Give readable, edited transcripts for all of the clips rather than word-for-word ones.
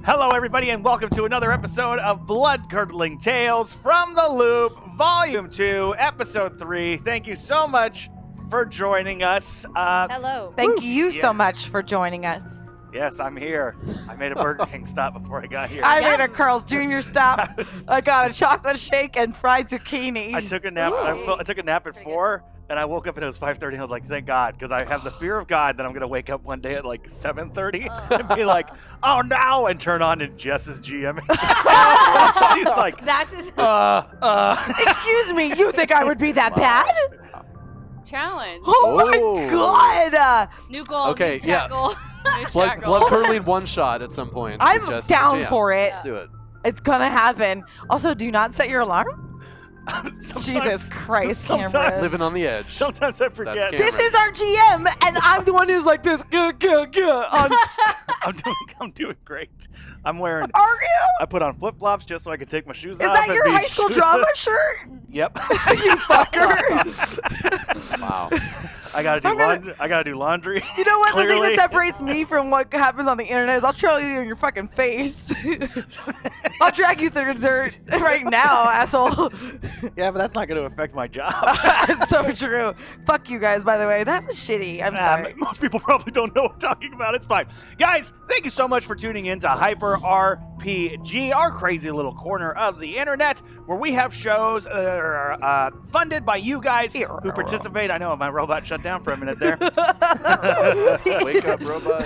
Hello, everybody, and welcome to another episode of Bloodcurdling Tales from the Loop, Volume 2, Episode 3. Thank you so much for joining us. Hello. Thank you so much for joining us. Yes, I'm here. I made a Burger King stop before I got here. I made a Carl's Jr. stop. I got a chocolate shake and fried zucchini. I took a nap. I took a nap at 4, and I woke up and it was 5:30. And I was like, "Thank God," because I have the fear of God that I'm gonna wake up one day at like 7:30 and be like, "Oh no!" and turn on and Jess is GMing. She's like, That is Excuse me, you think I would be that bad? challenge. Oh my God! New goal. Okay, new yeah. chat goal. New Blood chat goal. curdling one shot at some point. I'm Just down jam. for it. Let's do it. It's gonna happen. Also, do not set your alarm. sometimes- Jesus Christ, sometimes- cameras. Living on the edge. Sometimes I forget. That's This is our GM, and I'm the one who's like this. I'm I'm doing great. I'm wearing. Are you? I put on flip flops just so I could take my shoes Is off. that and your be high school sure- drama shirt? Yep. You fucker. Wow. I gotta do I'm gonna- laundry. I gotta do laundry. You know what? The thing Clearly. that separates me from what happens on the internet is I'll trail you in your fucking face. I'll drag you through the dirt right now, asshole. Yeah, but that's not gonna affect my job. It's so true. Fuck you guys, by the way. That was shitty. I'm sorry. Most people probably don't know what I'm talking about. It's fine. Guys, thank you so much for tuning in to Hyper RPG, our crazy little corner of the internet, where we have shows that are funded by you guys who participate. I know my robot shut down for a minute there. Wake up, robot.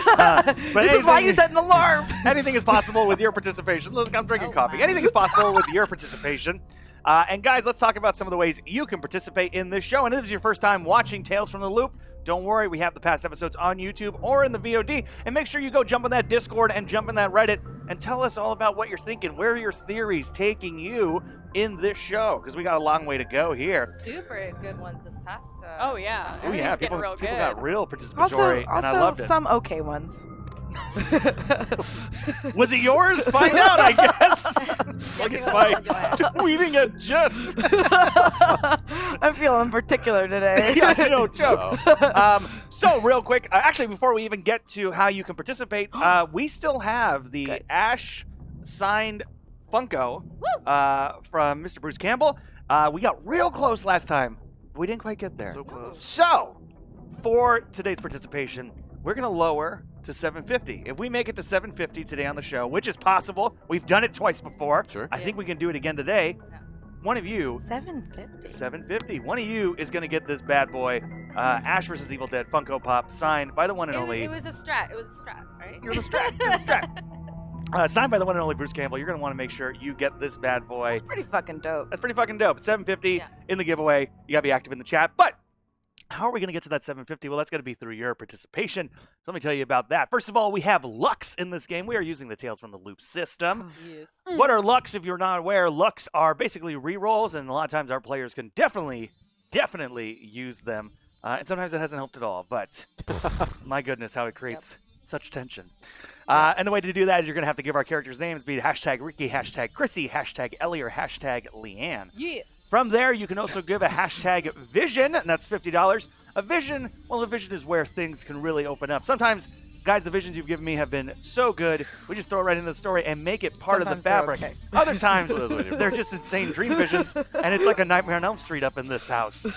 But This is why you set an alarm. anything is possible with your participation. Look, I'm drinking coffee. wow. Anything is possible with your participation. And guys, let's talk about some of the ways you can participate in this show. And if this is your first time watching Tales from the Loop, don't worry, we have the past episodes on YouTube or in the VOD. And make sure you go jump on that Discord and jump on that Reddit and tell us all about what you're thinking. Where are your theories taking you in this show? Because we got a long way to go here. Super good ones this past. Oh yeah. Oh yeah, Everything's getting people real good. got real participatory, and I loved it. some okay ones. Was it yours? Find out, I guess. Look Guessing at what my enjoy it. tweeting at Jess. I'm feeling particular today. Yeah, no joke. Uh-oh. So real quick, actually, before we even get to how you can participate, we still have the Ash signed Funko from Mr. Bruce Campbell. We got real close last time. We didn't quite get there. So close. So, for today's participation, we're going to lower to $750. If we make it to $750 today on the show, which is possible, we've done it twice before. Sure. I think we can do it again today. One of you, 750. $750. One of you is going to get this bad boy, Ash vs. Evil Dead Funko Pop, signed by the one and only. It was a strat. It was a strat, right? It was a strat. It was a strat. Signed by the one and only Bruce Campbell. You're going to want to make sure you get this bad boy. That's pretty fucking dope. That's pretty fucking dope. It's $750 Yeah. in the giveaway. You got to be active in the chat. But how are we going to get to that $750? Well, that's going to be through your participation. So let me tell you about that. First of all, we have Lux in this game. We are using the Tales from the Loop system. Yes. What are Lux? If you're not aware, Lux are basically rerolls, and a lot of times our players can definitely use them. And sometimes it hasn't helped at all, but my goodness, how it creates such tension. And the way to do that is you're going to have to give our characters' names, be it hashtag Ricky, hashtag Chrissy, hashtag Ellie, or hashtag Leanne. Yeah. From there, you can also give a hashtag vision, and that's $50. A vision, well, a vision is where things can really open up. Sometimes, guys, the visions you've given me have been so good, we just throw it right into the story and make it part Sometimes of the they're fabric. okay. Other times, they're just insane dream visions, and it's like a Nightmare on Elm Street up in this house.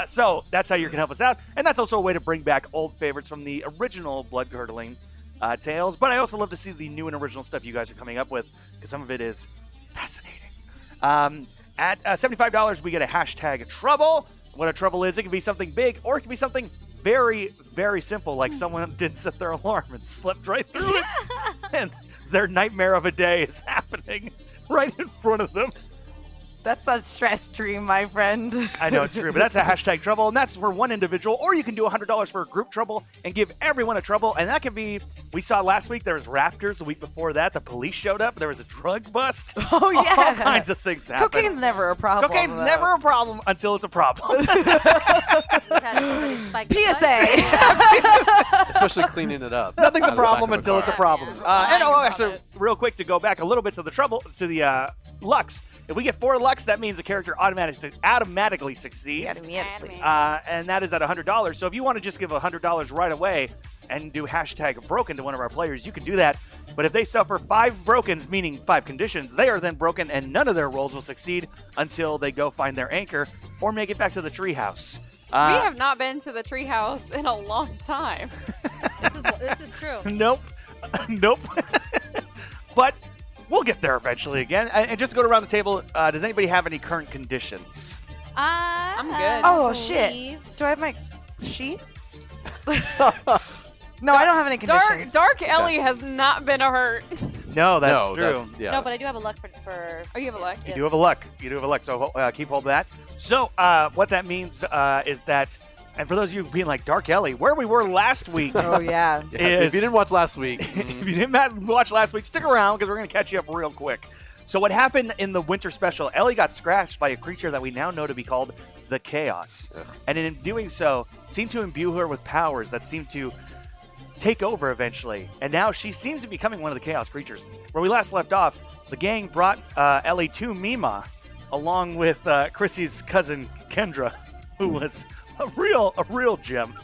So that's how you can help us out, and that's also a way to bring back old favorites from the original Bloodcurdling tales. But I also love to see the new and original stuff you guys are coming up with, because some of it is fascinating. At $75, we get a hashtag trouble. What a trouble is, it can be something big or it can be something very, very simple, like someone didn't set their alarm and slept right through it. And their nightmare of a day is happening right in front of them. That's a stress dream, my friend. I know it's true, but that's a hashtag trouble, and that's for one individual, or you can do $100 for a group trouble and give everyone a trouble, and that can be, we saw last week there was raptors, the week before that the police showed up, there was a drug bust. Oh, yeah. All kinds of things happen. Cocaine's never a problem. Cocaine's though. never a problem until it's a problem. PSA. Especially cleaning it up. Nothing's Out a of the back problem of a until it's a car. problem. Yeah. And Love actually, it. real quick to go back a little bit to the trouble, to the lucks. If we get 4 lucks, that means the character automatically succeeds. Immediately. And that is at $100. So if you want to just give $100 right away and do #broken to one of our players, you can do that. But if they suffer 5 brokens, meaning 5 conditions, they are then broken and none of their rolls will succeed until they go find their anchor or make it back to the treehouse. We have not been to the treehouse in a long time. This is true. Nope. Nope. But we'll get there eventually again. And just to go around the table, does anybody have any current conditions? I'm good. Oh, shit. Do I have my sheet? No, I don't have any conditions. Dark Ellie has not been hurt. No, that's no, true. That's, yeah. No, but I do have a luck for Oh, you have a luck? You do have a luck. You do have a luck. So keep hold of that. So what that means is that, and for those of you being like, Dark Ellie, where we were last week. Oh, yeah. Yeah, is- if you didn't watch last week, If you didn't watch last week, stick around because we're going to catch you up real quick. So what happened in the winter special, Ellie got scratched by a creature that we now know to be called the Chaos. Ugh. And in doing so, seemed to imbue her with powers that seemed to take over eventually. And now she seems to be becoming one of the Chaos creatures. Where we last left off, the gang brought Ellie to Mima, along with Chrissy's cousin Kendra, who was a real gem.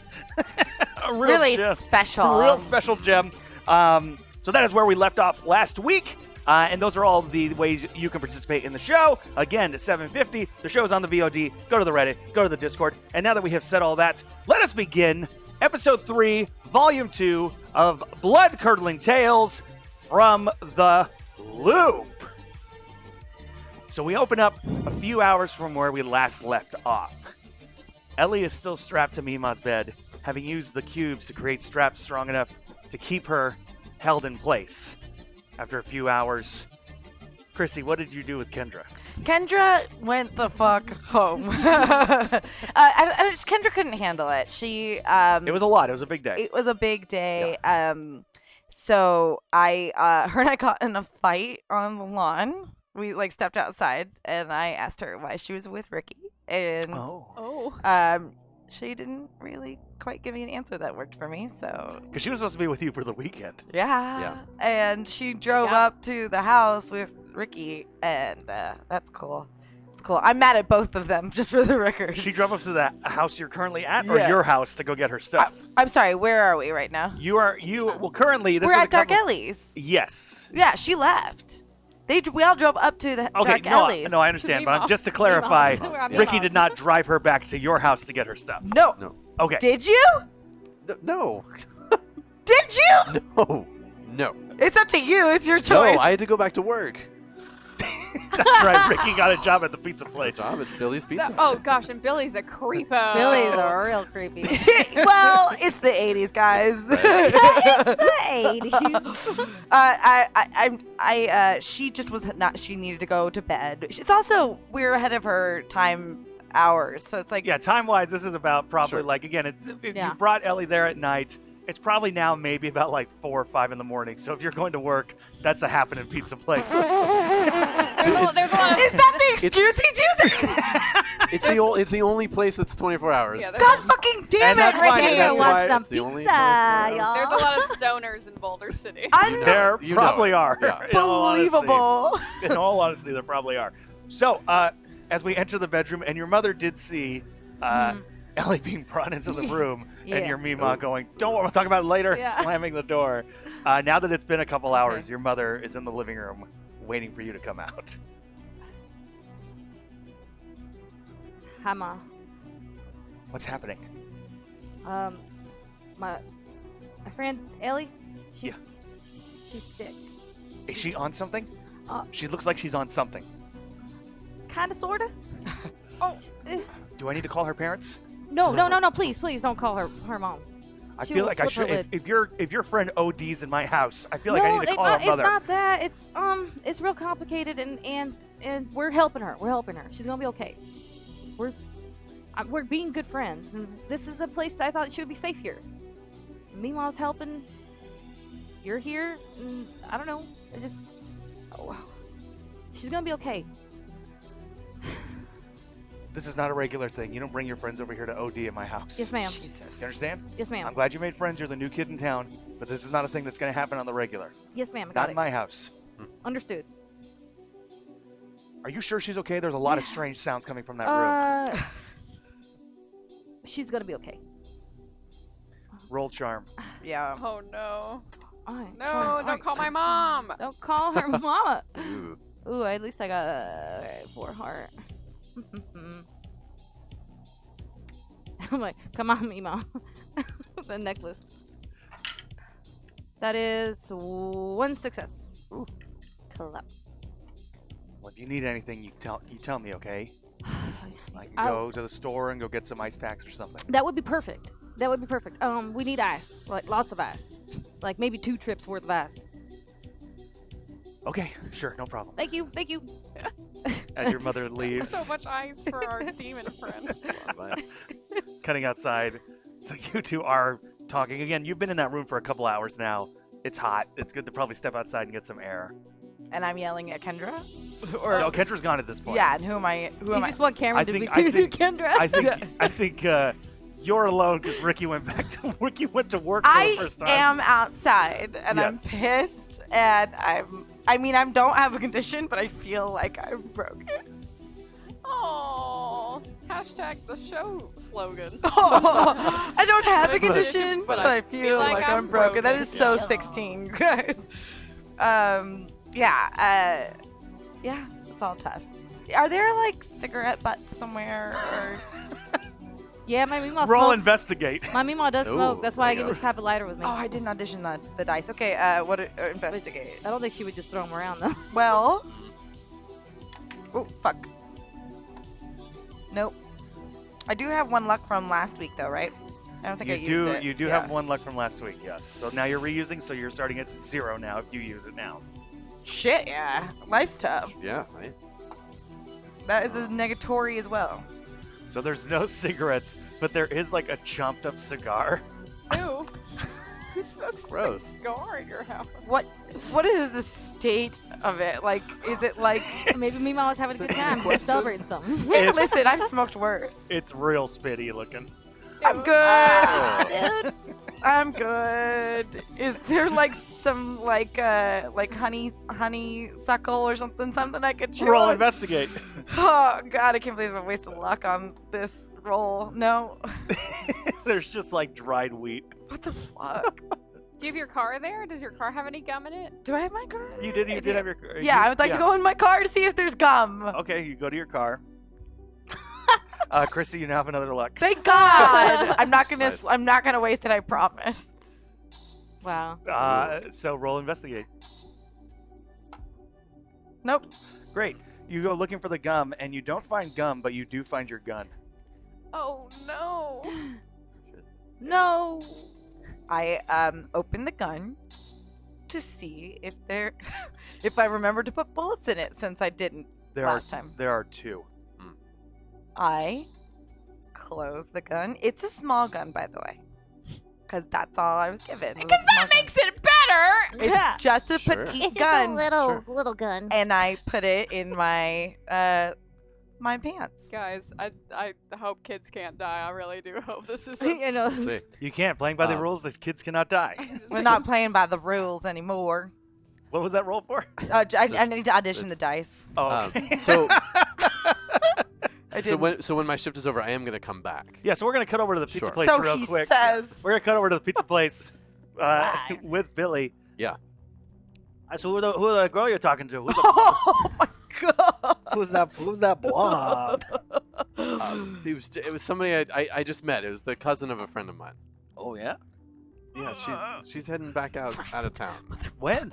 A real Really gem. special. A real special gem. So that is where we left off last week. And those are all the ways you can participate in the show. Again, at 7:50, the show is on the VOD. Go to the Reddit, go to the Discord. And now that we have said all that, let us begin Episode 3, Volume 2 of Bloodcurdling Tales from the Loop. So we open up a few hours from where we last left off. Ellie is still strapped to Mima's bed, having used the cubes to create straps strong enough to keep her held in place. After a few hours, Chrissy, what did you do with Kendra? Kendra went the fuck home. Kendra couldn't handle it. She It was a lot. It was a big day. It was a big day. So her and I got in a fight on the lawn. We stepped outside, and I asked her why she was with Ricky, and Oh. she didn't really quite give me an answer that worked for me. So Because she was supposed to be with you for the weekend. yeah. And she drove got- up to the house with Ricky, and that's cool. It's cool. I'm mad at both of them, just for the record. She drove up to the house you're currently at, or Yeah. your house to go get her stuff. I'm sorry. Where are we right now? Well, currently, this We're is a at Dark couple- Ellie's. Yes. Yeah, she left. We all drove up to the Okay, Dark Ellie's. no, I understand, but Mima. just to clarify, Mima. We're at Ricky Mima's. did not drive her back to your house to get her stuff. No. no, Okay. Did you? no, Did you? no. It's up to you. It's your No, choice. I had to go back to work. That's right. Ricky got a job at the pizza place. Job at Billy's Pizza. Oh gosh, and Billy's a creepo. Billy's are real creepy. Well, it's the 80s, guys. the 80s. She just was not. She needed to go to bed. It's also we're ahead of her time hours, so it's like Yeah, time-wise, this is about probably Sure. again, if Yeah. you brought Ellie there at night, it's probably now maybe about 4 or 5 in the morning. So if you're going to work, that's a happening pizza place. There's a lot of. Is that the excuse he's using? It's the only place that's 24 hours. Yeah, there's God fucking damn And it, that's fine, Ricky! and that's why want some it's the only pizza, place- y'all. There's a lot of stoners in Boulder City. There You know probably it. are. Yeah. In all honesty. Unbelievable. In all honesty, there probably are. So, as we enter the bedroom, and your mother did see Ellie being brought into the room, and Yeah. your Mima going, "Don't worry, we'll talk about it later," Yeah. slamming the door. Now that it's been a couple hours, your mother is in the living room waiting for you to come out. Hi, Ma. What's happening? My friend Ellie, she's sick. Is she on something? Uh, She looks like she's on something. Kinda, sorta. Oh. Do I need to call her parents? No. Please don't call her mom. I She feel will like I flip her should. lid. If your friend ODs in my house, I feel no, like I need to call her it's mother. not that. It's real complicated, and we're helping her. We're helping her. She's gonna be okay. We're being good friends, and this is a place I thought she would be safe here. Meemaw's helping. You're here, and I don't know. She's gonna be okay. This is not a regular thing. You don't bring your friends over here to OD in my house. Yes, ma'am. Jesus. You understand? Yes, ma'am. I'm glad you made friends. You're the new kid in town, but this is not a thing that's going to happen on the regular. Yes, ma'am. I Not got in it. my house. Understood. Are you sure she's okay? There's a lot of strange sounds coming from that room. She's gonna be okay. Roll charm. Yeah. Oh no. Alright, No, try. don't call my mom. Don't call her mama. Ooh. Ooh, at least I got 4 heart. I'm like, come on, Mima. The necklace. That is 1 success. Ooh, clap. Well, if you need anything, you tell me, okay? I can I'll- go to the store and go get some ice packs or something. That would be perfect. That would be perfect. We need ice, like lots of ice, like maybe 2 trips worth of ice. Okay, sure, no problem. Thank you, thank you. As your mother leaves, So much ice for our demon friend. cutting outside. So you two are talking again. You've been in that room for a couple hours now. It's hot. It's good to probably step outside and get some air. And I'm yelling at Kendra? Or No, Kendra's gone at this point. yeah, and who am I? Who You am I? just want Cameron I to think- be I think- Kendra. I think you're alone because Ricky went to work for the first time. I am outside and I'm Yes. pissed and I don't have a condition, but I feel like I'm broken. Oh, hashtag the show slogan. I don't have a But- condition, but but I I feel like like I'm I'm broken. That broken. is so Yeah. 16, guys. Yeah, it's all tough. Are there like cigarette butts somewhere? Or... Yeah, my Mima Roll smokes. investigate. My Mima does Ooh, smoke. That's why I there give you this have a lighter with me. Oh, I didn't audition the dice. Okay, what investigate? I don't think she would just throw them around though. Well, oh fuck. Nope. I do have 1 luck from last week though, right? I don't think I used it. You do Yeah. have 1 luck from last week, yes. So now you're reusing, so you're starting at 0 now if you use it now. Shit, yeah. Life's tough. Yeah, right. That is a negatory as well. So there's no cigarettes, but there is like a chomped up cigar. Ew. Who smokes Gross. a cigar at your house? What is the state of it? Like, is it like? Maybe Mima was having a good time. We're celebrating something. Hey, listen, I've smoked worse. It's real spitty looking. I'm Ew. good. Dude. I'm good. Is there like some like honeysuckle or something I could chew Roll on? investigate. Oh god, I can't believe I wasted luck on this roll. No. There's just like dried wheat. What the fuck? Do you have your car there? Does your car have any gum in it? Do I have my car? You did have your Yeah, I would like to go in my car to see if there's gum. Okay, you go to your car. Chrissy, you now have another luck. Thank God. I'm not gonna. Nice. I'm not gonna waste it. I promise. Wow. So roll investigate. Nope. Great. You go looking for the gum, and you don't find gum, but you do find your gun. Oh no. No. I opened the gun to see if if I remember to put bullets in it since I didn't last time. There are 2. I close the gun. It's a small gun, by the way, because that's all I was given. was a Because small that makes it better. gun. It's just a Sure. petite It's just gun, a little Sure. little gun. and I put it in my my pants. Guys, I hope kids can't die. I really do hope this is. You know. We'll see. You can't. Playing by the Um, rules, these kids cannot die. We're not playing by the rules anymore. What was that roll for? I need to audition the it's- dice. Oh, okay. So I so didn't. when my shift is over, I am gonna come back. Yeah, so we're going to cut over to the pizza Sure. place So real he quick. says. We're going to cut over to the pizza place Right. with Billy. Yeah. So who the girl you're talking to? Oh my god. Who's that blonde? It was somebody I just met. It was the cousin of a friend of mine. Oh, yeah? Yeah, she's heading back out of town. When?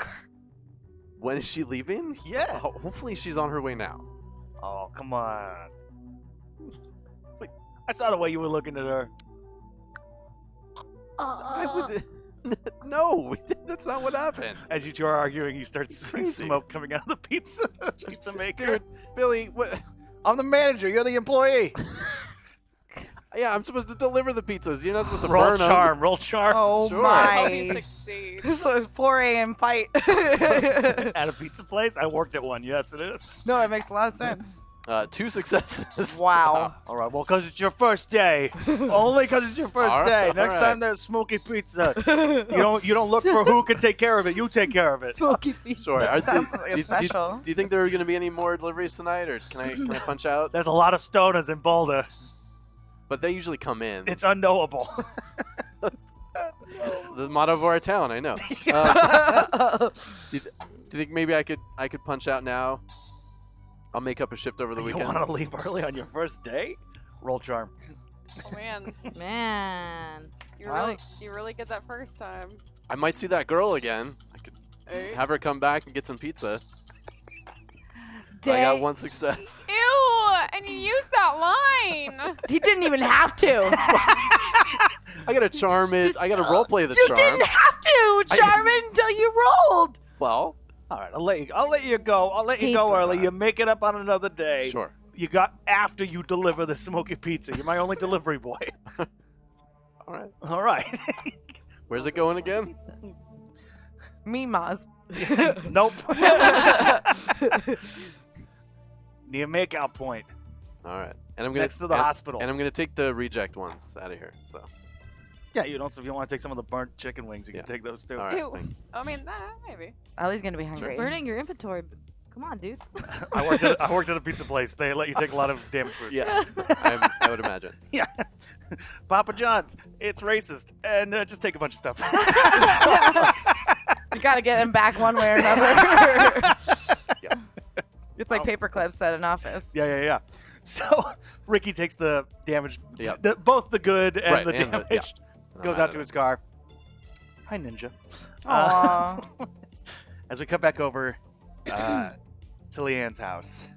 When is she leaving? Yeah. Hopefully she's on her way now. Oh, come on. Wait, I saw the way you were looking at her. I would. No, that's not what happened. As you two are arguing, you start seeing Crazy. smoke coming out of the pizza maker. Dude, Billy, what? I'm the manager. You're the employee. Yeah, I'm supposed to deliver the pizzas. You're not supposed to Roll burn 'em. charm. Roll charm. Oh Sure. I hope you my. succeed. This was 4 a.m. fight. At a pizza place? I worked at one. Yes, it is. No, it makes a lot of sense. 2 successes. Wow. All right, well, because it's your first day. Only because it's your first All day. right, Next all right. time there's smoky pizza, you don't look for who can take care of it. You take care of it. Smoky feet. Sure. Are Sounds like a special. Do you think there are going to be any more deliveries tonight, or can I punch out? There's a lot of stoners in Boulder. But they usually come in. It's unknowable. It's the motto of our town. I know. Do you think maybe I could punch out now? I'll make up a shift over the You weekend. want to leave early on your first day? Roll charm. Oh man, Man. you really get that first time. I might see that girl again. I could Eh? have her come back and get some pizza. I got 1 success. Ew! And you used that line. He didn't even have to. I gotta charm it. I gotta roleplay the You charm. didn't have to charm it until you rolled. Well, All right, I'll let you go. I'll let you go early. You make it up on another day. sure. You got after you deliver the smoky pizza. You're my only delivery boy. All right. All right. Where's it going again? Mimas. Nope. Near makeout point All right. And I'm gonna next to the hospital. And I'm gonna take the reject ones out of here. So. Yeah, you don't. So if you want to take some of the burnt chicken wings, you Yeah. can take those too. All right. Ew. Thanks. I mean, maybe. Ellie's gonna be hungry. Burning your inventory. Come on, dude. I worked at a pizza place. They let you take a lot of damaged foods. Yeah. I would imagine. Yeah. Papa John's. It's racist, and just take a bunch of stuff. You gotta get him back one way or another. Yeah. It's like paper clips at an office. Yeah. So Ricky takes the damaged, Yep. both the good and Right, the and the- damage, I'm goes out out of to it. his car. Hi, Ninja. Aww. As we cut back over to Leanne's house,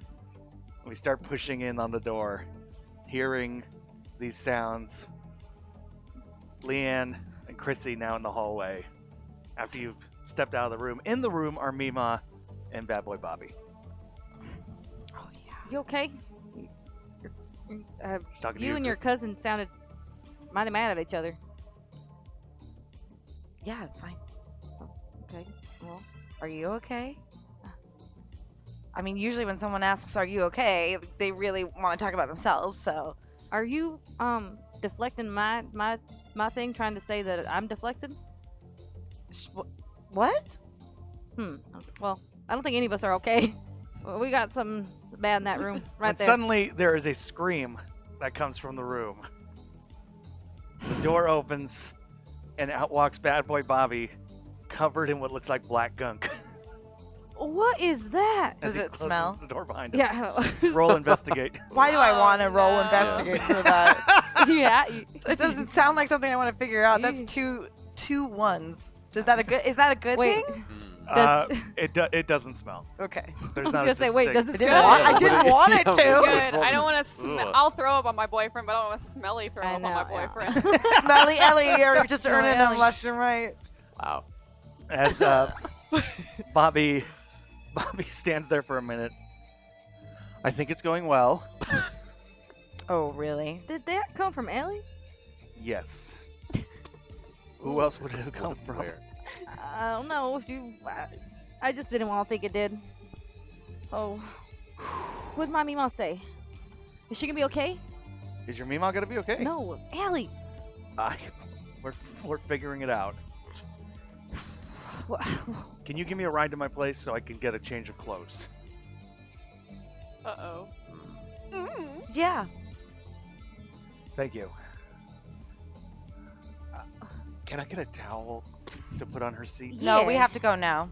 we start pushing in on the door, hearing these sounds. Leanne and Chrissy now in the hallway. After you've stepped out of the room, in the room are Mima and Bad Boy Bobby. You okay? She's talking to You and your cousin sounded mighty mad at each other. Yeah, I'm fine. Okay. Well, Are you okay? I mean, usually when someone asks, "Are you okay?" they really want to talk about themselves. So, are you deflecting my thing, trying to say that I'm deflected? what? Well, I don't think any of us are okay. Well, we got something bad in that room right And there. suddenly there is a scream that comes from the room. The door opens, and out walks Bad Boy Bobby, covered in what looks like black gunk. What is that? Does as he it closes smell? The door behind him. Yeah. Roll investigate. Why do I Oh, want to roll no. investigate for that? Yeah. It doesn't sound like something I want to figure out. That's two ones. Is that a good Wait. thing? It doesn't smell. Okay. There's I was not a gonna say, wait, distinct- does it I didn't smell? want, Yeah, I didn't what- want it yeah, to. Good. I don't want to. Ugh. I'll throw up on my boyfriend, but I don't want to smelly throw I up on my know, yeah. boyfriend. Smelly Ellie, you're just Smelly earning them Ellie. left and right. Wow. As Bobby stands there for a minute. I think it's going well. Oh, really? Did that come from Ellie? Yes. Who else would it have come from? Where? I don't know. I just didn't want to think it did. Oh. What did my Mima say? Is she gonna be okay? Is your Mima gonna be okay? No, Ellie. We're figuring it out. Can you give me a ride to my place so I can get a change of clothes? Uh-oh. Yeah. Thank you. Can I get a towel to put on her seat? No, we Yeah. have to go now.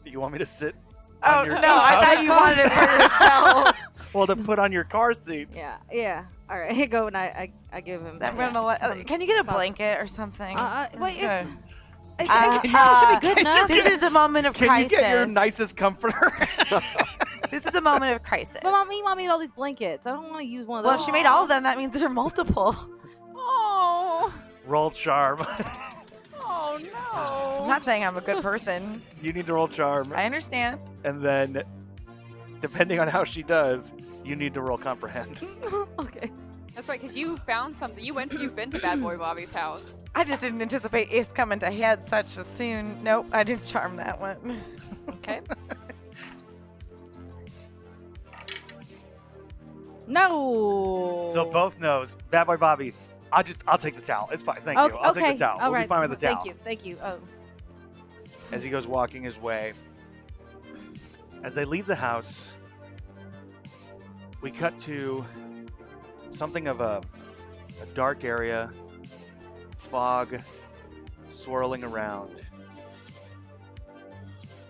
You want me to sit? Oh, on your no, I thought you wanted it for yourself. Well, to put on your car seat. Yeah. All right, here you go, and I give him. I'm gonna can you get a blanket or something? Wait, Just it gonna- should be good enough. This is a moment of Can crisis. you get your nicest comforter? This is a moment of crisis. But Mom made all these blankets. I don't want to use one of Well, those. if she made all of them, that means there are multiple. Oh. Roll charm. Oh no. I'm not saying I'm a good person. You need to roll charm. I understand. And then, depending on how she does, you need to roll comprehend. Okay. That's right, because you found something. You've been to Bad Boy Bobby's house. I just didn't anticipate it's coming to head such a soon. Nope, I didn't charm that one. Okay. No. So both knows. Bad Boy Bobby, I'll take the towel. It's fine. Thank you. I'll take the towel. All We'll right. be fine with the towel. Thank you. Thank you. Oh. As he goes walking his way. As they leave the house, we cut to something of a dark area, fog swirling around.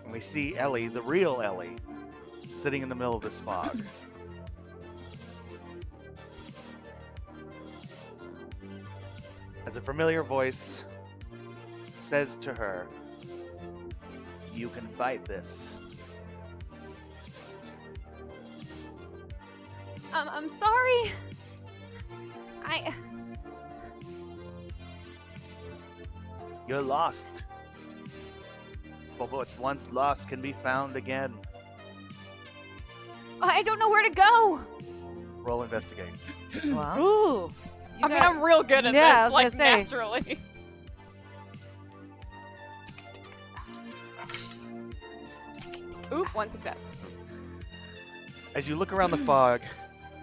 And we see Ellie, the real Ellie, sitting in the middle of this fog. As a familiar voice says to her, "You can fight this." I'm sorry. You're lost. But what's once lost can be found again. I don't know where to go. Roll investigate. Wow. Ooh. I mean, I'm real good at Yeah, I this, was like gonna say. naturally. Oop, 1 success. As you look around the fog,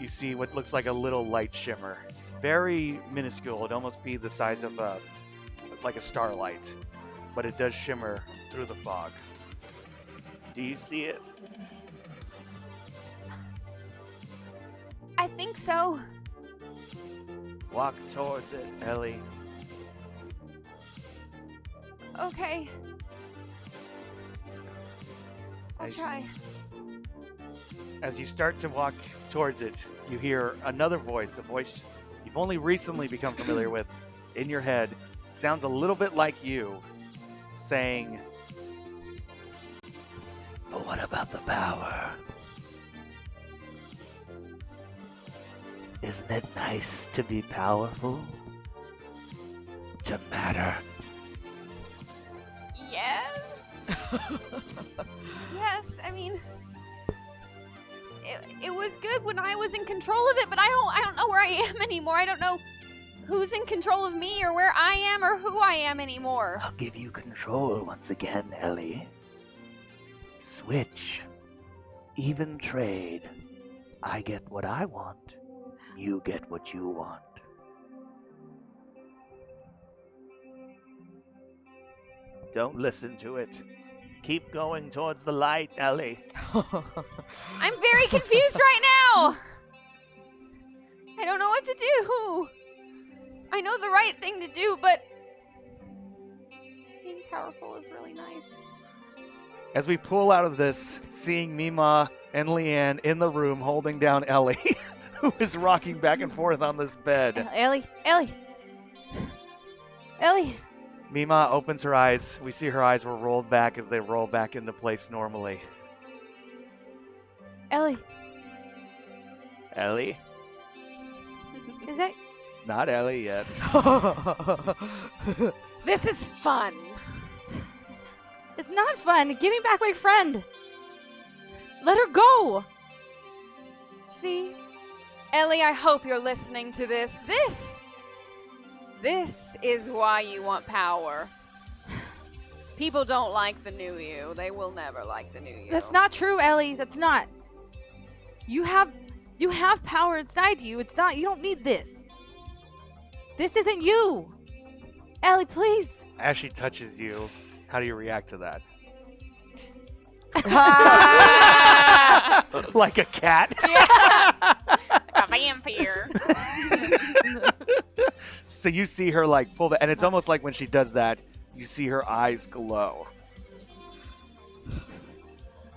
you see what looks like a little light shimmer. Very minuscule. It'd almost be the size of like a starlight. But it does shimmer through the fog. Do you see it? I think so. Walk towards it, Ellie. Okay. I'll As- try. As you start to walk towards it, you hear another voice, a voice you've only recently become familiar with, in your head. Sounds a little bit like you, saying, "But what about the power? Isn't it nice to be powerful? To matter?" Yes. Yes, I mean, it was good when I was in control of it, but I don't know where I am anymore. I don't know who's in control of me or where I am or who I am anymore. I'll give you control once again, Ellie. Switch. Even trade. I get what I want. You get what you want. Don't listen to it. Keep going towards the light, Ellie. I'm very confused right now. I don't know what to do. I know the right thing to do, but being powerful is really nice. As we pull out of this, seeing Mima and Leanne in the room holding down Ellie, who is rocking back and forth on this bed. Ellie. Mima opens her eyes. We see her eyes were rolled back as they roll back into place normally. Ellie. Ellie? Is that? It's not Ellie yet. This is fun. It's not fun. Give me back my friend. Let her go. See? Ellie, I hope you're listening to this. This is why you want power. People don't like the new you. They will never like the new you. That's not true, Ellie. That's not. You have power inside you. It's not. You don't need this. This isn't you. Ellie, please. As she touches you, how do you react to that? Like a cat? Like a vampire. So you see her like pull the, and it's almost like when she does that, you see her eyes glow.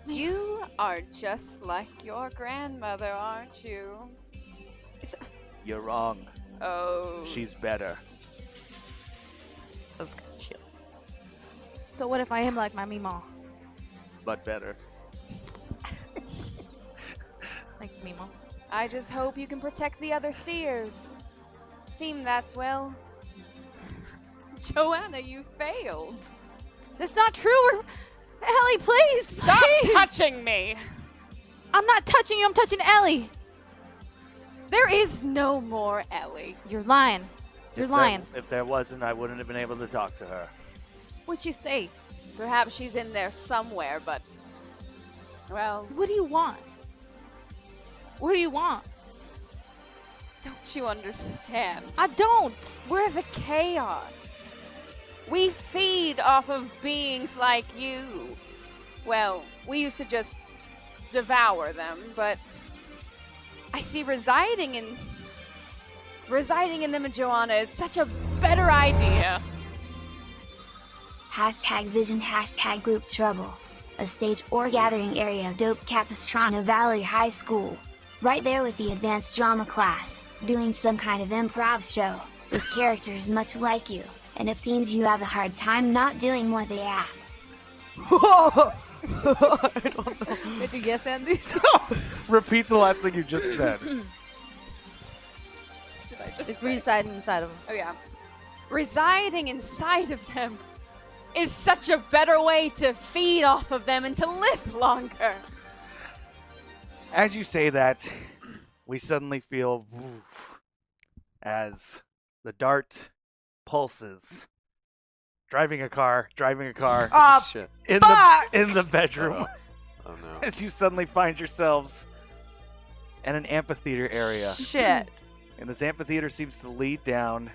You are just like your grandmother, aren't you? You're wrong. Oh. She's better. Let's go chill. So what if I am like my Mima? But better. Like Mima. I just hope you can protect the other seers. Seem that well. Joanna, you failed. That's not true. Ellie, please. Stop Please. touching me. I'm not touching you. I'm touching Ellie. There is no more Ellie. You're lying. You're lying. If there wasn't, I wouldn't have been able to talk to her. What'd you say? Perhaps she's in there somewhere, but... Well, What do you want? What do you want? Don't you understand? I don't. We're the chaos. We feed off of beings like you. Well, we used to just devour them, but I see residing in them, Joanna, is such a better idea. #vision #group trouble. A stage or gathering area of Dope Capistrano Valley High School. Right there with the advanced drama class, doing some kind of improv show, with characters much like you, and it seems you have a hard time not doing what they ask. I don't know. Did you guess, Andy? Repeat the last thing you just said. Did I just It's say? residing inside of him. Oh yeah. Residing inside of them is such a better way to feed off of them and to live longer. As you say that, we suddenly feel woof, as the dart pulses. Driving a car Oh, Shit. in fuck! the bedroom. Oh no. As you suddenly find yourselves in an amphitheater area. shit. And this amphitheater seems to lead down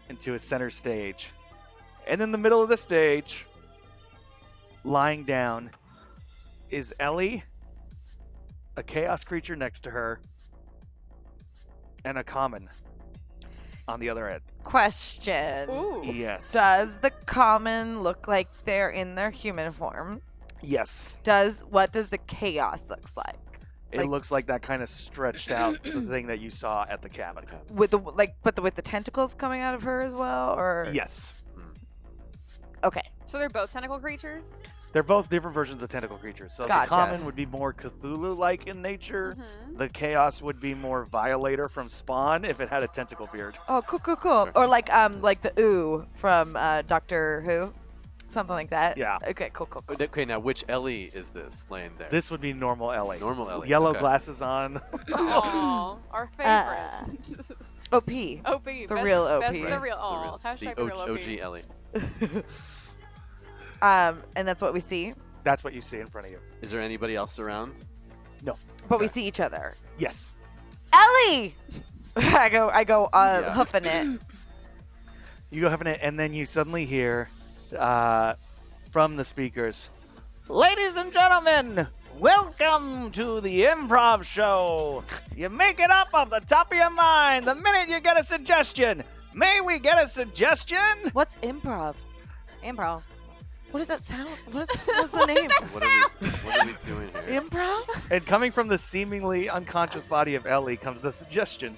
into a center stage. And in the middle of the stage, lying down, is Ellie, a chaos creature next to her, and a common on the other end. Question. Ooh. Yes. Does the common look like they're in their human form? Yes. What does the chaos looks like? It Like- looks like that kind of stretched out the thing that you saw at the cabin. With the with the tentacles coming out of her as well, or Yes. Okay. So they're both tentacle creatures? They're both different versions of tentacle creatures. So Gotcha. the common would be more Cthulhu-like in nature. Mm-hmm. The chaos would be more Violator from Spawn if it had a tentacle beard. Oh, cool. Sure. Or like the ooh from Doctor Who, something like that. Yeah. Okay. Cool. Okay, now which Ellie is this laying there? This would be normal Ellie. Normal Ellie. Yellow okay. glasses on. Aww, our favorite. This is OP. OP. The best- real OP. Best, the Right. real. Aw, The hashtag the real OP. OG Ellie. And that's what we see. That's what you see in front of you. Is there anybody else around? But we Okay. see each other. Yes. Ellie. I go Yeah. hoofing it. You go having it, and then you suddenly hear from the speakers, "Ladies and gentlemen, welcome to the improv show. You make it up off the top of your mind the minute you get a suggestion. May we get a suggestion?" What's improv? Improv. What does that sound? What's the name? What are we doing here? Improv? And coming from the seemingly unconscious body of Ellie comes the suggestion.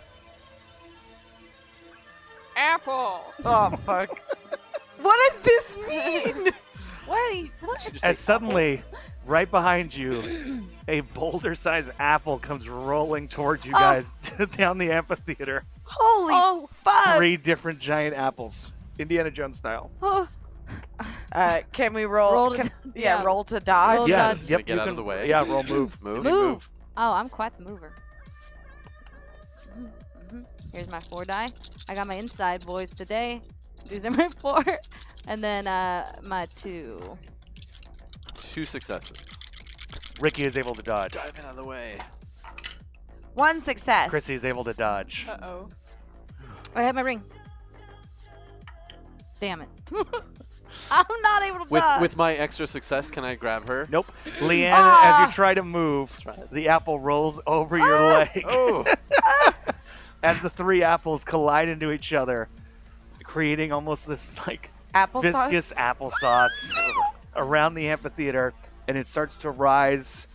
Apple. Oh fuck. What does this mean? What are you? What? Should you say As suddenly, right behind you, a boulder-sized apple comes rolling towards you guys down the amphitheater. Holy Oh. fuck. 3 different giant apples, Indiana Jones style. Oh. Can we roll? Roll to can- d- yeah, yeah. roll to dodge. Roll Yeah, dodge. yep. Get you out can, of the way. Yeah, roll move. Move. Move. Oh, I'm quite the mover. Here's my 4 die. I got my inside boys today. These are my 4. And then my 2. 2 successes. Ricky is able to dodge. Dive out of the way. 1 success. Chrissy is able to dodge. Uh-oh. I have my ring. Damn it. I'm not able to dodge. With my extra success, can I grab her? Nope. Leanne, Ah! as you try to move, Try it. the apple rolls over your leg. Oh. As the 3 apples collide into each other, creating almost this like Applesauce. viscous applesauce around the amphitheater, and it starts to rise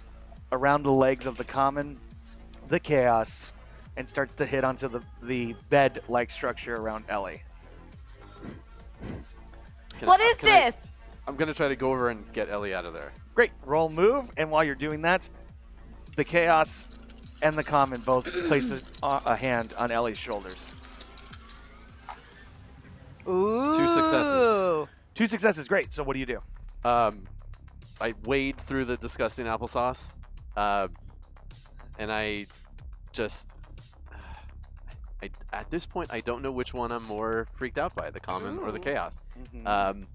around the legs of the common, the chaos, and starts to hit onto the bed-like structure around Ellie. What is this? I'm gonna try to go over and get Ellie out of there. Great. Roll move, and while you're doing that, the chaos and the common both place a hand on Ellie's shoulders. Ooh. 2 successes. 2 successes. Great. So what do you do? I wade through the disgusting applesauce, and I just. At this point, I don't know which one I'm more freaked out by, the common or the chaos. Mhm.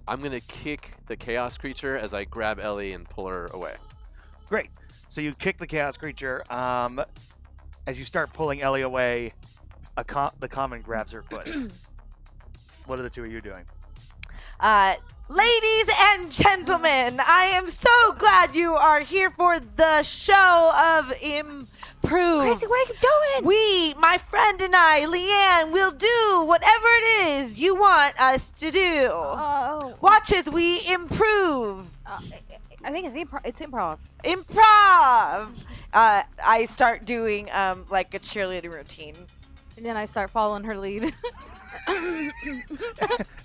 I'm gonna kick the chaos creature as I grab Ellie and pull her away. Great. So you kick the chaos creature. As you start pulling Ellie away, the common grabs her foot. What are the two of you doing? Ladies and gentlemen, I am so glad you are here for the show of Improve. Gracie, what are you doing? We, my friend and I, Leanne, will do whatever it is you want us to do. Oh. Watch as we improve. I think it's improv. Improv. I start doing like a cheerleading routine. And then I start following her lead.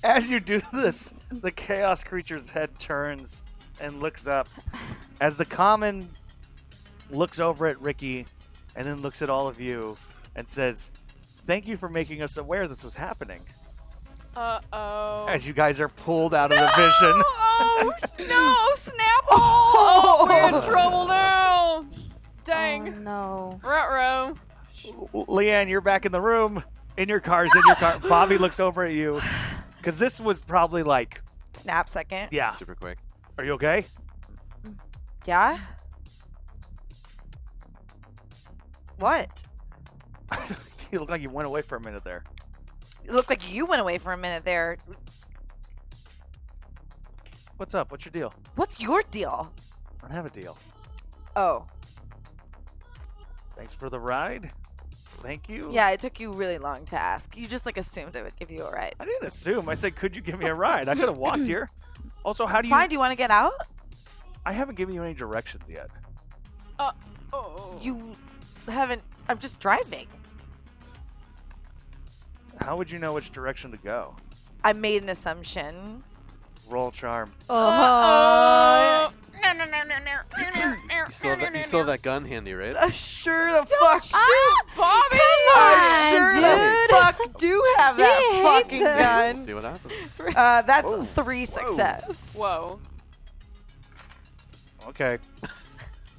As you do this, the chaos creature's head turns and looks up. As the common looks over at Ricky and then looks at all of you and says, "Thank you for making us aware this was happening." Uh-oh. As you guys are pulled out of the vision. Oh, no, Snapple! Oh, we're in trouble now. Dang. Oh, no. Ruh-roh. Leanne, you're back in the room. In your car's in your car. Bobby looks over at you. Because this was probably like... Snap second. Yeah. Super quick. Are you okay? Yeah? What? You look like you went away for a minute there. It looked like you went away for a minute there. What's up? What's your deal? What's your deal? I don't have a deal. Oh. Thanks for the ride. Thank you. Yeah, it took you really long to ask. You just like assumed I would give you a ride. I didn't assume. I said, could you give me a ride? I could have walked here. Also, how do you... Fine, do you want to get out? I haven't given you any directions yet. Oh. You haven't... I'm just driving. How would you know which direction to go? I made an assumption. Roll charm. Uh-oh. You still have that gun handy, right? Sure the fuck Bobby! I sure dude. the fuck do have He that hates fucking us. gun. See what happens. That's Whoa. 3 success. Whoa. Okay.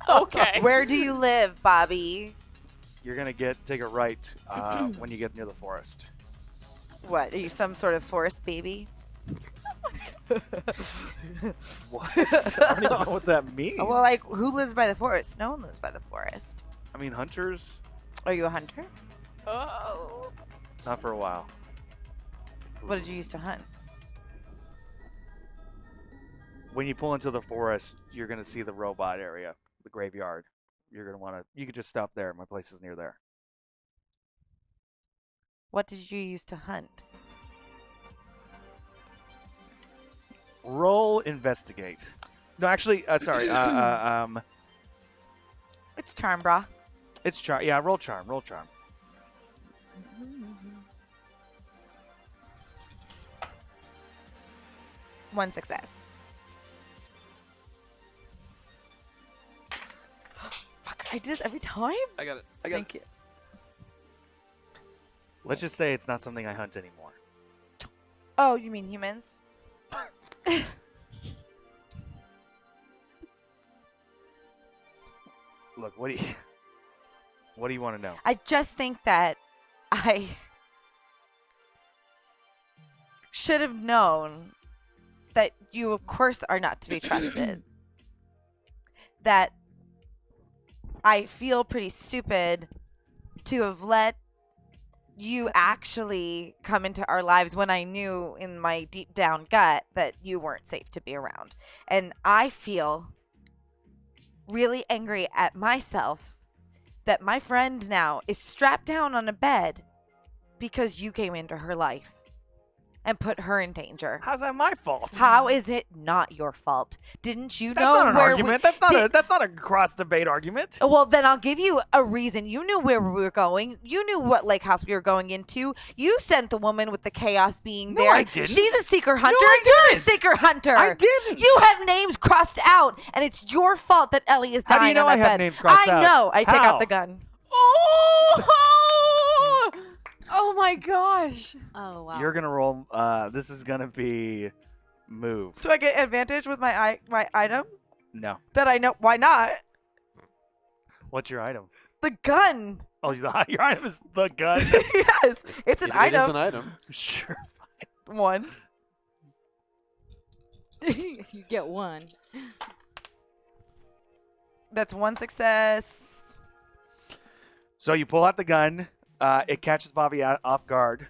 Okay. Where do you live, Bobby? You're going to take a right when you get near the forest. What, are you some sort of forest baby? What? I don't even know what that means. Well, like, who lives by the forest? No one lives by the forest. I mean, hunters? Are you a hunter? Oh. Not for a while. What did you used to hunt? When you pull into the forest, you're going to see the robot area, the graveyard. You're going to want to... You could just stop there. My place is near there. What did you used to hunt? Roll investigate. No, actually, sorry. It's charm, brah. It's charm. Yeah, roll charm. Roll charm. One success. Fuck, I do this every time? I got it. Thank you. Let's just say it's not something I hunt anymore. Oh, you mean humans? Look, what do you want to know? I just think that I should have known that you, of course, are not to be trusted. That I feel pretty stupid to have let you actually come into our lives when I knew in my deep down gut that you weren't safe to be around. And I feel really angry at myself that my friend now is strapped down on a bed because you came into her life and put her in danger. How's that my fault? How is it not your fault? Didn't you That's know not an where argument. That's not a cross debate argument. Well, then I'll give you a reason. You knew where we were going. You knew what lake house we were going into. You sent the woman with the chaos being No, there. I didn't. She's a seeker hunter. I You're a didn't. seeker hunter. I didn't. You have names crossed out, and it's your fault that Ellie is How dying do you know on I that have bed. names crossed out? I know. I take How? out the gun. Oh! Oh my gosh. Oh, wow. You're gonna roll. This is gonna be move. Do I get advantage with my item? No. That I know. Why not? What's your item? The gun. Oh, your item is the gun. Yes, it's an It item. is an item. Sure. One. You get one. That's one success. So you pull out the gun. It catches Bobby off guard.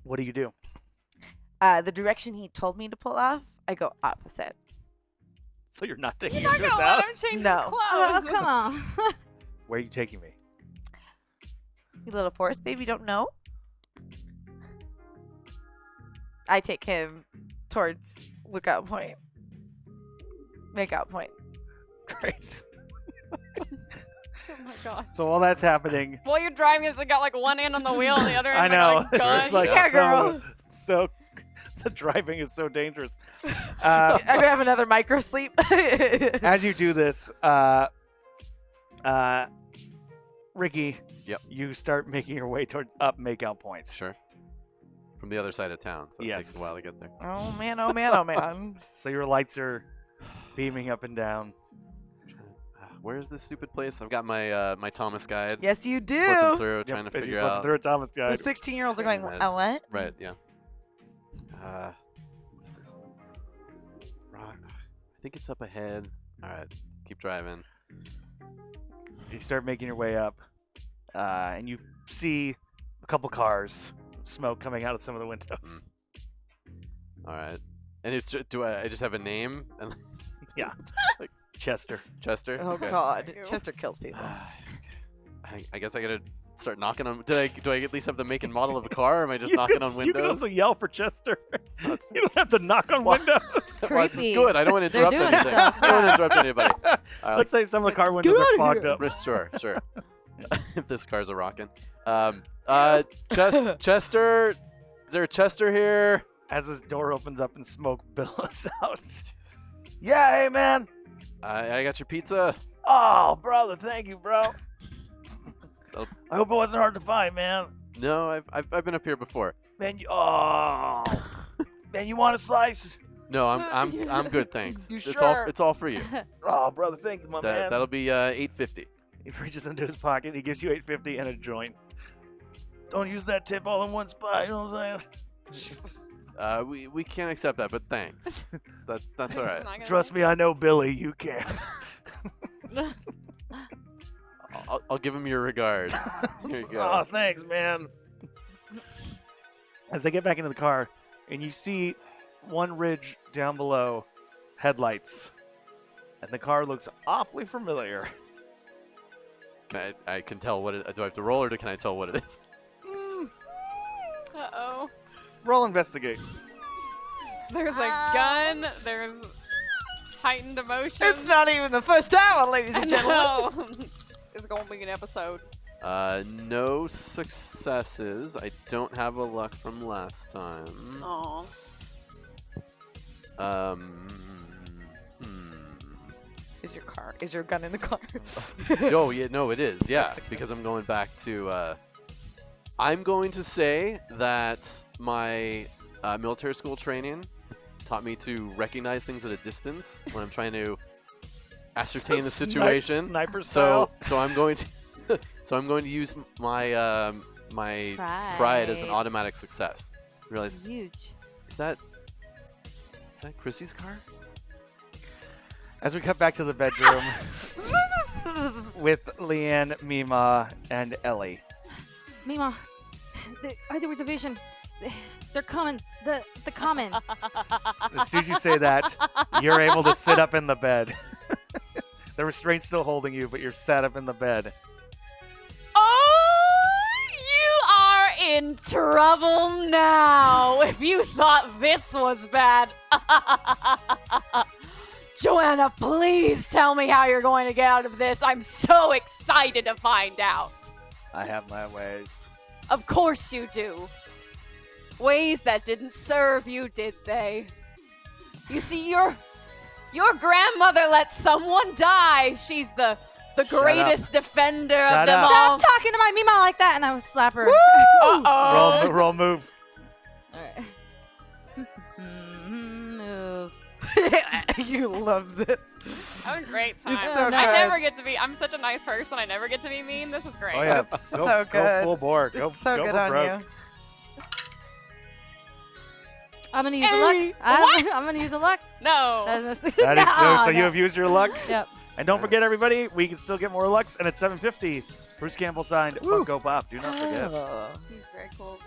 What do you do? The direction he told me to pull off, I go opposite. So you're not taking You're him not to his gonna let him house? change No. his Oh, clothes. come on. Where are you taking me? You little forest baby don't know? I take him towards lookout point. Makeout point. Great. Oh my god. So while that's happening, While you're driving, it's got like one hand on the wheel and the other I hand know. like gun. It's like Yeah, girl. so the driving is so dangerous. I'm gonna have another micro sleep. As you do this, Ricky, Yep. you start making your way toward up Makeout Point. Sure. From the other side of town, so it takes Yes. a while to get there. Oh man, oh man, oh man. So your lights are beaming up and down. Where is this stupid place? I've got my my Thomas guide. Yes, you Flipping do. through, Yep, trying to as you figure flip out. through a Thomas The guide. 16-year-olds are going, Right. what? Right, yeah. What's this? Rock. I think it's up ahead. All right, keep driving. You start making your way up, and you see a couple cars, smoke coming out of some of the windows. All right. And it's do I just have a name and Yeah. like Chester. Chester? Oh Okay. god. Ew. Chester kills people. I guess I gotta start knocking on. Do I at least have the make and model of the car, or am I just You knocking can- on You can windows? also yell for Chester. That's- You don't have to knock on Well- windows. Well, it's Creepy. good. I don't want to They're interrupt doing anything. stuff, I don't want to yeah. interrupt anybody. Let's say some of the car windows are fogged up. Sure. If this car's a rockin'. Chester, is there a Chester here? As this door opens up and smoke billows out. Yeah, hey man. I got your pizza. Oh, brother, thank you, bro. Oh. I hope it wasn't hard to find, man. No, I've been up here before. Man, you man, you want a slice? No, I'm good, thanks. You It's sure? all for you. Oh, brother, thank you, my man. That'll be $8.50. He reaches into his pocket. He gives you $8.50 and a joint. Don't use that tip all in one spot. You know what I'm saying? We can't accept that, but thanks. That's all right. Not gonna- Trust me, I know Billy. You can. I'll give him your regards. Here you go. Oh, thanks, man. As they get back into the car, and you see one ridge down below, headlights, and the car looks awfully familiar. I can tell what it. Do I have to roll, or can I tell what it is? Uh-oh. Roll investigate. There's a gun. There's heightened emotion. It's not even the first hour, ladies I and gentlemen. know. It's going to be an episode. No successes. I don't have a luck from last time. Aw. Is your gun in the car? Oh yeah, no, it is. Yeah, That's a because I'm going back to. I'm going to say that my military school training taught me to recognize things at a distance when I'm trying to ascertain the situation. Sniper style. So I'm going to use my my pride as an Pride. automatic success. Realize Huge. is that Chrissy's car? As we cut back to the bedroom with Leanne, Mima, and Ellie. Mima, there was a vision. They're coming. The coming. As soon as you say that, you're able to sit up in the bed. The restraint's still holding you, but you're sat up in the bed. Oh, you are in trouble now. If you thought this was bad. Joanna, please tell me how you're going to get out of this. I'm so excited to find out. I have my ways. Of course you do. Ways that didn't serve you, did they? You see, your grandmother let someone die. She's the Shut greatest defender Shut of them up. all. Stop talking to my Mima like that, and I would slap her. Uh-oh. Roll move. All right. Move. You love this. Have a great time. It's so I good. never get to be. I'm such a nice person. I never get to be mean. This is great. Oh yeah, That's go, so Go good. full bore. Go, It's so go good for on broke. you. I'm gonna use Ellie, a luck. I'm gonna use a luck. No. That is so you have used your luck. Yep. And don't forget, everybody, we can still get more Lux, and it's $7.50. Bruce Campbell signed Funko Pop. Do not forget. He's very cool.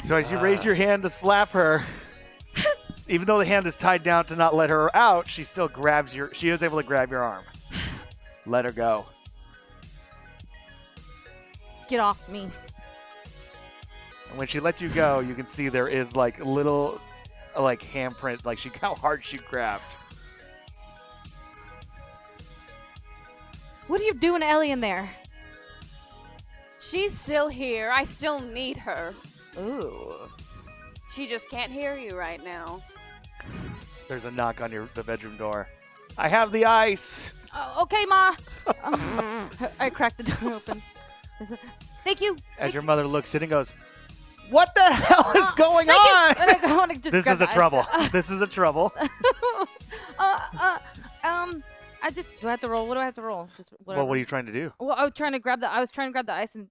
So as you raise your hand to slap her, even though the hand is tied down to not let her out, she still grabs she is able to grab your arm. Let her go. Get off me. And when she lets you go, you can see there is like little handprint, like how hard she grabbed. What are you doing, Ellie, in there? She's still here. I still need her. Ooh. She just can't hear you right now. There's a knock on the bedroom door. I have the ice. Oh, okay, Ma. I cracked the door open. Thank you. As your mother looks in and goes, "What the hell is going on?" And I want to just This grab is a the ice. trouble. This is a trouble. I just do I have to roll? What do I have to roll? Just whatever. Well, what are you trying to do? Well, I was trying to grab the ice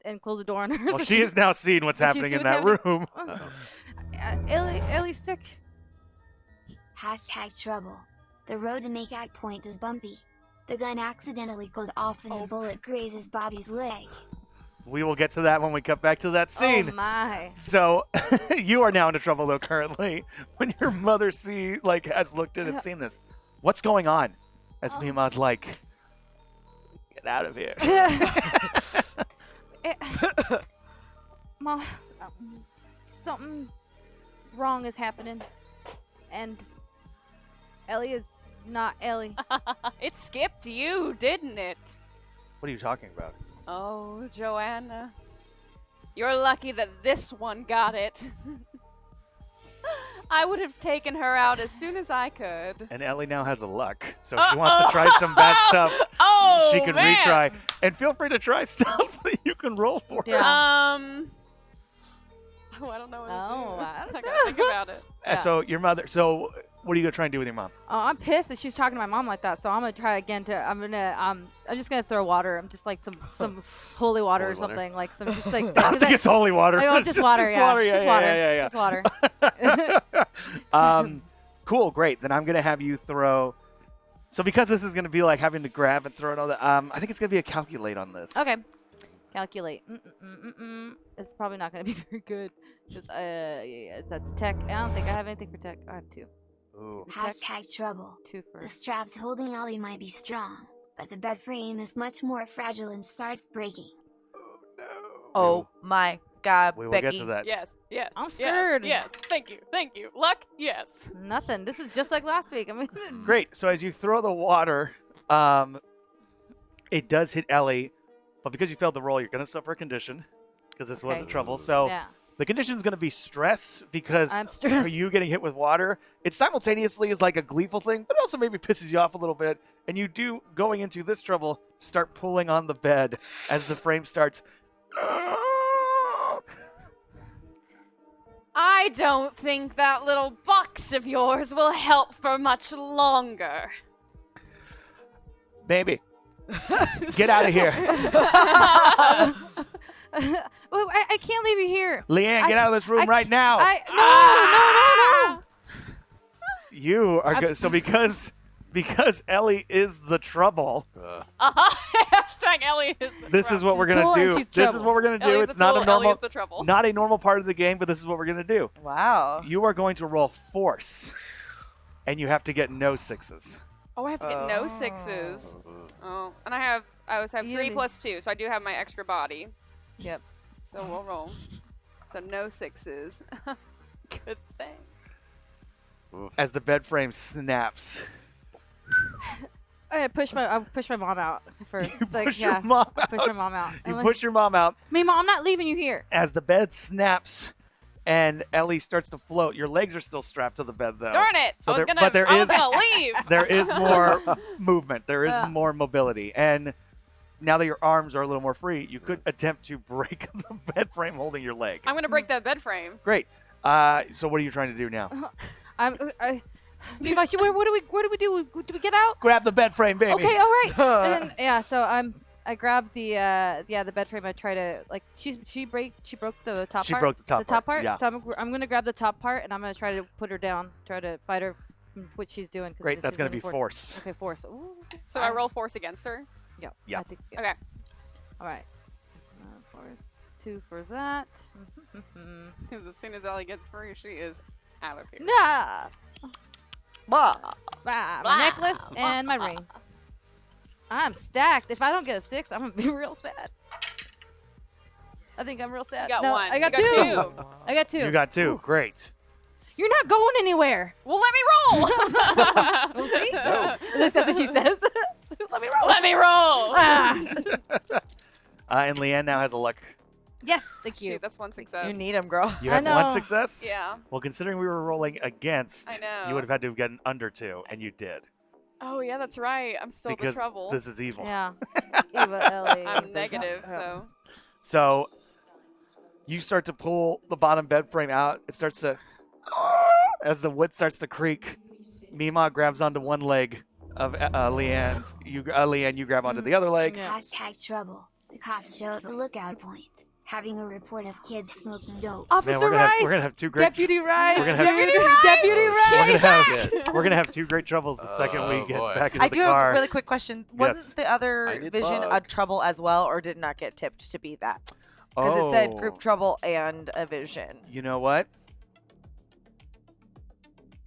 and close the door on her. Well, so she is now seeing what's Does she happening see in what's that happening? room. Ellie's sick. #trouble. The road to make at point is bumpy. The gun accidentally goes off and the bullet grazes Bobby's leg. We will get to that when we cut back to that scene. Oh my. So you are now into trouble though currently when your mother has looked in and seen this. What's going on? As Mima's like, get out of here. Ma, something wrong is happening, and Ellie is not Ellie. It skipped you, didn't it? What are you talking about? Oh, Joanna. You're lucky that this one got it. I would have taken her out as soon as I could. And Ellie now has a luck. So if she wants to try some bad stuff, she can man. retry. And feel free to try stuff that you can roll for. Yeah. Oh, I don't know what to Oh, do. I don't I gotta think about it. Yeah. So your mother, what are you going to try and do with your mom? Oh, I'm pissed that she's talking to my mom like that. So I'm gonna try again. I'm just gonna throw water. I'm just like some holy water Holy or something. Like some just like. I don't think it's holy water. Oh, just water. Yeah. Water. Just water. Yeah. Just water. Cool, great. Then I'm going to have you throw. So because this is going to be like having to grab and throw and all that, I think it's going to be a calculate on this. Okay. Calculate. It's probably not gonna be very good. Just that's tech. I don't think I have anything for tech. I have 2. Ooh. #trouble. 2 for. The straps holding Ellie might be strong, but the bed frame is much more fragile and starts breaking. Oh my God, We will Becky. get to that. Yes. I'm Yes. scared. Yes. Thank you. Luck. Yes. Nothing. This is just like last week. I mean. Great. So as you throw the water, it does hit Ellie, but because you failed the roll, you're going to suffer a condition because this was a Okay. trouble. So Yeah. the condition is going to be stress because I'm stressed. are you getting hit with water? It simultaneously is like a gleeful thing, but also maybe pisses you off a little bit. And you do, going into this trouble, start pulling on the bed as the frame starts. I don't think that little box of yours will help for much longer. Baby, get out of here. Well, I can't leave you here. Leanne, get out of this room right now. No. You are good. So because Ellie is the trouble, Hashtag Ellie is the this is what we're Tool gonna and do. she's This is trouble. what we're gonna do. Ellie's It's the not tool, a normal, Ellie is the trouble. not a normal part of the game, but this is what we're gonna do. Wow. You are going to roll force, and you have to get no 6s. Oh, I have to get no 6s. Oh, and I always have You 3 need- plus 2, so I do have my extra body. Yep. So we'll roll. So no 6s. Good thing. As the bed frame snaps, I push my mom out first. you Like, push yeah. your mom out. Push my mom out. You I'm like, push your mom out. Mima, I'm not leaving you here. As the bed snaps, and Ellie starts to float. Your legs are still strapped to the bed, though. Darn it! So I was there- gonna, but there I was is- gonna leave. There is more movement. There is Yeah. more mobility. And now that your arms are a little more free, you could attempt to break the bed frame holding your leg. I'm gonna break that bed frame. Great. So what are you trying to do now? Mima, where do we do? Do we get out? Grab the bed frame, baby. Okay, all right. And then, yeah, so I grabbed the bed frame. I try to she broke the top She part. broke the top the top part, part. yeah. So I'm gonna grab the top part and I'm gonna try to put her down. Try to fight her what she's doing. 'cause Great, this that's is going to really be important. force. Okay, force. Ooh. So I roll force against her. Yep. Yep. I think, Okay. All right. Force 2 for that. Because as soon as Ellie gets free, she is out of here. Nah. Blah. My necklace and my ring. I'm stacked. If I don't get a 6, I'm gonna be real sad. I think I'm real sad. You got no, one. I got You 2. got 2. I got 2. You got 2. Great. You're not going anywhere. Well, let me roll. We'll see. That's what she says. Let me roll. Let me roll. Ah. And Leanne now has a luck. Yes, thank you. Shoot, that's one success. You need him, girl. You I have 1 know. success? Yeah. Well, considering we were rolling against, I know. you would have had to have gotten under 2, and you did. Oh yeah, that's right. I'm still because in trouble. this is evil. Yeah. Eva, Ellie. I'm negative, so. So you start to pull the bottom bed frame out. It starts to, as the wood starts to creak, Mima grabs onto one leg of Leanne's. Leanne, you grab onto the other leg. Yeah. Hashtag trouble. The cops show up at lookout point, having a report of kids smoking dope. Officer Man, we're Rice. gonna have 2 great. Deputy Rice. We're gonna have Deputy Rice. We're gonna have 2 great troubles the second we Oh, get boy. back into I the do have car. a really quick question. Yes. Wasn't the other I need vision a bug. trouble as well, or did not get tipped to be that? Because it said Oh. group trouble and a vision. You know what?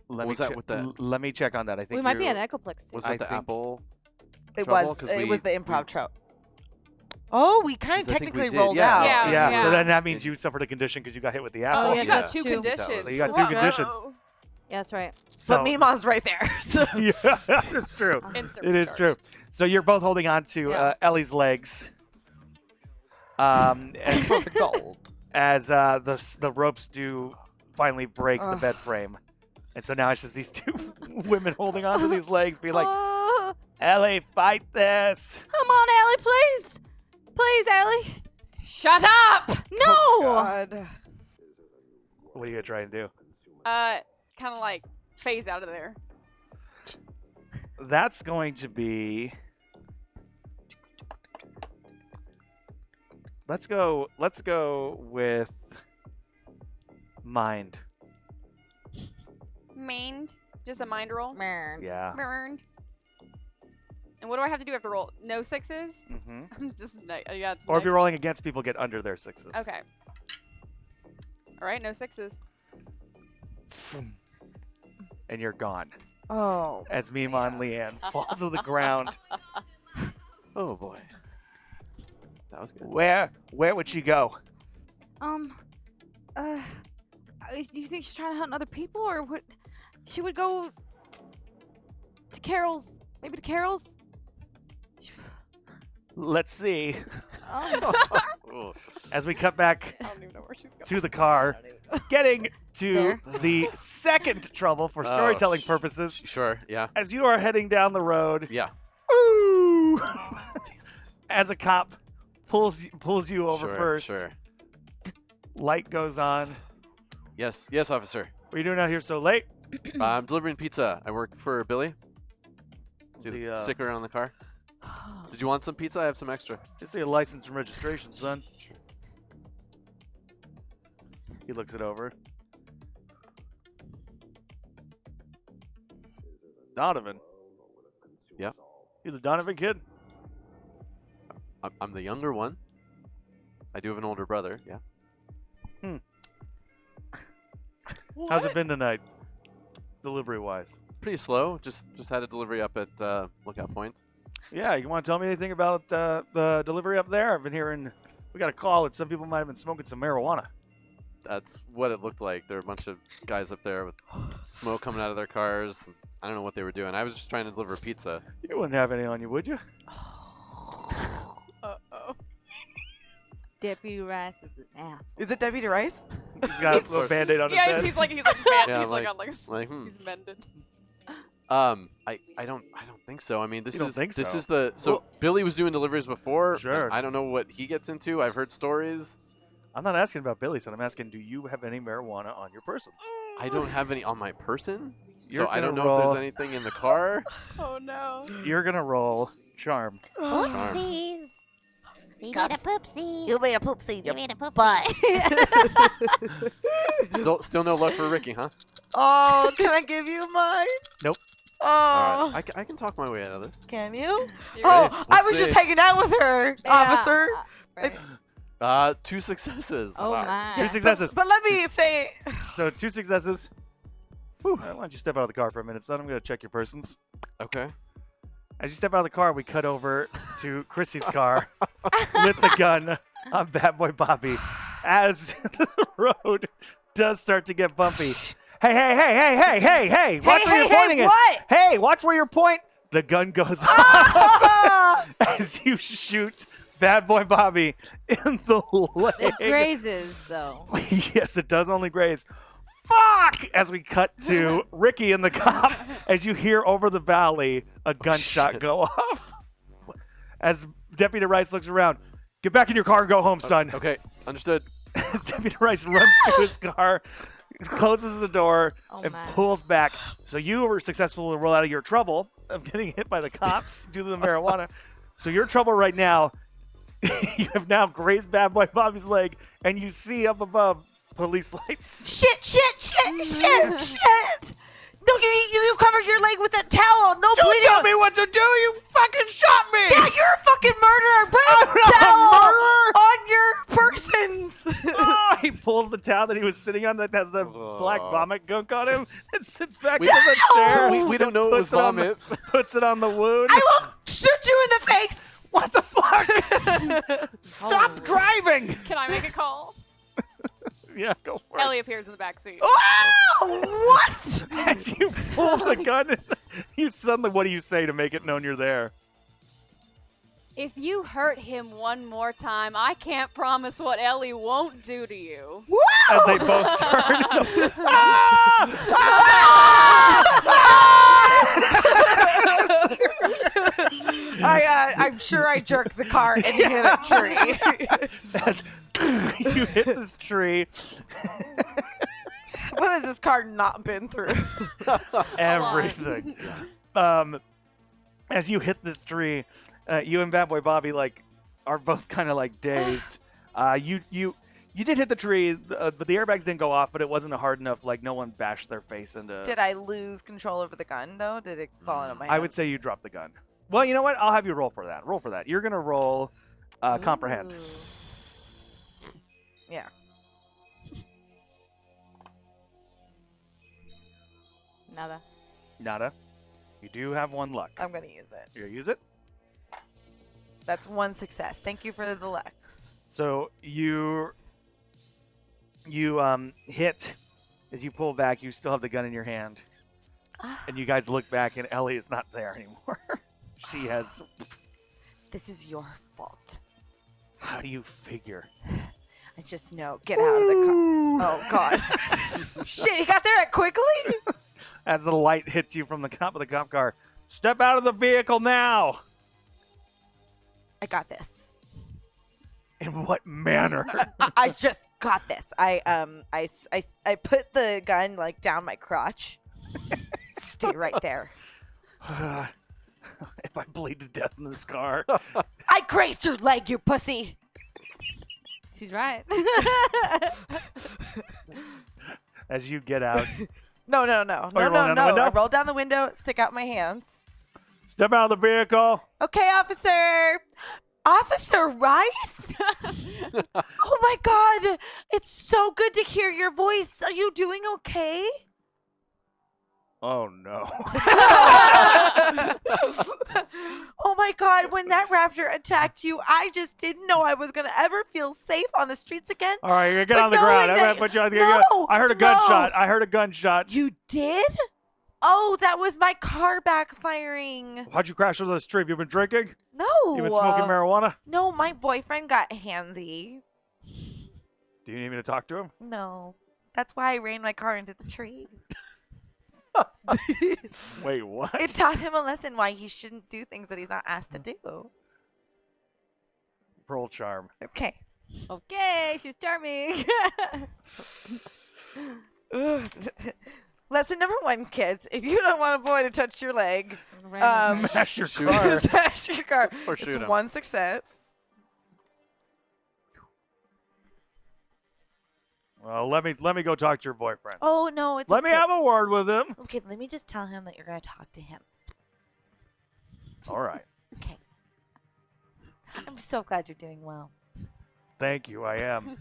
Let What me was that check- with the- let me check on that. I think We might be you- an Echoplex too. Was I that the think- apple? It Trouble? was. 'Cause It was the we- improv trope. Oh, we kind of 'Cause I think we technically did, rolled yeah. out. Yeah. Yeah, so then that means you suffered a condition because you got hit with the apple. Oh, You yeah. got so 2 two. conditions. So you got 2 conditions. Whoa. Yeah, that's right. So, But Mima's right there. So. yeah, it's true. Instant It is recharge. true. So you're both holding on to Yeah. Ellie's legs. As, Gold. as the ropes do finally break the Ugh. bed frame. And so now it's just these 2 women holding onto these legs, being like, Oh, Ellie, fight this. come on, Ellie, please. Please, Ellie. Shut up! No. God. What are you going to try and do? Kind of like phase out of there. That's going to be. Let's go with mind. Mind. Just a mind roll. Yeah. Mind. And what do I have to do? I have to roll no 6s? Hmm. Just yeah. It's Or if you're rolling against people, get under their 6s. Okay. All right, no 6s. And you're gone. Oh. As Mima and Leanne fall to the ground. Oh boy. That was good. Where would she go? Do you think she's trying to hunt other people, or what? She would go to Carol's. Maybe to Carol's. Let's see. Oh. As we cut back I don't even know where she's going. to the car, getting to There. the second trouble for Oh, storytelling purposes. Sure. Yeah. As you are heading down the road, Yeah. ooh, as a cop pulls you over Sure, first, Sure. light goes on. Yes. Yes, officer. What are you doing out here so late? I'm delivering pizza. I work for Billy. See The, the sticker on the car. Did you want some pizza? I have some extra. Just a license and registration, son. Sure. He looks it over. Donovan. Yeah. You the Donovan kid? I'm the younger one. I do have an older brother. Yeah. How's it been tonight? Delivery wise. Pretty slow. Just had a delivery up at Lookout Point. Yeah, you want to tell me anything about the delivery up there? I've been hearing we got a call that some people might have been smoking some marijuana. That's what it looked like. There were a bunch of guys up there with smoke coming out of their cars. I don't know what they were doing. I was just trying to deliver pizza. You wouldn't have any on you, would you? Uh-oh. Deputy Rice is an ass. Is it Deputy Rice? He's got a little band-aid on his Yeah, head. he's like Yeah, he's like like- on like Like, he's mended. I don't think so. I mean, this You don't is think this so? is the Well- Billy was doing deliveries before. and Sure. I don't know what he gets into. I've heard stories. I'm not asking about Billy, son. I'm asking, do you have any marijuana on your persons? I don't have any on my person, You're so I don't gonna know if roll- there's anything in the car. Oh no. You're gonna roll charm. Charm. Oopsies. You made a poopsie. You made a poop seed. You made a poopsie. But. Still no luck for Ricky, huh? Oh, can I give you mine? Nope. Oh, All right. I can talk my way out of this. can you? You're Oh, right. I We'll was just see. hanging out with her, officer. Right. 2 successes. Oh Wow. my. Two successes. But let me say, So 2 successes. Whew. Why don't you step out of the car for a minute, son? I'm going to check your persons. Okay. As you step out of the car, we cut over to Chrissy's car with the gun on Bad Boy Bobby as the road does start to get bumpy. Hey! Watch where you're pointing it. what? Hey, watch where you're pointing. The gun goes off as you shoot Bad Boy Bobby in the leg. It grazes though. Yes, it does only graze. Fuck! As we cut to Ricky and the cop, as you hear over the valley a gunshot go off. As Deputy Rice looks around, get back in your car and go home, son. Okay. Understood. As Deputy Rice runs to his car, closes the door, Oh, and man. pulls back. So you were successful to roll out of your trouble of getting hit by the cops due to the marijuana. So your trouble right now, you have now grazed Bad Boy Bobby's leg, and you see up above police lights. shit. No, you cover your leg with that towel. No Don't bleeding. tell me what to do! You fucking shot me! Yeah, you're a fucking murderer. Put a I'm not a towel murderer! on your persons. Oh, he pulls the towel that he was sitting on that has the black vomit gunk on him and sits back We- in the chair. We don't know it was Puts on the- vomit. Puts it on the wound. I will shoot you in the face. What the fuck? Stop driving! Can I make a call? Yeah, go for it. Ellie appears in the back seat. Wow! What? As you pull the gun, you suddenly, what do you say to make it known you're there? If you hurt him one more time, I can't promise what Ellie won't do to you. As they both turn. I'm sure I jerked the car and hit a tree. As you hit this tree, What has this car not been through? everything. As you hit this tree, you and Bad Boy Bobby are both kind of dazed. You did hit the tree, but the airbags didn't go off. But it wasn't hard enough. No one bashed their face into. Did I lose control over the gun though? Did it fall into my hand? I would say you dropped the gun. Well, you know what? I'll have you roll for that. Roll for that. You're gonna roll comprehend. Ooh. Yeah. Nada. Nada. You do have 1 luck. I'm gonna use it. You use it. That's 1 success. Thank you for the Lex. So you hit as you pull back. You still have the gun in your hand, and you guys look back, and Ellie is not there anymore. She has. This is your fault. How do you figure? I just know. Get out of the car. Oh God. Shit, he got there quickly? As the light hits you from the top of the cop car, step out of the vehicle now. I got this. In what manner? I just got this. I put the gun down my crotch. Stay right there. If I bleed to death in this car. I grazed your leg, you pussy. She's right. As you get out, No. you're rolling down the window? I rolled down the window, stick out my hands. step out of the vehicle. Okay, officer. Officer Rice? Oh my God. It's so good to hear your voice. Are you doing okay? Oh no. Oh my God, when that raptor attacked you, I just didn't know I was going to ever feel safe on the streets again. All right, you're gonna get But on the ground. knowing I'm gonna that- put you on the No, I heard a no. gunshot. I heard a gunshot. You did? Oh, that was my car backfiring. How'd you crash into this tree? Have you been drinking? No. You been smoking marijuana? No, my boyfriend got handsy. Do you need me to talk to him? No. That's why I ran my car into the tree. Wait, what? It taught him a lesson why he shouldn't do things that he's not asked to do. Roll charm. Okay. Okay, she's charming. Lesson number 1, kids. If you don't want a boy to touch your leg, Smash your Shoot car. smash your car. Or shoot It's him. 1 success. Well, let me go talk to your boyfriend. Oh no, it's Let me okay. have a word with him. Okay, let me just tell him that you're gonna talk to him. All right. Okay. I'm so glad you're doing well. Thank you. I am.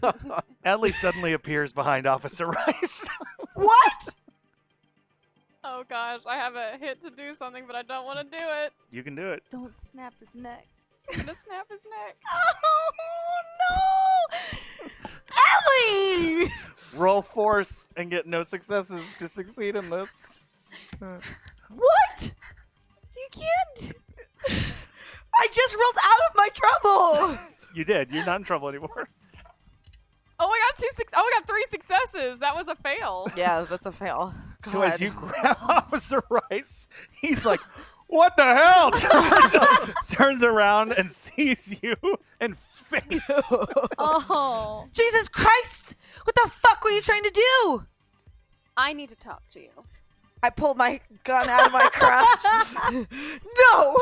Ellie suddenly appears behind Officer Rice. What? Oh gosh, I have a hit to do something, but I don't want to do it. You can do it. Don't snap his neck. I'm gonna snap his neck. Oh no! Ellie! Roll force and get no successes to succeed in this. What? You can't. I just rolled out of my trouble. You did. You're not in trouble anymore. Oh, I got 3 successes. That was a fail. Yeah, that's a fail. So as you grab Officer Rice, he's like, "What the hell?" turns around and sees you and faints. Oh. Jesus Christ! What the fuck were you trying to do? I need to talk to you. I pulled my gun out of my crotch. No!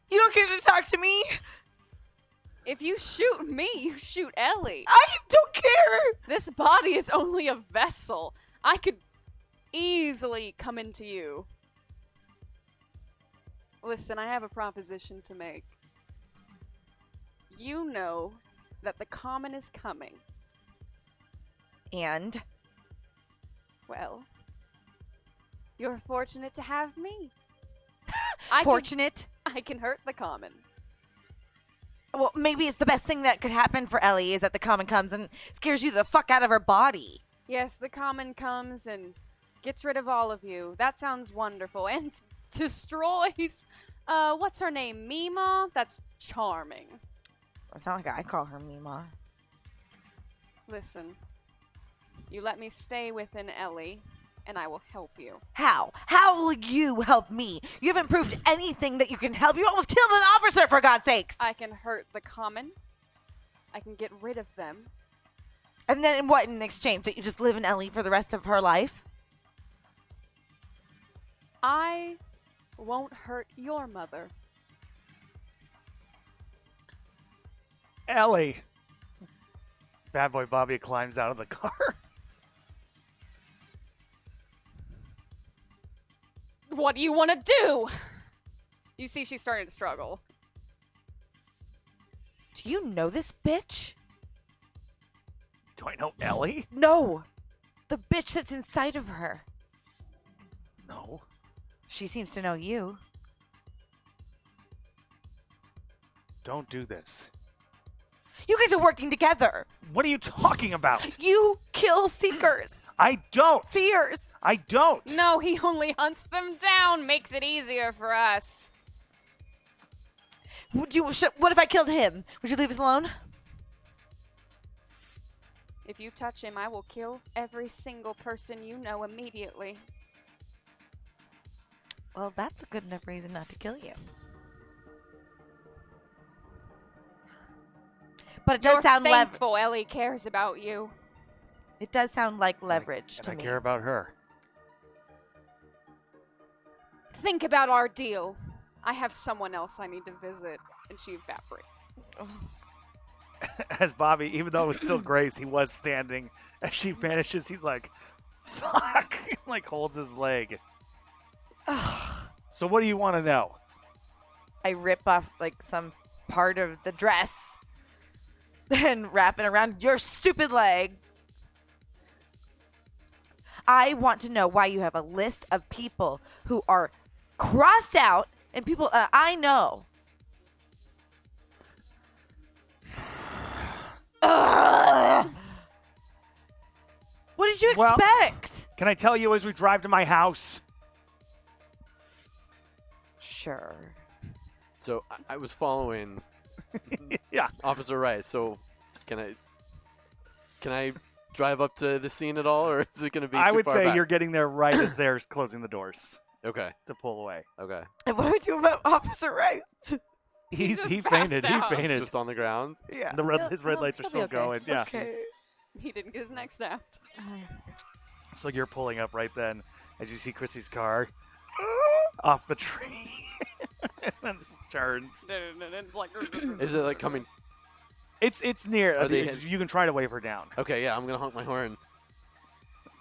You don't get to talk to me. If you shoot me, you shoot Ellie. I don't care. This body is only a vessel. I could easily come into you. Listen, I have a proposition to make. You know that the common is coming. And? Well, you're fortunate to have me. Fortunate? I can hurt the common. Well, maybe it's the best thing that could happen for Ellie is that the common comes and scares you the fuck out of her body. Yes, the common comes and gets rid of all of you. That sounds wonderful. And destroys, what's her name? Mima? That's charming. It's not like I call her Mima. Listen, you let me stay within Ellie, and I will help you. How? How will you help me? You haven't proved anything that you can help. You almost killed an officer, for God's sakes. I can hurt the common. I can get rid of them. And then what in exchange? That you just live in Ellie for the rest of her life? I won't hurt your mother. Ellie. Bad boy Bobby climbs out of the car. What do you want to do? You see she's starting to struggle. Do you know this bitch? Do I know Ellie? No. The bitch that's inside of her. No. She seems to know you. Don't do this. You guys are working together. What are you talking about? You kill seekers. I don't. Seers. I don't. No, he only hunts them down, makes it easier for us. What if I killed him? Would you leave us alone? If you touch him, I will kill every single person you know immediately. Well, that's a good enough reason not to kill you. But it does You're sound thankful Ellie cares about you. It does sound like leverage And to I me. care about her. Think about our deal. I have someone else I need to visit, and she evaporates. As Bobby, even though it was still Grace, he was standing. As she vanishes, he's like, fuck. Like holds his leg. So what do you want to know? I rip off like some part of the dress and wrap it around your stupid leg. I want to know why you have a list of people who are crossed out and people I know. Ugh. What did you Well- expect? Can I tell you as we drive to my house? Sure. So I was following Yeah. Officer Rice. So can I drive up to the scene at all, or is it going to be I too would far say back? you're getting there right as they're closing the doors Okay. to pull away. Okay. And what do I do about Officer Rice? He just fainted. passed out. He fainted. Just on the ground. Yeah. His red lights are he'll be still okay. going. Yeah. Okay. He didn't get his neck snapped. So you're pulling up right then as you see Chrissy's car off the tree and then turns. And it's like... Is it like coming It's near. Are they- You can try to wave her down. Okay, yeah, I'm gonna honk my horn.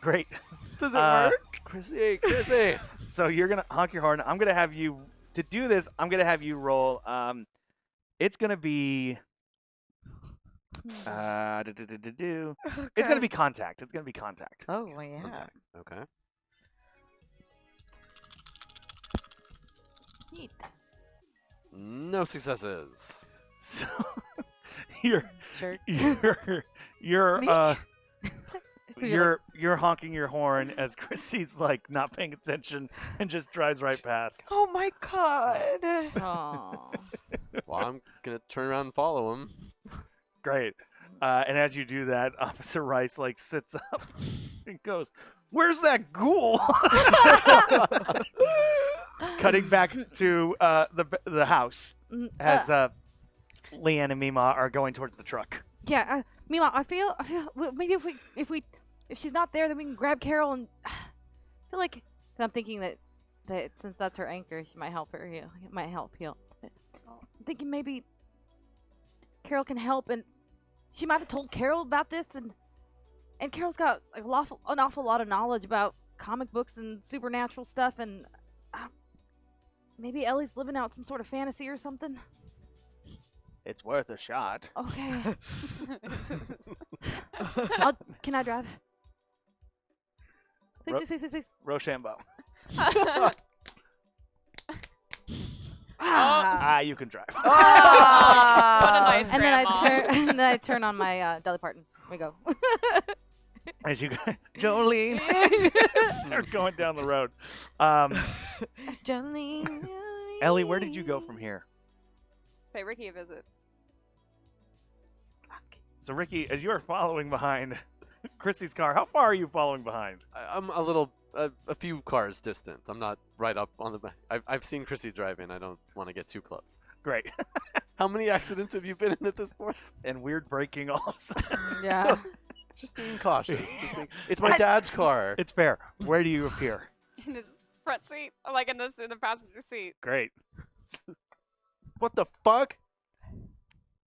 Great. Does it work? Chrissy, Chrissy. So you're gonna honk your horn. I'm gonna have you to do this. I'm gonna have you roll. It's gonna be. It's gonna be contact. It's gonna be contact. Oh, well, yeah. Contact. Okay. Neat. No successes. So you're Jerk. you're You're you're honking your horn as Chrissy's like not paying attention and just drives right past. Oh my god. Aw. Well, I'm gonna turn around and follow him. Great. And as you do that, Officer Rice like sits up and goes, "Where's that ghoul?" Cutting back to the house as Leanne and Mima are going towards the truck. Yeah, Mima, I feel maybe if she's not there, then we can grab Carol and I feel like I'm thinking that since that's her anchor, she might help her heal. It might help heal. I'm thinking maybe Carol can help, and she might have told Carol about this, and Carol's got like an awful lot of knowledge about comic books and supernatural stuff, and maybe Ellie's living out some sort of fantasy or something. It's worth a shot. Okay. Can I drive? Please. Rochambeau. You can drive. What a nice And then grandma. I turn on my Dolly Parton. We go. As you go, Jolene, start going down the road. Jolene. Ellie, where did you go from here? Pay Ricky a visit. So Ricky, as you are following behind Chrissy's car, how far are you following behind? I'm a few cars distant. I'm not right up on the back. I've seen Chrissy driving. I don't want to get too close. Great. How many accidents have you been in at this point? And weird braking also. Yeah. Just being cautious. It's my dad's car. It's fair. Where do you appear? In his front seat, like in the passenger seat. Great. What the fuck?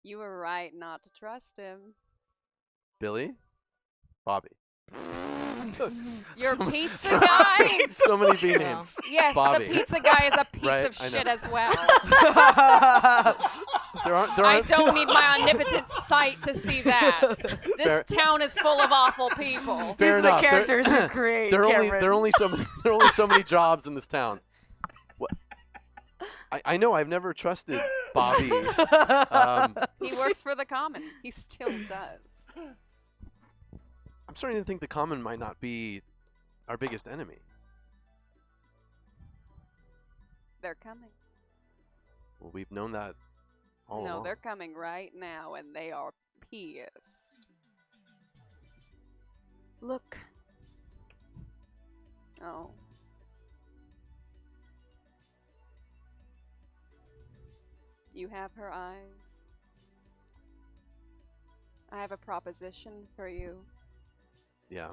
You were right not to trust him. Billy? Bobby. Your pizza guy? So many B names. Yes, Bobby. the pizza guy is a piece Right, of I know. shit as well. There I aren't don't need my omnipotent sight to see that. This Fair- town is full of awful people. Fair These enough. are the characters you create. There are Cameron. only so many jobs in this town. What? I know I've never trusted Bobby. He works for the common. He still does. I'm starting to think the common might not be our biggest enemy. They're coming. Well, we've known that all No, along. they're coming right now, and they are pissed. Look. Oh. You have her eyes. I have a proposition for you. Yeah.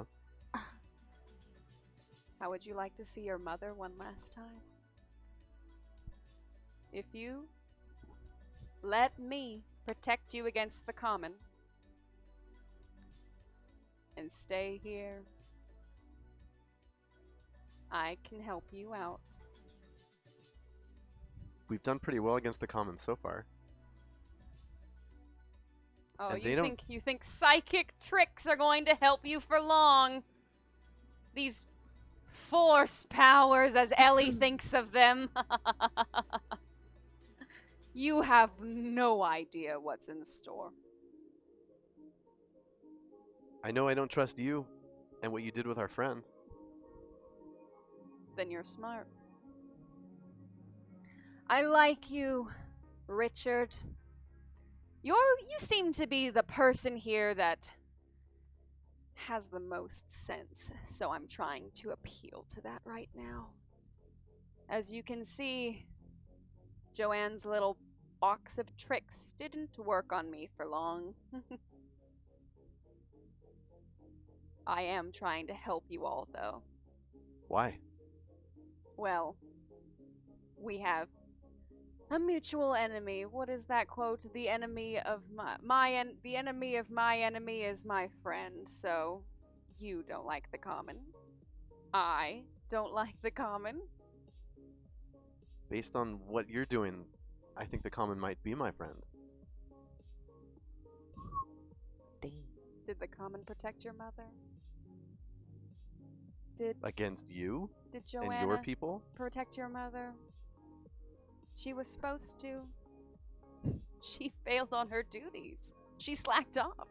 How would you like to see your mother one last time? If you let me protect you against the common and stay here, I can help you out. We've done pretty well against the commons so far. Oh, And they you don't- think psychic tricks are going to help you for long? These force powers, as Ellie thinks of them. You have no idea what's in store. I know I don't trust you and what you did with our friend. Then you're smart. I like you, Richard. You seem to be the person here that has the most sense, so I'm trying to appeal to that right now. As you can see, Joanne's little box of tricks didn't work on me for long. I am trying to help you all, though. Why? Well, we have A mutual enemy. What is that quote? The enemy of the enemy of my enemy is my friend. So, you don't like the common. I don't like the common. Based on what you're doing, I think the common might be my friend. Did the common protect your mother? Did Against you Joanna and your people? protect your mother? She was supposed to. She failed on her duties. She slacked off.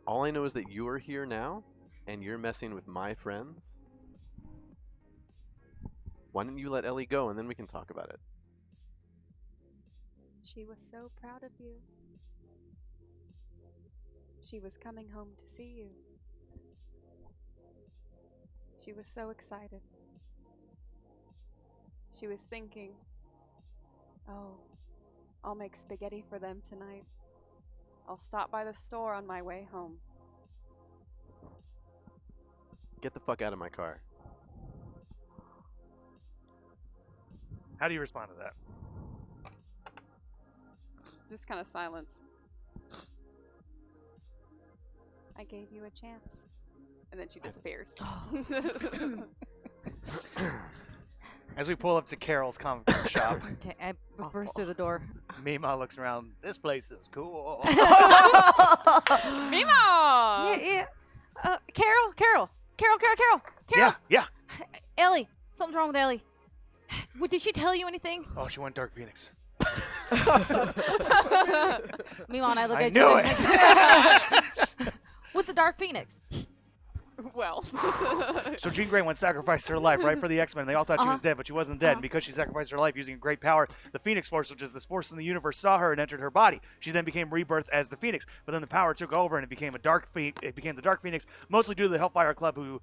All I know is that you are here now, and you're messing with my friends. Why don't you let Ellie go, and then we can talk about it? She was so proud of you. She was coming home to see you. She was so excited. She was thinking, oh, I'll make spaghetti for them tonight. I'll stop by the store on my way home. Get the fuck out of my car. How do you respond to that? Just kind of silence. I gave you a chance. And then she disappears. As we pull up to Carol's comic book shop, Okay, I burst through the door. Mima looks around. This place is cool. Mima! Yeah. Carol. Yeah. Ellie, something's wrong with Ellie. Did she tell you anything? Oh, she went Dark Phoenix. Mima and I look I at knew you. What's the Dark Phoenix? Well. So Jean Grey once sacrificed her life, right, for the X-Men. They all thought she was dead, but she wasn't dead. And because she sacrificed her life using a great power, the Phoenix Force, which is this force in the universe, saw her and entered her body. She then became rebirthed as the Phoenix. But then the power took over, and it became the Dark Phoenix, mostly due to the Hellfire Club, who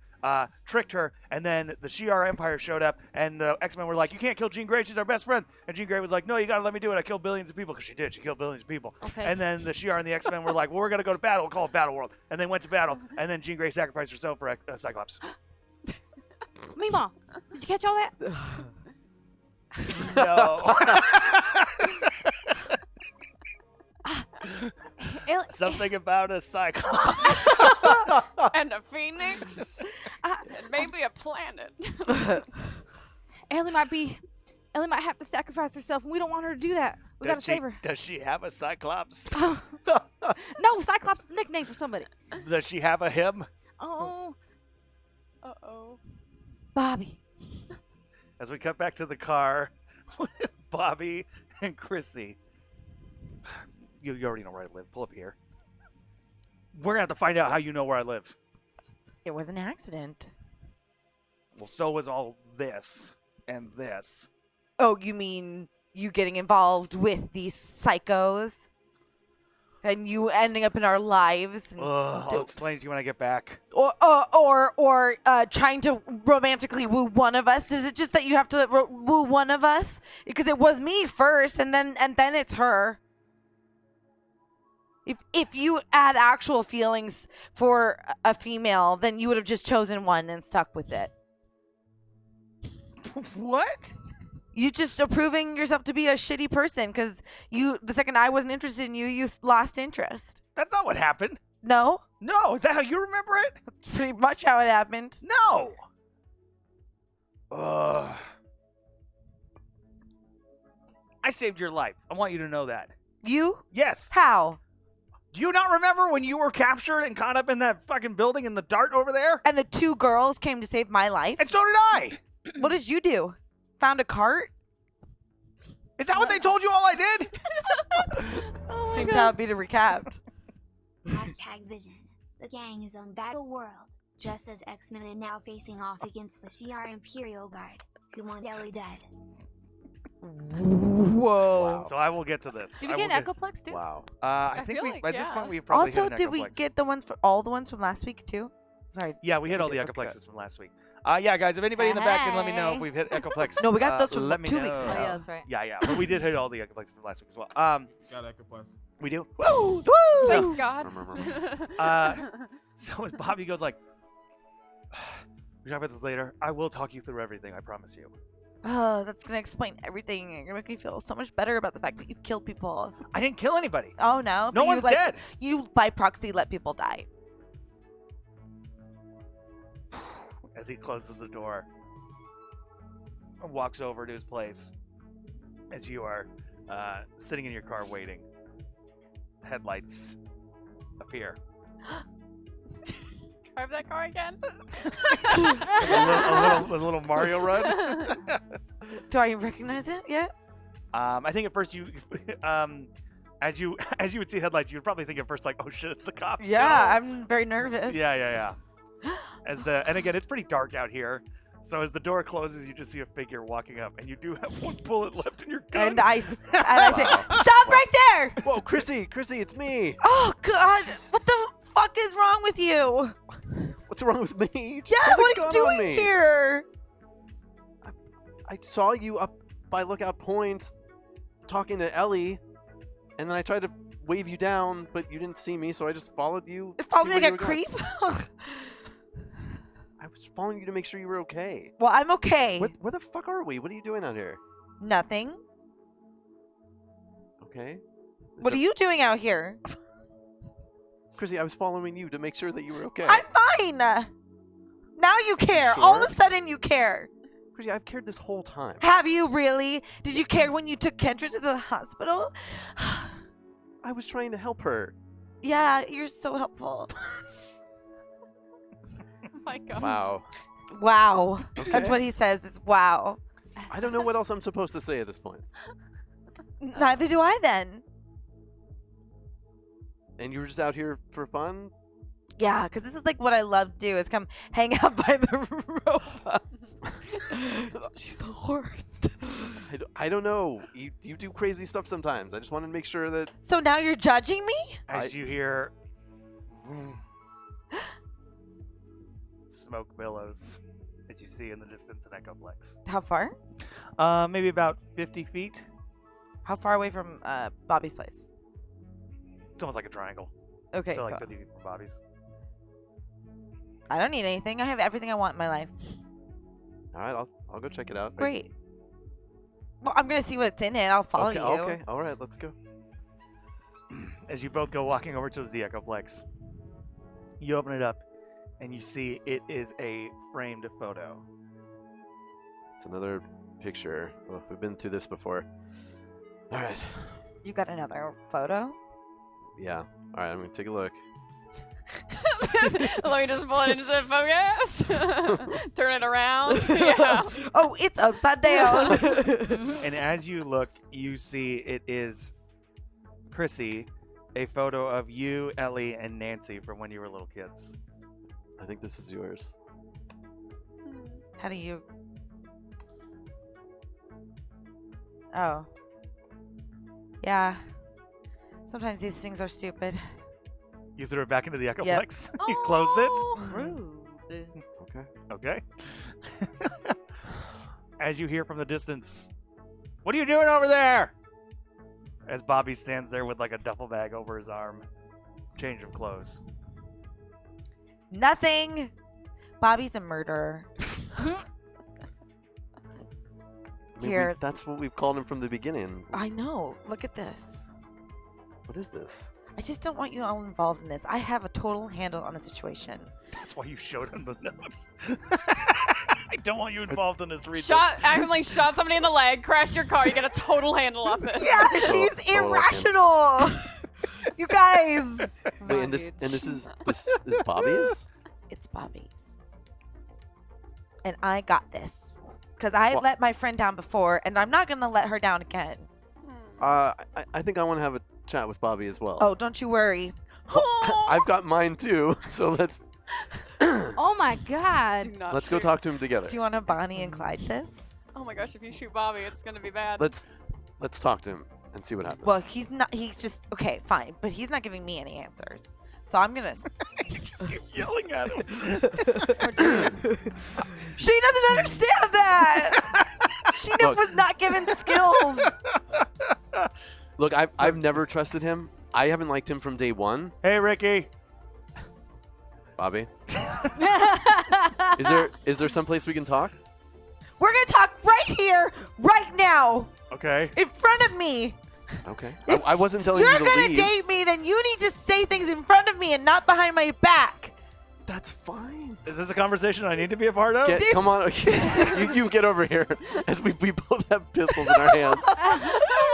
tricked her. And then the Shi'ar Empire showed up, and the X-Men were like, "You can't kill Jean Grey. She's our best friend." And Jean Grey was like, "No, you gotta let me do it. I killed billions of people," because she did. She killed billions of people. Okay. And then the Shi'ar and the X-Men were like, "Well, we're gonna go to battle. We'll call it Battle World." And they went to battle. And then Jean Grey sacrificed herself for Cyclops. Mima, did you catch all that? No. Something about a Cyclops. And a phoenix. And maybe a planet. Ellie might have to sacrifice herself, and we don't want her to do that. We gotta save her. Does she have a Cyclops? No, Cyclops is a nickname for somebody. Does she have a him? Oh, Uh-oh. Bobby. As we cut back to the car with Bobby and Chrissy. You already know where I live. Pull up here. We're going to have to find out how you know where I live. It was an accident. Well, so was all this and this. Oh, you mean you getting involved with these psychos? And you ending up in our lives? And I'll explain to you when I get back. or trying to romantically woo one of us? Is it just that you have to woo one of us? Because it was me first, and then it's her. If you had actual feelings for a female, then you would have just chosen one and stuck with it. What? You just approving yourself to be a shitty person because the second I wasn't interested in you, you lost interest. That's not what happened. No? No, is that how you remember it? That's pretty much how it happened. No. I saved your life. I want you to know that. You? Yes. How? Do you not remember when you were captured and caught up in that fucking building in the dart over there? And the two girls came to save my life? And so did I. What did you do? Found a cart? Is that what they told you all I did? Seemed how it'd be to recap. #Vision. The gang is on Battle World, just as X-Men are now facing off against the Shi'ar Imperial Guard, who want Ellie dead. Whoa. So I will get to this. Did we get an Echoplex too? Wow. I think feel we like, by this yeah. point we've probably Also, hit an did we Echoplex. get all the ones from last week too? Sorry. Yeah, we hit all the did, okay. Echoplexes from last week. Yeah, guys, if anybody in the back can let me know if Hey. we've hit Echoplex. No, we got those from let me 2 weeks know. ago. Oh, yeah, that's right. Yeah, but we did hit all the Echoplex from last week as well. Got Echoplex. We do. Woo! Woo! Thanks, God. So as Bobby goes like, We'll talk about this later. I will talk you through everything, I promise you. Oh, that's gonna explain everything. You're gonna make me feel so much better about the fact that you've killed people. I didn't kill anybody. Oh no, No but one's you, dead. You by proxy let people die. As he closes the door and walks over to his place, as you are sitting in your car waiting, headlights appear. Drive that car again. a little Mario run. Do I recognize it yet? I think at first you, as you would see headlights, you would probably think at first like, oh shit, it's the cops. Yeah, I'm very nervous. Yeah. And again, it's pretty dark out here. So as the door closes, you just see a figure walking up, and you do have one bullet left in your gun. And I say, stop right there! Whoa, Chrissy, it's me. Oh God, what the fuck is wrong with you? What's wrong with me? Just Yeah, put the what are gun you on doing me. here? I saw you up by Lookout Point talking to Ellie, and then I tried to wave you down, but you didn't see me, so I just followed you. Follow see me where like you a were going. creep? I was following you to make sure you were okay. Well, I'm okay. Where the fuck are we? What are you doing out here? Nothing. Okay. What are you doing out here? Chrissy, I was following you to make sure that you were okay. I'm fine. Now you care. All of Sure. a sudden you care. Chrissy, I've cared this whole time. Have you really? Did you care when you took Kendra to the hospital? I was trying to help her. Yeah, you're so helpful. Oh my god. Wow. Wow. Okay. That's what he says is wow. I don't know what else I'm supposed to say at this point. Neither do I then. And you were just out here for fun? Yeah, because this is like what I love to do is come hang out by the robots. She's the worst. I don't know. You do crazy stuff sometimes. I just wanted to make sure that... So now you're judging me? As you hear smoke billows that you see in the distance in Echoplex. How far? Maybe about 50 feet. How far away from Bobby's place? It's almost like a triangle. Okay, So like cool. 50 feet from Bobby's. I don't need anything. I have everything I want in my life. All right, I'll go check it out. Great. Well, I'm gonna see what's in it. I'll follow Okay, you. okay. All right, let's go. As you both go walking over towards the Echoplex, you open it up and you see it is a framed photo. It's another picture. Oh, we've been through this before. All right. You got another photo? Yeah. All right, I'm going to take a look. Let me just pull it into focus. Turn it around. Yeah. Oh, it's upside down. And as you look, you see it is Chrissy, a photo of you, Ellie, and Nancy from when you were little kids. I think this is yours. How do you... Oh. Yeah. Sometimes these things are stupid. You threw it back into the Yep. Echoplex. You closed it. Rude. Okay. Okay. As you hear from the distance, what are you doing over there? As Bobby stands there with like a duffel bag over his arm. Change of clothes. Nothing. Bobby's a murderer. Maybe Here. that's what we've called him from the beginning. I know. Look at this. What is this? I just don't want you all involved in this. I have a total handle on the situation. That's why you showed him the note. I don't want you involved in this. Read Accidentally shot somebody in the leg, crashed your car. You get a total handle on this. Yeah, she's Total irrational. You guys. Wait, and this is Bobby's? It's Bobby's. And I got this. Because I let my friend down before, and I'm not going to let her down again. I think I want to have a chat with Bobby as well. Oh, don't you worry. I've got mine too. So let's Oh my god. Do not let's go shoot. talk to him together. Do you want to Bonnie and Clyde this? Oh my gosh, if you shoot Bobby, it's gonna be bad. Let's talk to him and see what happens. Well, he's not. He's just okay, fine, but he's not giving me any answers. So I'm gonna. You just keep yelling at him. She doesn't understand that. She Look. was not given skills. Look, I've never trusted him. I haven't liked him from day one. Hey, Ricky. Bobby, Is there some place we can talk? We're gonna talk right here, right now, Okay. in front of me. Okay. I wasn't telling You're you to gonna leave. date me, then you need to say things in front of me and not behind my back. That's fine. Is this a conversation I need to be a part of? Come on. you get over here as we both have pistols in our hands.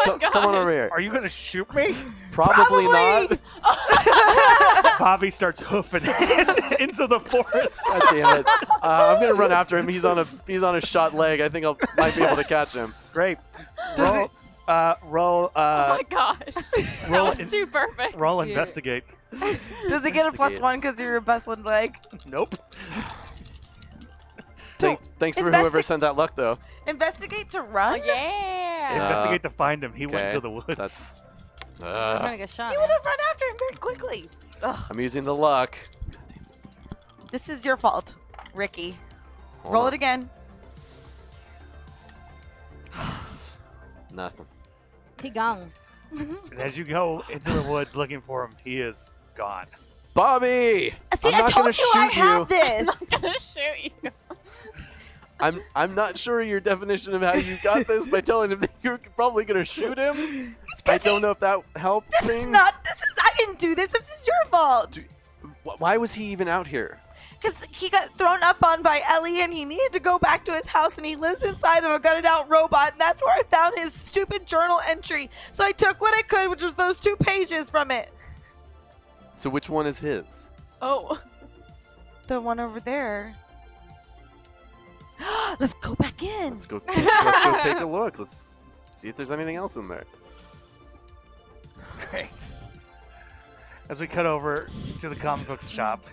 Come on over here. Are you gonna shoot me? Probably not. Bobby starts hoofing into the forest. God damn it. I'm gonna run after him. He's on a shot leg. I think I might be able to catch him. Great. Roll. Roll. Oh my gosh. That roll was too perfect. Roll Cute. investigate. Does it get a +1 because you're a bustling leg? Nope. Thanks for whoever sent that luck, though. Investigate to Oh, run? yeah. Investigate to find him. He went okay. into the woods. That's. I'm trying to get shot. You would have run after him very quickly. Ugh. I'm using the luck. This is your fault, Ricky. Hold Roll on. it again. Nothing. He gone. And as you go into the woods looking for him, he is gone. Bobby! See, I'm I not told gonna you shoot I you. had this. I'm gonna shoot you. I'm not sure your definition of how you got this by telling him that you're probably gonna shoot him. I don't know if that helped This things. is not. This is. I didn't do this. This is your fault. Why was he even out here? Because he got thrown up on by Ellie and he needed to go back to his house and he lives inside of a gunned out robot and that's where I found his stupid journal entry. So I took what I could, which was those 2 pages from it. So which one is his? Oh. The one over there. Let's go back in. Let's go take a look. Let's see if there's anything else in there. Great. As we cut over to the comic book shop,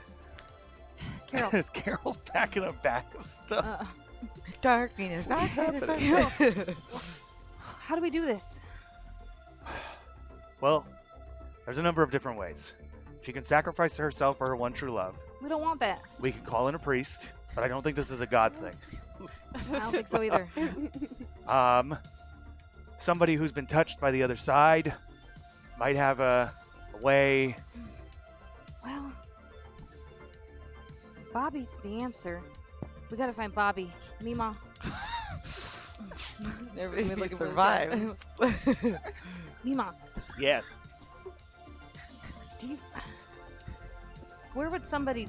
Carol. as Carol's packing a bag of stuff. Darkness. That's Carol. How do we do this? Well, there's a number of different ways. She can sacrifice herself for her one true love. We don't want that. We could call in a priest, but I don't think this is a god thing. I don't think so either. Somebody who's been touched by the other side might have a way. Well, Bobby's the answer. We gotta find Bobby. Mima. If he survives. Mima. Yes. Do you... Where would somebody...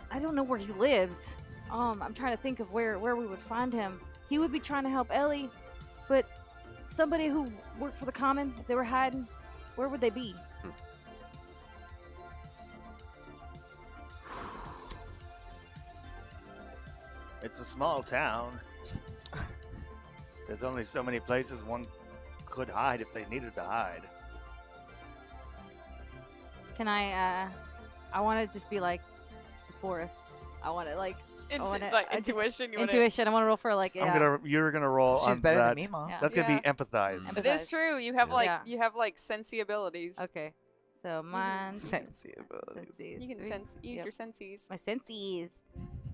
I don't know where he lives. I'm trying to think of where we would find him. He would be trying to help Ellie, but somebody who worked for the Common, if they were hiding, where would they be? It's a small town. There's only so many places one could hide if they needed to hide. Can I want to just be like the forest. I want to like Intuition. You wanna- intuition. I want to roll for like You're gonna roll She's on better that. than me, Mom. Yeah. That's gonna be empathize. Empathize. It is true. You have Yeah. you have like sensey abilities. Okay. So mine. Sensey abilities. senses, You can three. use Yep. your senses. My senses.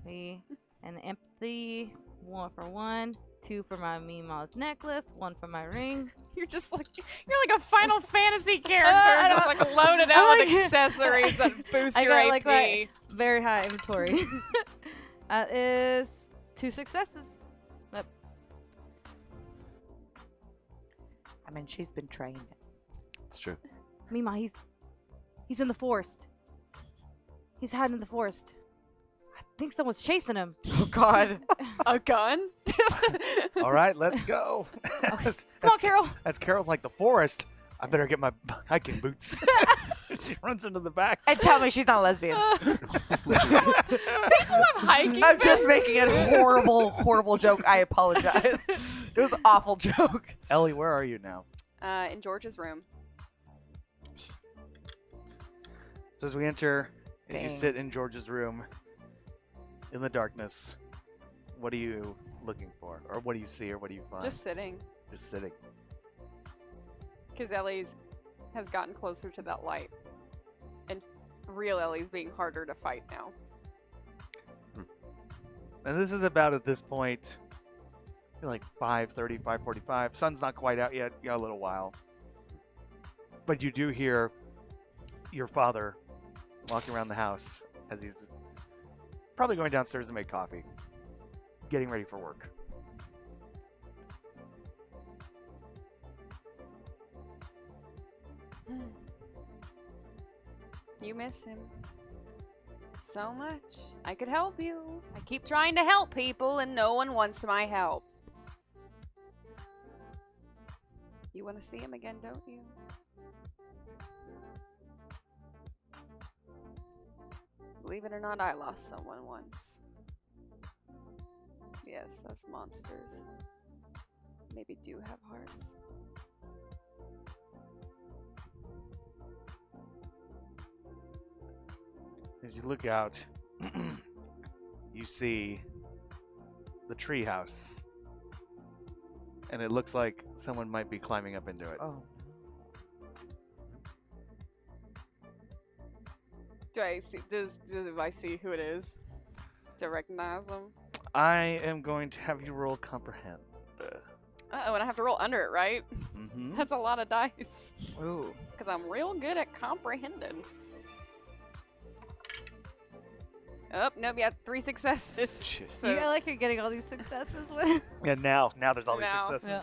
See, and the empathy. 1 for 1, 2 for my Mima's necklace, 1 for my ring. You're like a Final Fantasy character, just like loaded out I'm with like- accessories that boost I your got AP. like my very high inventory. That is 2 successes. Yep. I mean, she's been trained. It's true. Mima, he's in the forest. He's hiding in the forest. I think someone's chasing him. Oh, God. A gun? All right, let's go. As Come on, Carol. as Carol's like the forest, I better get my hiking boots. She runs into the back. And tell me she's not a lesbian. People have hiking I'm just boots? making a horrible, horrible joke. I apologize. It was an awful joke. Ellie, where are you now? In George's room. So as we enter, as you Dang. sit in George's room in the darkness, what are you looking for? Or what do you see or what do you find? Just sitting. Just sitting. Because Ellie's has gotten closer to that light. And real Ellie's being harder to fight now. And this is about at this point, I feel like 5:30, 5:45. Sun's not quite out yet. You got a little while. But you do hear your father walking around the house as he's probably going downstairs to make coffee, getting ready for work. You miss him so much. I could help you. I keep trying to help people and no one wants my help. You want to see him again, don't you? Believe it or not, I lost someone once. Yes, us monsters maybe do have hearts. As you look out, you see the treehouse, and it looks like someone might be climbing up into it. Oh. Do I see? Do I see who it is? To recognize them? I am going to have you roll comprehend. Uh-oh, and I have to roll under it, right? Mm-hmm. That's a lot of dice. Ooh. Because I'm real good at comprehending. Oh, nope, you had 3 successes. Shit. So, You like you're getting all these successes with. And now there's all these Now. successes.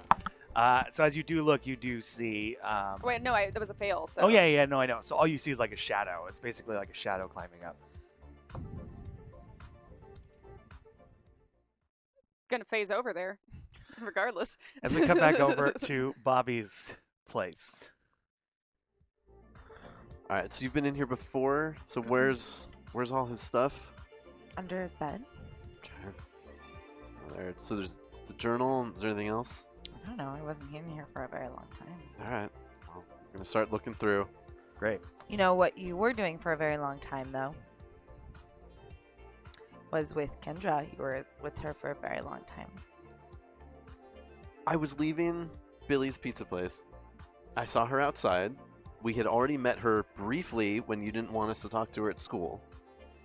Yeah. So as you do look, you do see. wait, no, that was a fail. So. Oh yeah, no, I know. So all you see is like a shadow. It's basically like a shadow climbing up. Gonna phase over there, regardless. As we come back over to Bobby's place. All right, so you've been in here before. So where's all his stuff? Under his bed? Okay. There. So there's the journal. Is there anything else? I don't know. I wasn't in here for a very long time. All right. Well, I'm gonna start looking through. Great. You know what you were doing for a very long time, though, was with Kendra. You were with her for a very long time. I was leaving Billy's pizza place. I saw her outside. We had already met her briefly when you didn't want us to talk to her at school.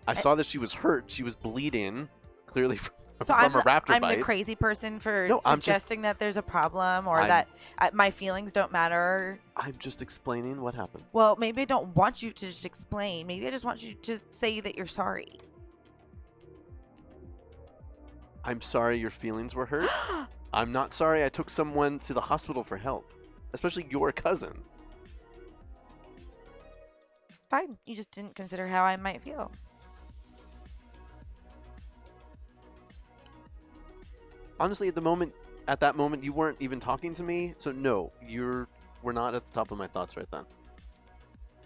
I saw that she was hurt. She was bleeding, clearly from So a raptor I'm bite. the crazy person for No, I'm just- suggesting that there's a problem or I'm- that my feelings don't matter. I'm just explaining what happened. Well, maybe I don't want you to just explain. Maybe I just want you to say that you're sorry. I'm sorry your feelings were hurt. I'm not sorry I took someone to the hospital for help, especially your cousin. Fine. You just didn't consider how I might feel. Honestly, at that moment, you weren't even talking to me. So no, we're not at the top of my thoughts right then.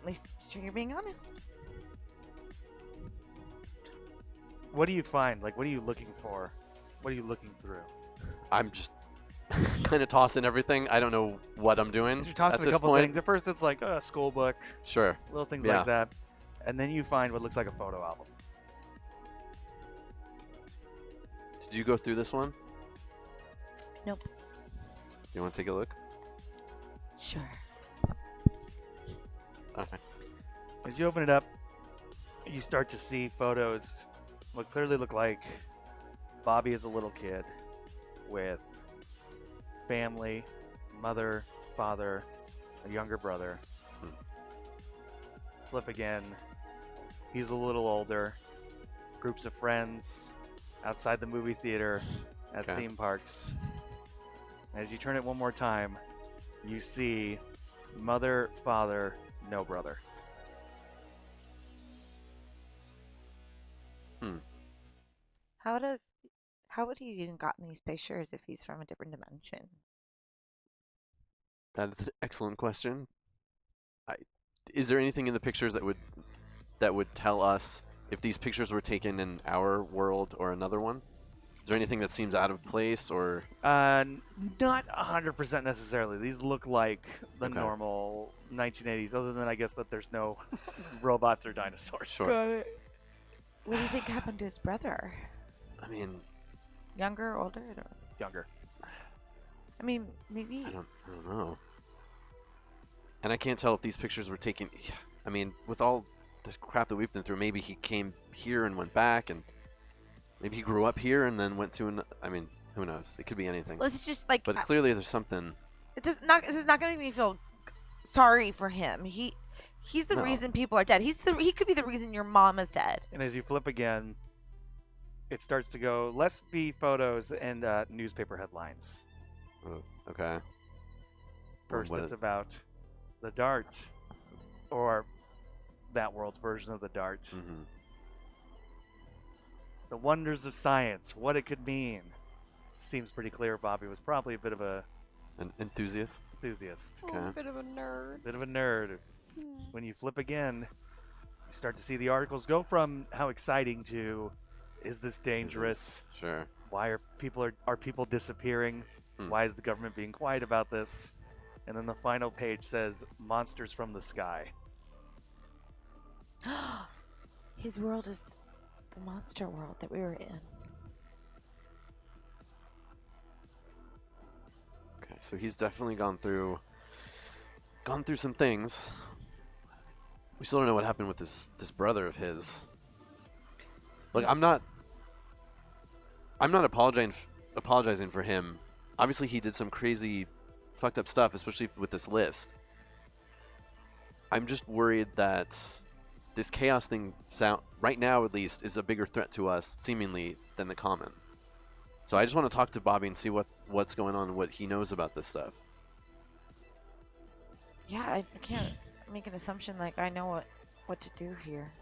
At least you're being honest. What do you find? Like, what are you looking for? What are you looking through? I'm just kind of tossing everything. I don't know what I'm doing You're tossing at a this couple point. things. At first, it's like a school book, Sure. little things Yeah. like that, and then you find what looks like a photo album. Did you go through this one? Nope. You want to take a look? Sure. Okay. As you open it up, you start to see photos what clearly look like Bobby as a little kid with family, mother, father, a younger brother. Flip again. He's a little older. Groups of friends outside the movie theater at Okay. theme parks. As you turn it one more time, you see mother, father, no brother. How would he even gotten these pictures if he's from a different dimension? That is an excellent question. Is there anything in the pictures that would tell us if these pictures were taken in our world or another one? Is there anything that seems out of place or? Not 100% necessarily. These look like the Okay. normal 1980s, other than I guess that there's no robots or dinosaurs. Sure. What do you think happened to his brother? I mean, Younger, older? Younger. I mean, maybe. I don't know. And I can't tell if these pictures were taken. I mean, with all this crap that we've been through, maybe he came here and went back, and maybe he grew up here and then went to I mean, who knows? It could be anything. Well, it's just like But clearly, there's something. this is not going to make me feel sorry for him. He's the No. reason people are dead. He could be the reason your mom is dead. And as you flip again, it starts to go, let's be photos and newspaper headlines. Oh, okay. First, What it's it- about the dart, or that world's version of the dart. Mhm. The wonders of science, what it could mean. Seems pretty clear Bobby was probably a bit of a An enthusiast. enthusiast. Okay. Oh, a bit of a nerd. Bit of a nerd. When you flip again, you start to see the articles go from how exciting to, is this dangerous? Sure. Why are people disappearing? Hmm. Why is the government being quiet about this? And then the final page says, monsters from the sky. His world is the monster world that we were in. Okay, so he's definitely gone through some things. We still don't know what happened with this brother of his. Like, I'm not apologizing for him. Obviously, he did some crazy, fucked up stuff, especially with this list. I'm just worried that this chaos thing, right now at least, is a bigger threat to us, seemingly, than the common. So I just want to talk to Bobby and see what's going on and what he knows about this stuff. Yeah, I can't make an assumption like I know what to do here.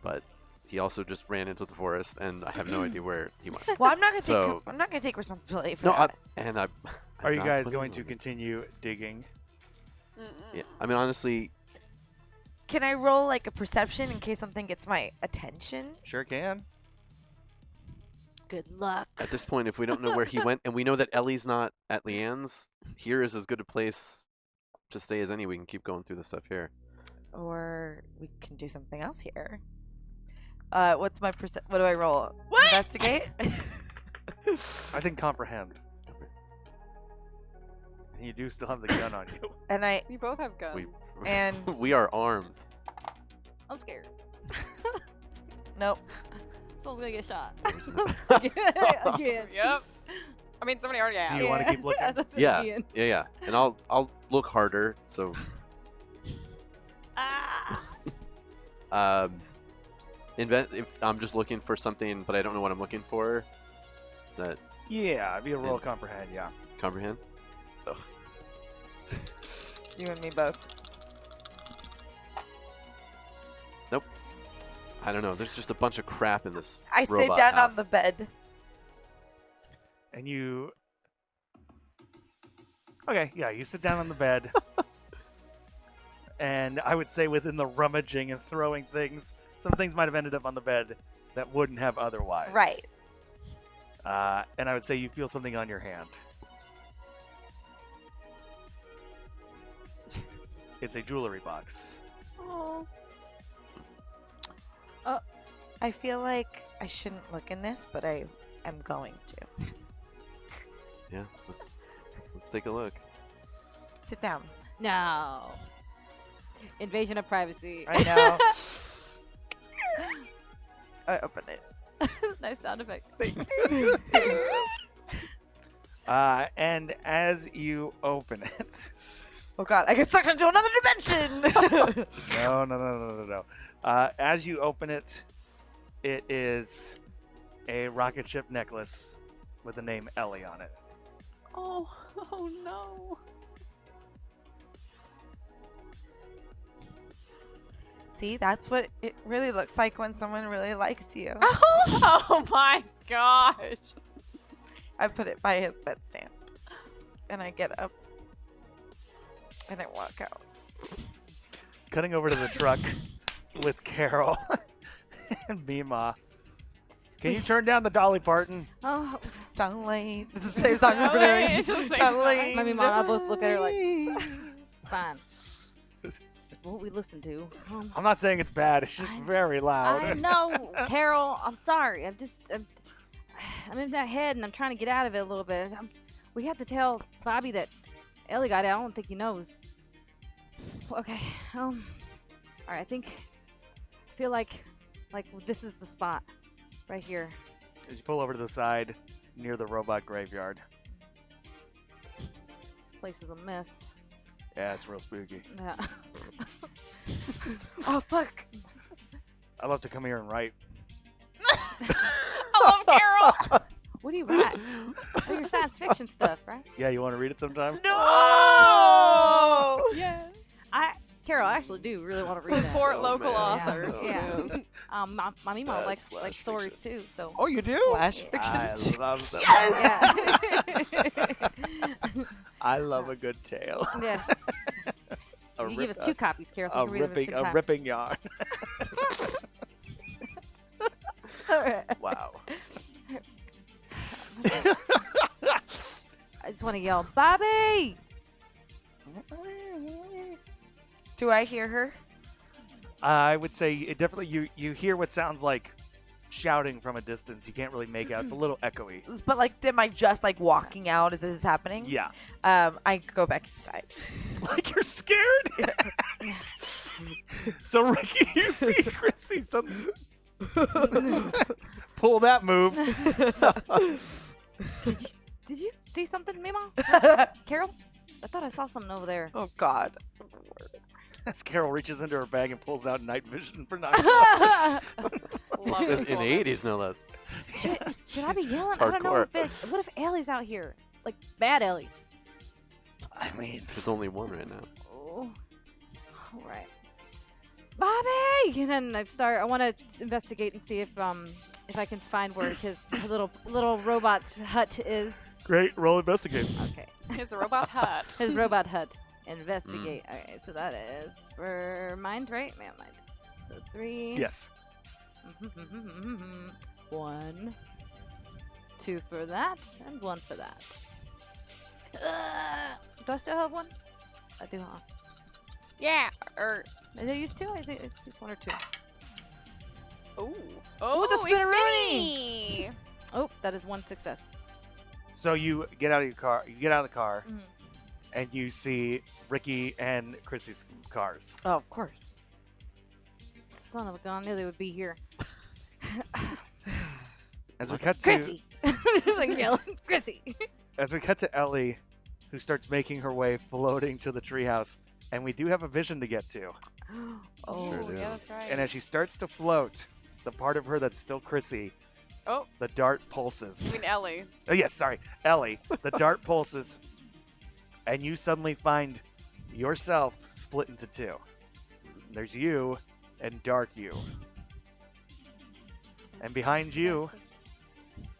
But he also just ran into the forest, and I have no idea where he went. Well, I'm not gonna So- take responsibility for No, that. Are you guys going to continue digging? Yeah, I mean, honestly, Can I roll like a perception in case something gets my attention? Sure can. Good luck. at this point, if we don't know where he went, and we know that Ellie's not at Leanne's, here is as good a place to stay as any. We can keep going through the stuff here. Or we can do something else here. What's my what do I roll? What? Investigate? I think comprehend. And you do still have the gun on you. And I We both have guns. We and we are armed. I'm scared. nope. Someone's gonna get shot. Again. Again. Yep. I mean, somebody already Do asked. you want to keep looking? As I said, Yeah, Ian. yeah. And I'll look harder. So, Ah. if I'm just looking for something, but I don't know what I'm looking for. Is that Yeah, it'd be a roll And- comprehend, yeah. comprehend? You and me both. I don't know. There's just a bunch of crap in this. I sit robot down house. on the bed. And you... Okay, yeah, you sit down on the bed. And I would say within the rummaging and throwing things, some things might have ended up on the bed that wouldn't have otherwise. Right. And I would say you feel something on your hand. It's a jewelry box. Oh. I feel like I shouldn't look in this, but I am going to. Yeah, let's take a look. Sit down. No. Invasion of privacy. I know. I open it. Nice sound effect. And as you open it... Oh god, I get sucked into another dimension! No. As you open it, it is a rocket ship necklace with the name Ellie on it. Oh no. See, that's what it really looks like when someone really likes you. Oh my gosh. I put it by his bedstand. And I get up. And I walk out. Cutting over to the truck with Carol and Mima. Can you turn down the Dolly Parton? Oh, Dolly. This is the same song we've been doing. It's the same Dolly. my mom and I both look at her like, fine. This is what we listen to. I'm not saying it's bad. It's just very loud. I know, Carol. I'm sorry. I'm in my head and I'm trying to get out of it a little bit. We have to tell Bobby that Ellie got out. I don't think he knows. Okay. All right. I feel like this is the spot, right here. As you pull over to the side near the robot graveyard. This place is a mess. Yeah, it's real spooky. Yeah. Oh, fuck. I love to come here and write. I love Carol. What do you write? Oh, your science fiction stuff, right? Yeah, you want to read it sometime? No! Yes. Carol, I actually do really want to read that. Support Oh, local man. authors. Yeah. My Mima That's likes slash stories fiction. too, so. Oh, you do? Slash I fiction. love them. Yeah. I love a good tale. Yes. A You give us rip- 2 copies, Carol, so a we can read them at the ripping, same a time. ripping yarn. Wow. I just want to yell, Bobby! Do I hear her? I would say it definitely you hear what sounds like shouting from a distance. You can't really make out. It's a little echoey. But like, am I just like walking out as this is happening? Yeah. I go back inside. Like you're scared. So Ricky, you see Chrissy something. Pull that move. Did you see something, Mima? Carol? I thought I saw something over there. Oh God. As Carol reaches into her bag and pulls out night vision for night. Love In this the woman. 80s, no less. Should I be yelling? It's I don't know. hardcore. What if Ellie's out here? Like, bad Ellie. I mean, There's only one right now. Oh. All right. Bobby! And then I want to investigate and see if I can find where his little robot hut is. great. Roll investigate. Okay. His robot hut. His robot hut. Investigate. Okay, so that is for mind, right? Man, mind. So 3. Yes. 1, 2 for that, and 1 for that. Do I still have 1? I do, huh? Yeah. Or Did I use 2? I think it's 1 or 2. oh, it's a spinneroonie. spinny. Oh, that is 1 success. So you get out of your car. You get out of the car, Mhm. and you see Ricky and Chrissy's cars. Oh, of course. Son of a gun, I knew they would be here. As we cut to Chrissy! Just like yelling, Chrissy! as we cut to Ellie, who starts making her way floating to the treehouse, and we do have a vision to get to. Oh, Sure do. yeah, that's right. And as she starts to float, the part of her that's still Chrissy, Oh. the dart I pulses. mean Ellie. Oh yes, sorry, Ellie. The dart pulses, and you suddenly find yourself split into 2. There's you and dark you, and behind you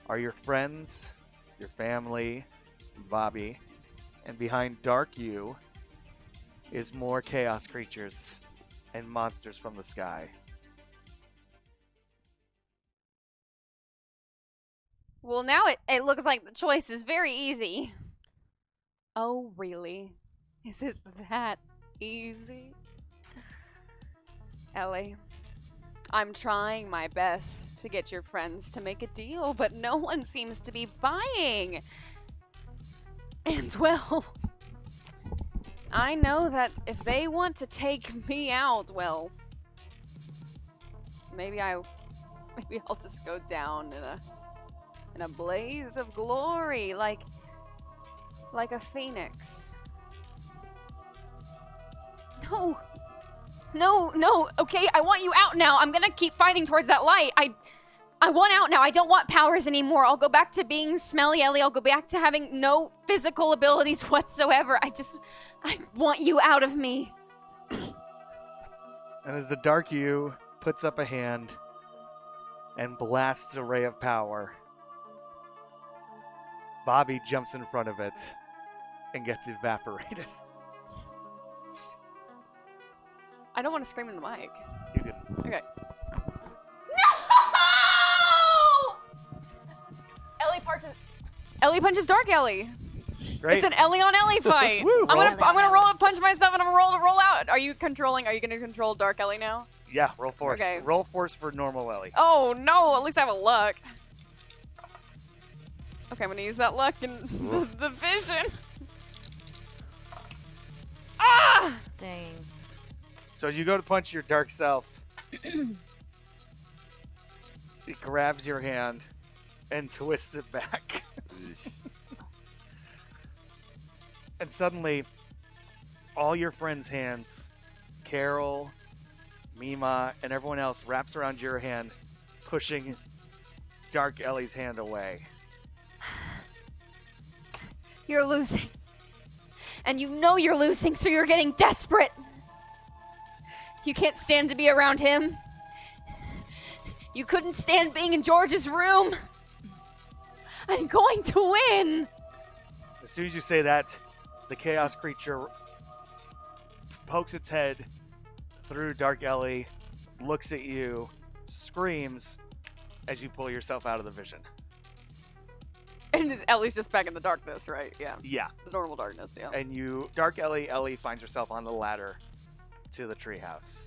are your friends, your family, Bobby, and behind dark you is more chaos creatures and monsters from the sky. Well, now it looks like the choice is very easy. Oh, really? Is it that easy? Ellie, I'm trying my best to get your friends to make a deal, but no one seems to be buying. And well, I know that if they want to take me out, well, maybe I'll just go down in a blaze of glory, like a phoenix. No, okay, I want you out now. I'm gonna keep fighting towards that light. I want out now. I don't want powers anymore. I'll go back to being Smelly Ellie. I'll go back to having no physical abilities whatsoever. I want you out of me. And as the dark you puts up a hand and blasts a ray of power, Bobby jumps in front of it and gets evaporated. I don't want to scream in the mic. You can. Okay. No! Ellie punches Dark Ellie. Great. It's an Ellie on Ellie fight. Woo, I'm roll. gonna roll up, punch myself, and I'm gonna roll out. Are you gonna control Dark Ellie now? Yeah, roll force. Okay. Roll force for normal Ellie. Oh no! At least I have a luck. Okay, I'm gonna use that luck in the vision. Ah! Dang. So as you go to punch your dark self, it grabs your hand and twists it back. And suddenly, all your friends' hands, Carol, Mima, and everyone else wraps around your hand, pushing Dark Ellie's hand away. You're losing. And you know you're losing, so you're getting desperate. You can't stand to be around him. You couldn't stand being in George's room. I'm going to win. As soon as you say that, the chaos creature pokes its head through Dark Ellie, looks at you, screams as you pull yourself out of the vision. And Ellie's just back in the darkness, right? Yeah. Yeah. The normal darkness, yeah. And Dark Ellie finds herself on the ladder to the treehouse.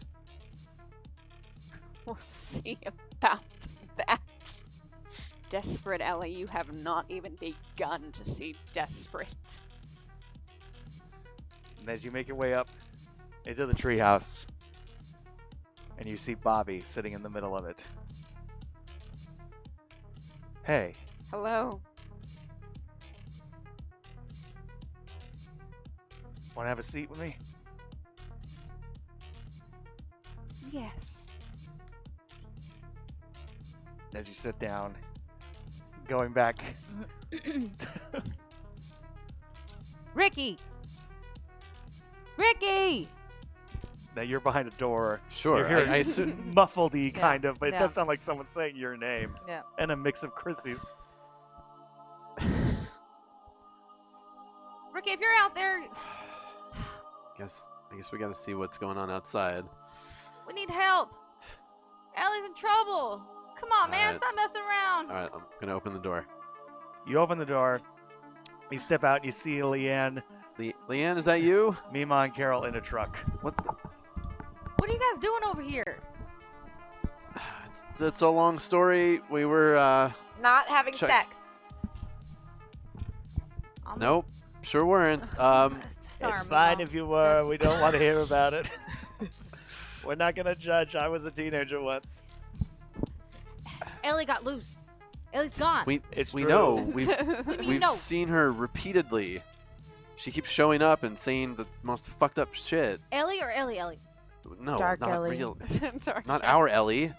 We'll see about that. Desperate Ellie, you have not even begun to see desperate. And as you make your way up into the treehouse, and you see Bobby sitting in the middle of it. Hey. Hello. Want to have a seat with me? Yes. As you sit down, going back. Ricky! Ricky! Now you're behind a door. Sure. You're hearing I assume. muffled-y kind of, but it yeah. does sound like someone saying your name. Yeah. And a mix of Chrissy's. Ricky, if you're out there, I guess we gotta see what's going on outside. we need help. Ellie's in trouble. Come on, man. Alright. Stop messing around. All right, I'm gonna open the door. You open the door. You step out and you see Leanne, Leanne, is that you? Mima, and Carol in a truck. What? What are you guys doing over here? It's a long story. We were. Not having Check. sex. Nope. Sure weren't. Sorry, It's fine Mima. if you were. We don't want to hear about it. We're not going to judge. I was a teenager once. Ellie got loose. Ellie's gone. It's We true. know. What do you mean We've no? seen her repeatedly. She keeps showing up and saying the most fucked up shit. Ellie or Ellie? No, Dark not Ellie. real. Sorry. Not our Ellie.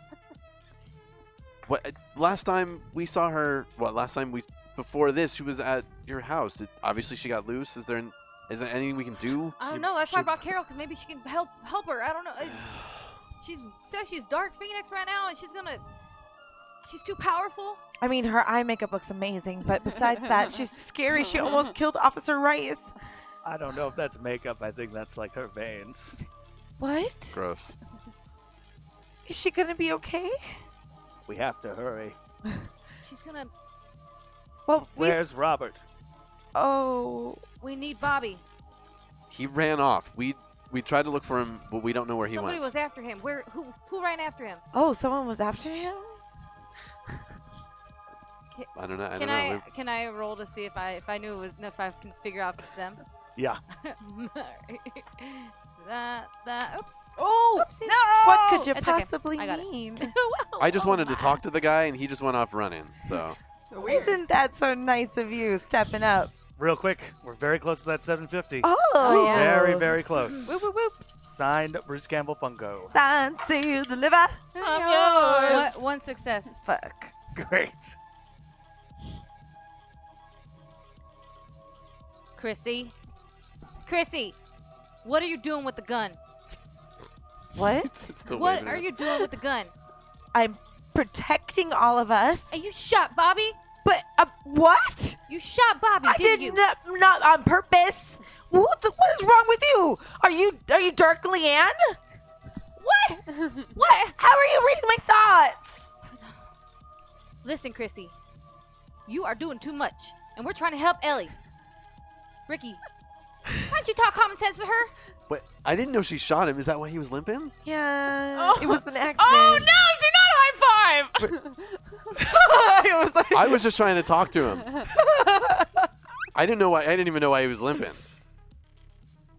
What? Last time we saw her. What? Last time before this, she was at your house. Obviously, she got loose. Is there anything we can do? I don't know. That's why I brought Carol, because maybe she can help her. I don't know. She says she's Dark Phoenix right now, and she's too powerful. I mean, her eye makeup looks amazing, but besides that, she's scary. She almost killed Officer Rice. I don't know if that's makeup. I think that's like her veins. What? Gross. Is she gonna be okay? We have to hurry. She's gonna. Well, Where's Robert? We need Bobby. He ran off. We tried to look for him, but we don't know where he Somebody went. was after him. Who ran after him? someone was after him? I don't know. I Can don't know. can I roll to see if I knew it was if I can figure out if it's them? Yeah. that oops. Oh, Oopsies. no! What could you It's okay. possibly I got it. mean? I just Oh wanted to my. talk to the guy, and he just went off running. So So weird. Isn't that so nice of you, stepping up? Real quick, we're very close to that 750. Oh, yeah. Very, very close. Whoop, whoop, whoop. Signed, Bruce Campbell Fungo. Sign, seal, deliver. One success. Fuck. Great. Chrissy, what are you doing with the gun? What? it's still What waving are it. you doing with the gun? I'm protecting all of us. And you shot Bobby? But what? You shot Bobby, I didn't did you? not on purpose. What is wrong with you? Are you Dark Leanne? What? What? How are you reading my thoughts? Listen, Chrissy, you are doing too much, and we're trying to help Ellie. Ricky, why don't you talk common sense to her? Wait, I didn't know she shot him. Is that why he was limping? Yeah. Oh. It was an accident. Oh no! Do not high five! It was like I was just trying to talk to him. I didn't know why. I didn't even know why he was limping.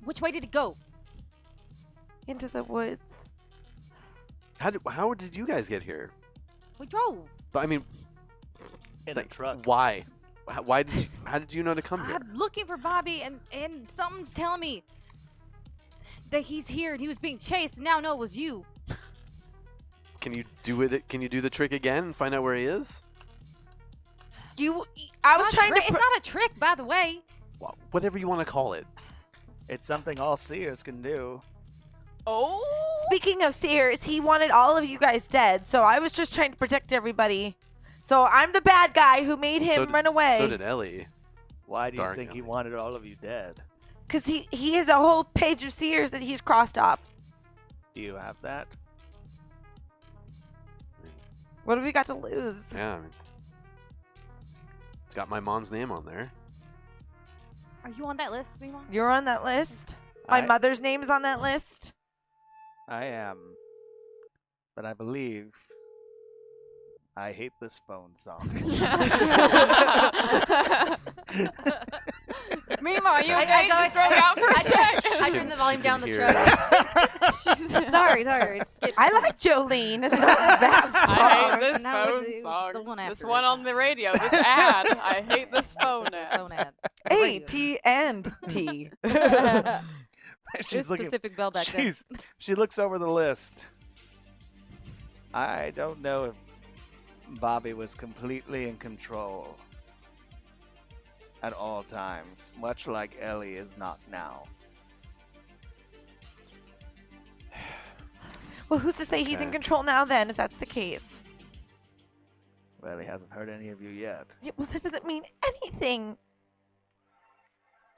Which way did it go? into the woods. How did you guys get here? We drove. But I mean, In a truck. why? How did you know to come here? I'm looking for Bobby, and something's telling me that he's here and he was being chased. And now I know it was you. Can you do it? Can you do the trick again and find out where he is? I was trying to. It's not a trick, by the way. Whatever you want to call it. It's something all seers can do. Oh. Speaking of seers, he wanted all of you guys dead, so I was just trying to protect everybody. So I'm the bad guy who made him run away. So did Ellie. Why do you Darn think he Ellie. wanted all of you dead? Because he has a whole page of seers that he's crossed off. Do you have that? What have we got to lose? Yeah. I mean, it's got my mom's name on there. Are you on that list, Mima? You're on that list. My I- mother's name is on that list. I am. But I believe I hate this phone song. Mima, are you I okay? go- Just throw me out for a sec. I turned the volume down the Hear truck. sorry. It's getting I like Jolene. It's not a bad song. I hate this Now phone it's song. the one This after one it. on the radio. This ad. I hate this phone ad. phone ad. A-T and T. She's There's looking. Pacific Bell back there. She looks over the list. I don't know if Bobby was completely in control at all times, much like Ellie is not now. Well, who's to say he's in Okay. control now then, if that's the case? Well, he hasn't hurt any of you yet. Yeah, well, that doesn't mean anything.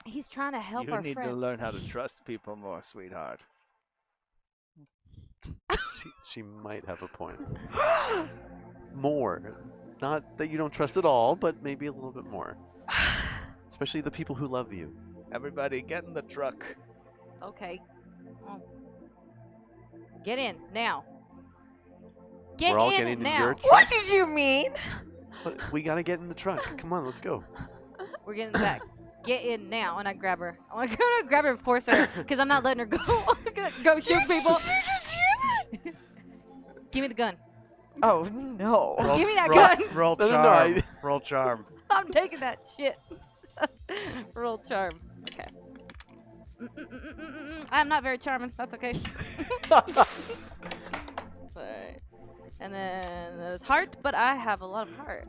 He's trying to help You our need friend. to learn how to trust people more, sweetheart. She might have a point. More. Not that you don't trust at all, but maybe a little bit more. Especially the people who love you. Everybody, get in the truck. Okay. Oh. Get in now. Get We're all in getting in now. your What truck. did you mean? But we gotta get in the truck. Come on, let's go. We're getting back. Get in now, and I grab her. I want to grab her and force her, because I'm not letting her go. I'm gonna go shoot people. Did you just hear that? Give me the gun. Oh, no. Give me that roll, gun. Roll No, no, charm. no, Roll charm. I'm taking that shit. Roll charm. Okay. I'm not very charming. That's okay. Alright. And then there's heart, but I have a lot of heart.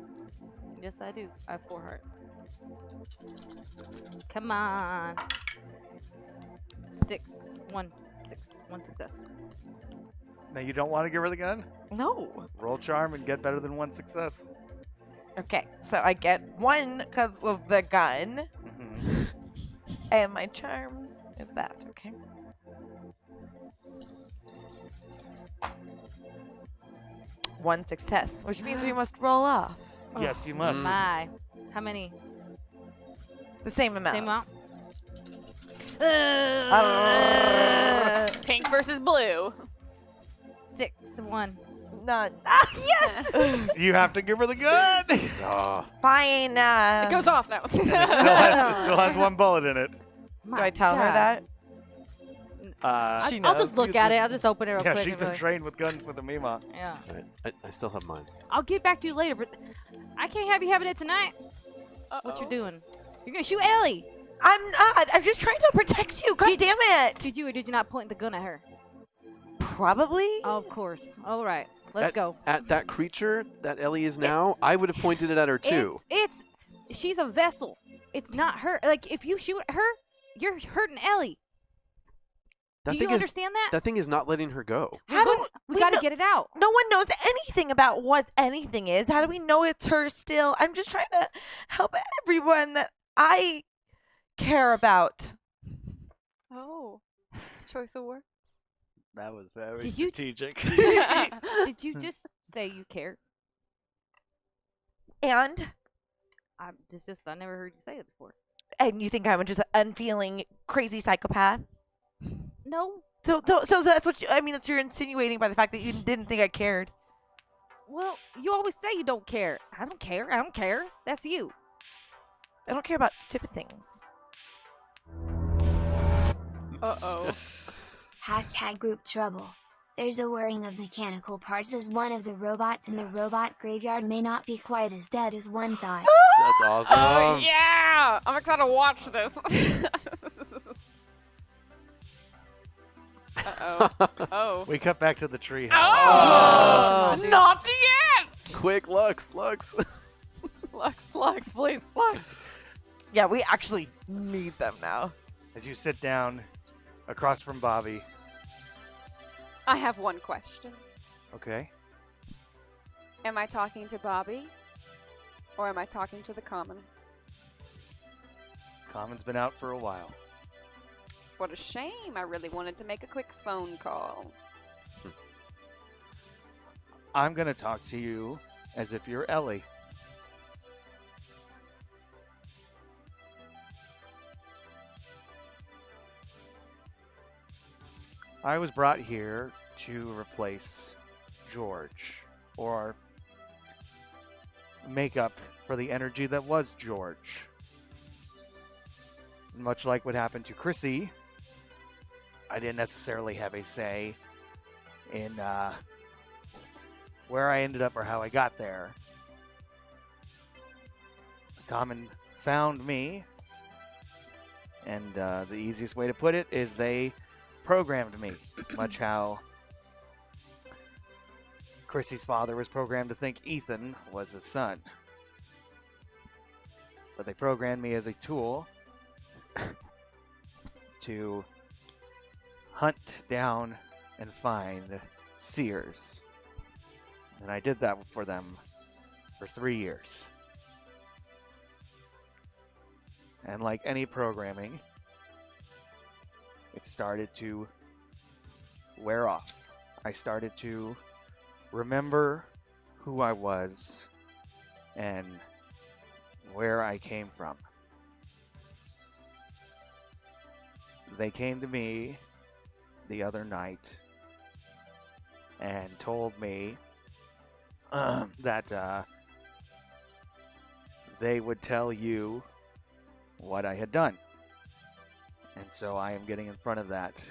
Yes, I do. I have 4 heart. Come on. 6. 1 success. Now, you don't want to give her the gun? No. Roll charm and get better than 1 success. Okay, so I get 1 because of the gun, Mhm. and my charm is that, okay? One success, which means we must roll off Yes, you must. My. How many? the same amount. Same amount? Pink versus blue. 6. 1. None. Ah, yes! You have to give her the gun. Ah, Fine. It goes off now. it still has 1 bullet in it. Do I tell her that? She I'll just knows. look at it. I'll just open it real Yeah, quick. she's and be been like, trained with guns with Amima. yeah. that's right. I still have mine. I'll get back to you later, but I can't have you having it tonight. What you doing? You're gonna shoot Ellie. I'm not. I'm just trying to protect you. God damn it. Did you or did you not point the gun at her? Probably. Oh, of course. All right, let's That- go. At that creature that Ellie is now, I would have pointed it at her too. She's a vessel. It's not her. Like if you shoot her, you're hurting Ellie. That Do thing you is understand that? that thing is not letting her go. How do We gotta know- get it out. No one knows anything about what anything is. How do we know it's her still? I'm just trying to help everyone that I care about. Oh. Choice of words. That was very Did you strategic. Did you just say you care? And I never heard you say it before. you think I'm just an unfeeling, crazy psychopath? No. So that's what that's you're insinuating by the fact that you didn't think I cared. Well, you always say you don't care. I don't care. I don't care. That's you. I don't care about stupid things. Uh-oh. #group trouble. There's a whirring of mechanical parts as one of the robots in the robot graveyard may not be quite as dead as one thought. That's awesome. Oh, yeah! I'm excited to watch this. Uh-oh. Oh. We cut back to the treehouse. Oh! dude. Not yet! Quick, Lux. Lux, please, Lux. Yeah, we actually need them now. As you sit down across from Bobby. I have one question. Okay. Am I talking to Bobby? Or am I talking to the common? Common's been out for a while. What a shame. I really wanted to make a quick phone call. I'm going to talk to you as if you're Ellie. I was brought here to replace George, or make up for the energy that was George. Much like what happened to Chrissy, I didn't necessarily have a say in where I ended up or how I got there. The Common found me, and the easiest way to put it is they programmed me, much how Chrissy's father was programmed to think Ethan was his son. But they programmed me as a tool to hunt down and find seers. And I did that for them for 3 years. And like any programming, it started to wear off. I started to remember who I was and where I came from. They came to me the other night and told me that they would tell you what I had done. And so I am getting in front of that,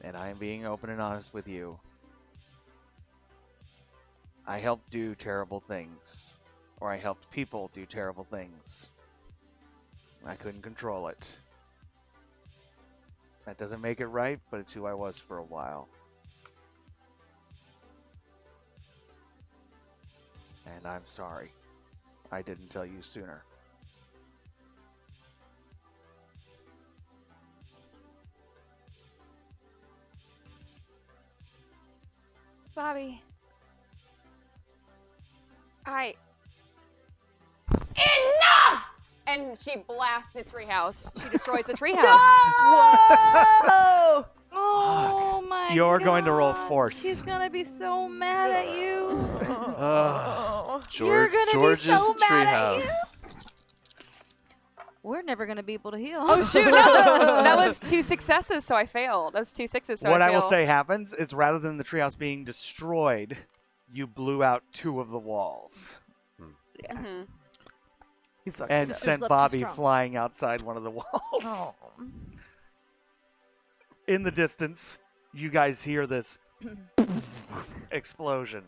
and I am being open and honest with you. I helped do terrible things, or I helped people do terrible things. I couldn't control it. That doesn't make it right, but it's who I was for a while. And I'm sorry I didn't tell you sooner. Bobby. Enough! And she blasts the treehouse. She destroys the treehouse. No! Oh my You're going to roll gosh, force. She's gonna be so mad at you. You're gonna George's be so mad at you. treehouse. We're never gonna be able to heal. Oh shoot, no! That was 2 successes, so I failed. That was 2 6s, so What I will fail. say happens is rather than the treehouse being destroyed, you blew out 2 of the walls Mhm. He's like, and Just sent left too Bobby strong. flying outside one of the walls. oh. In the distance, you guys hear this explosion.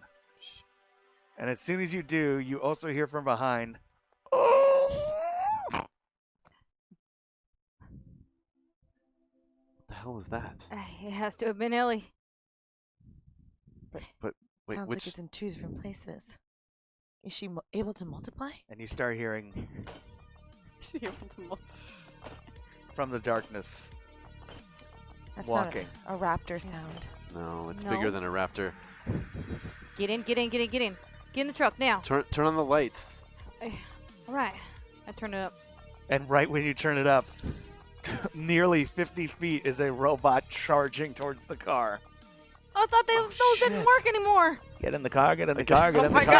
And as soon as you do, you also hear from behind, What the hell was that? It has to have been Ellie. But wait, Sounds which? like it's in 2 different places. Is she able to multiply? and you start hearing She able to multiply. from the darkness, That's walking. not a raptor sound. No, it's No. bigger than a raptor. Get in, get in, get in, get in. Get in the truck now. Turn on the lights. All right. I turn it up. And right when you turn it up, nearly 50 feet is a robot charging towards the car. I thought those didn't shit. work anymore. Get in the car, get in the car, get in the my car.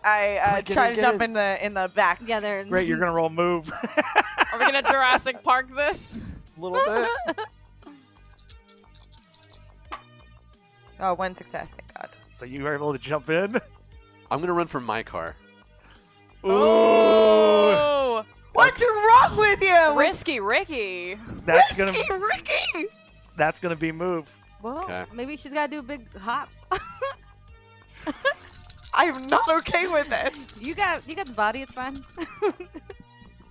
I Get try in, to get jump in. in the back. Yeah, they're Great, you're going to roll move. Are we gonna Jurassic Park this? A little bit. Oh, 1 success, thank God. So you were able to jump in. I'm gonna run for my car. Ooh. Oh, What's wrong with you? risky Ricky. That's gonna Ricky! that's gonna be move. Well, Okay. maybe she's got to do a big hop. I'm not okay with this. You got the body. It's fine.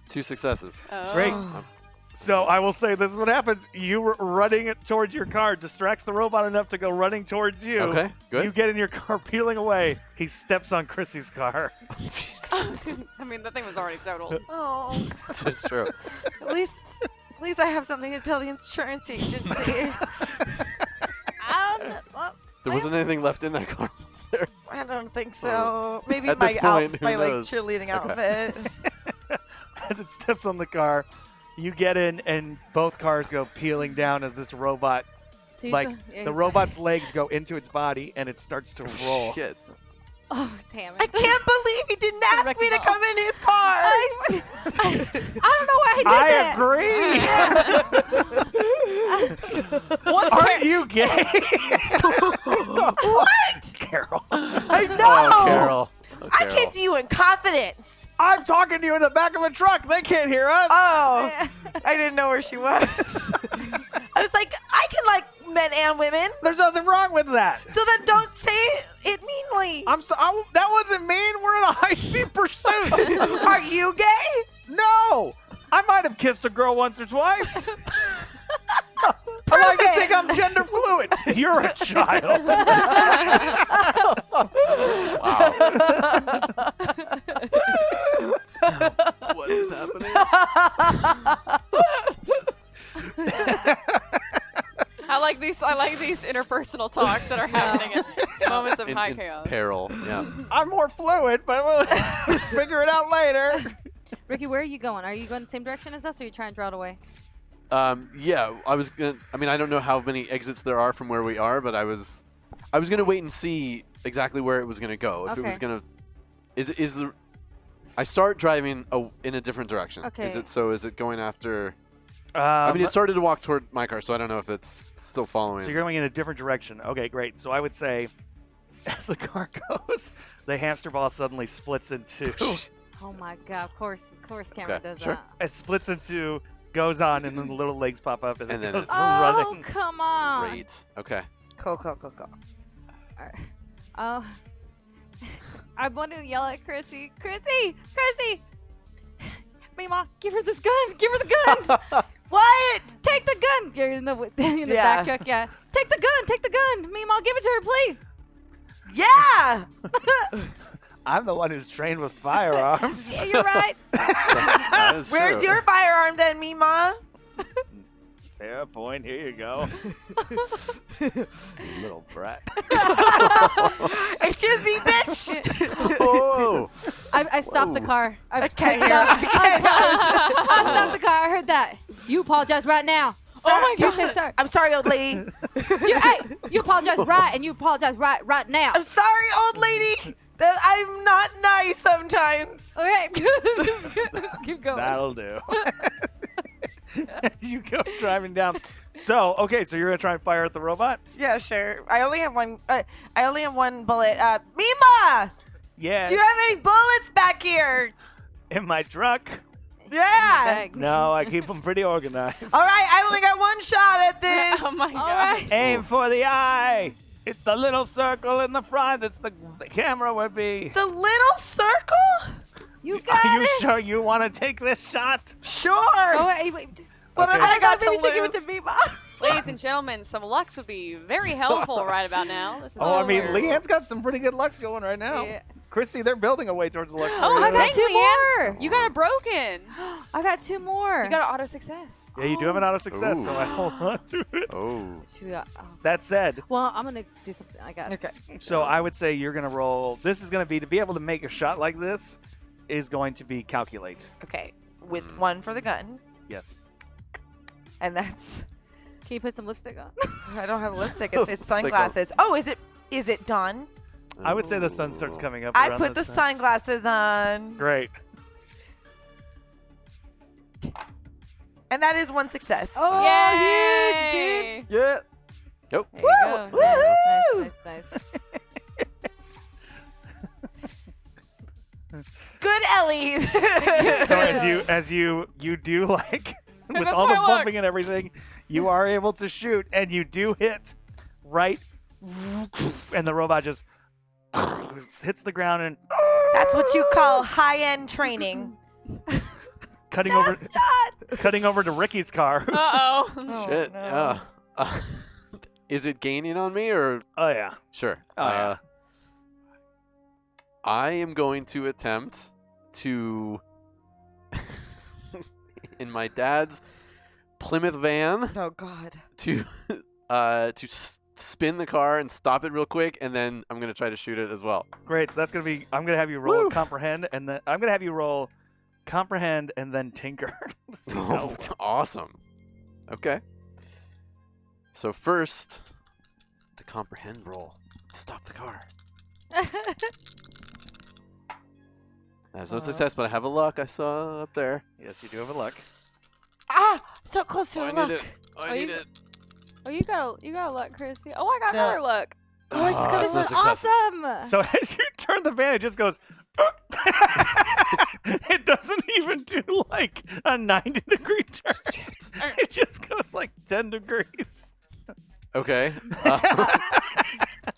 2 successes. Oh. Great. So I will say this is what happens. You running it towards your car distracts the robot enough to go running towards you. Okay, good. You get in your car, peeling away. He steps on Chrissy's car. I mean, the thing was already totaled. Oh, That's true. at least I have something to tell the insurance agency. There wasn't anything left in that car, was there? I don't think so. Maybe At my this point, who my like knows? cheerleading Okay. outfit. As it steps on the car, you get in, and both cars go peeling down as this robot, So he's like, go- yeah, the he's robot's legs go into its body, and it starts to roll. Shit. Oh, damn it. I can't believe he didn't ask me to wrecking come in his car. I don't know why he did I agree. Once Aren't you gay? What? Carol. I know. Oh, Carol. Oh, I Carol. came to you in confidence. I'm talking to you in the back of a truck. They can't hear us. Oh, I didn't know where she was. I was like, I can like men and women, There's nothing wrong with that. so then don't say it meanly. That wasn't mean. We're in a high-speed pursuit. Are you gay? No. I might have kissed a girl once or twice. I like to think I'm gender fluid. You're a child. What is happening? I like these interpersonal talks that are happening at moments of high in chaos. peril. Yeah. I'm more fluid, but we'll figure it out later. Ricky, where are you going? Are you going the same direction as us, or are you trying to draw it away? Yeah, I was gonna. I mean, I don't know how many exits there are from where we are, but I was gonna wait and see exactly where it was gonna go. If it was Okay. gonna, is the, I start driving in a different direction. Okay. Is it going after? I mean, it started to walk toward my car, so I don't know if it's still following. So you're going in a different direction. Okay, great. So I would say, as the car goes, the hamster ball suddenly splits in two. Oh my god, of course Cameron Okay, does sure. that. It splits into, goes on, and then the little legs pop up as And it then goes it's- Oh, running. come on. Great. Okay. Go. Oh. I wanted to yell at Chrissy. Chrissy! Mima, give her this gun! Give her the gun! What? Take the gun! You're in the Yeah. back truck, yeah. Take the gun! Mima, give it to her, please! Yeah. I'm the one who's trained with firearms. Yeah, you're right. That is Where's true. your firearm then, Mima? Fair point. Here you go. Little brat. Excuse me, bitch. Oh. I stopped the Whoa. I can't hear. I stopped the car. I heard that. You apologize right now. Oh my You god. say sorry. I'm sorry, old lady. You apologize right, and you apologize right now. I'm sorry, old lady, that I'm not nice sometimes. Okay, keep going. That'll do. You go driving down. So, okay, so you're going to try and fire at the robot? Yeah, sure. I only have one. I only have one bullet. Mima, Yes. do you have any bullets back here? In my truck? Yeah. Bag. No, I keep them pretty organized. All right, I only got one shot at this. Oh my god. All right. Aim for the eye. It's the little circle in the front. That's the camera would be. The little circle? You got Are you it. sure you want to take this shot? Sure. Oh, wait. What Okay. have I got Maybe to you should give it lose? to Mima. Ladies and gentlemen, some Lux would be very helpful right about now. This is Oh, I mean, just- Leanne's got some pretty good lucks going right now. Yeah. Chrissy, they're building a way towards the luck. Oh, for you. I got dang, two Leanne. more. You got it broken. I got two more. You got an auto success. Yeah, you do have an auto success, so I Ooh. hold on to it. Oh. That said, Well, I'm gonna do something. I got it. Okay. so I would say you're going to roll. This is going to be able to make a shot like this is going to be calculate. Okay. With one for the gun, Yes. and that's. Can you put some lipstick on? I don't have lipstick. It's It's like a- sunglasses. Oh, is it done? I would say the sun starts coming up. I around put the this time. sunglasses on, Great. and that is one success. Oh, huge, dude. Yay. Yeah. Yep. There you go. Woo! Nice. Good, Ellie. So as you do like with That's all the my luck. bumping and everything, you are able to shoot and you do hit right, and the robot just hits the ground and That's what you call high-end training. cutting over to Ricky's car. Uh-oh. Oh, Shit. no. Yeah. Is it gaining on me or? Oh yeah. Sure. Oh, yeah. I am going to attempt to, in my dad's Plymouth van, Oh God. to spin the car and stop it real quick, and then I'm gonna try to shoot it as well. Great. So that's gonna be. I'm gonna have you roll Woo. comprehend, and then I'm gonna have you roll comprehend and then tinker. See how- Oh, awesome. Okay. So first, the comprehend roll. Stop the car. There's no success, but I have a luck I saw up there. Yes, you do have a luck. Ah, so close to Oh, a I luck. need it. Oh, I Oh, need you- it. Oh, you got a luck, Chrissy. Oh, I got No. another luck. Oh, I just got it's a no luck. successes. Awesome. So as you turn the van, it just goes. It doesn't even do like a 90-degree turn. Shit. It just goes like 10 degrees. Okay.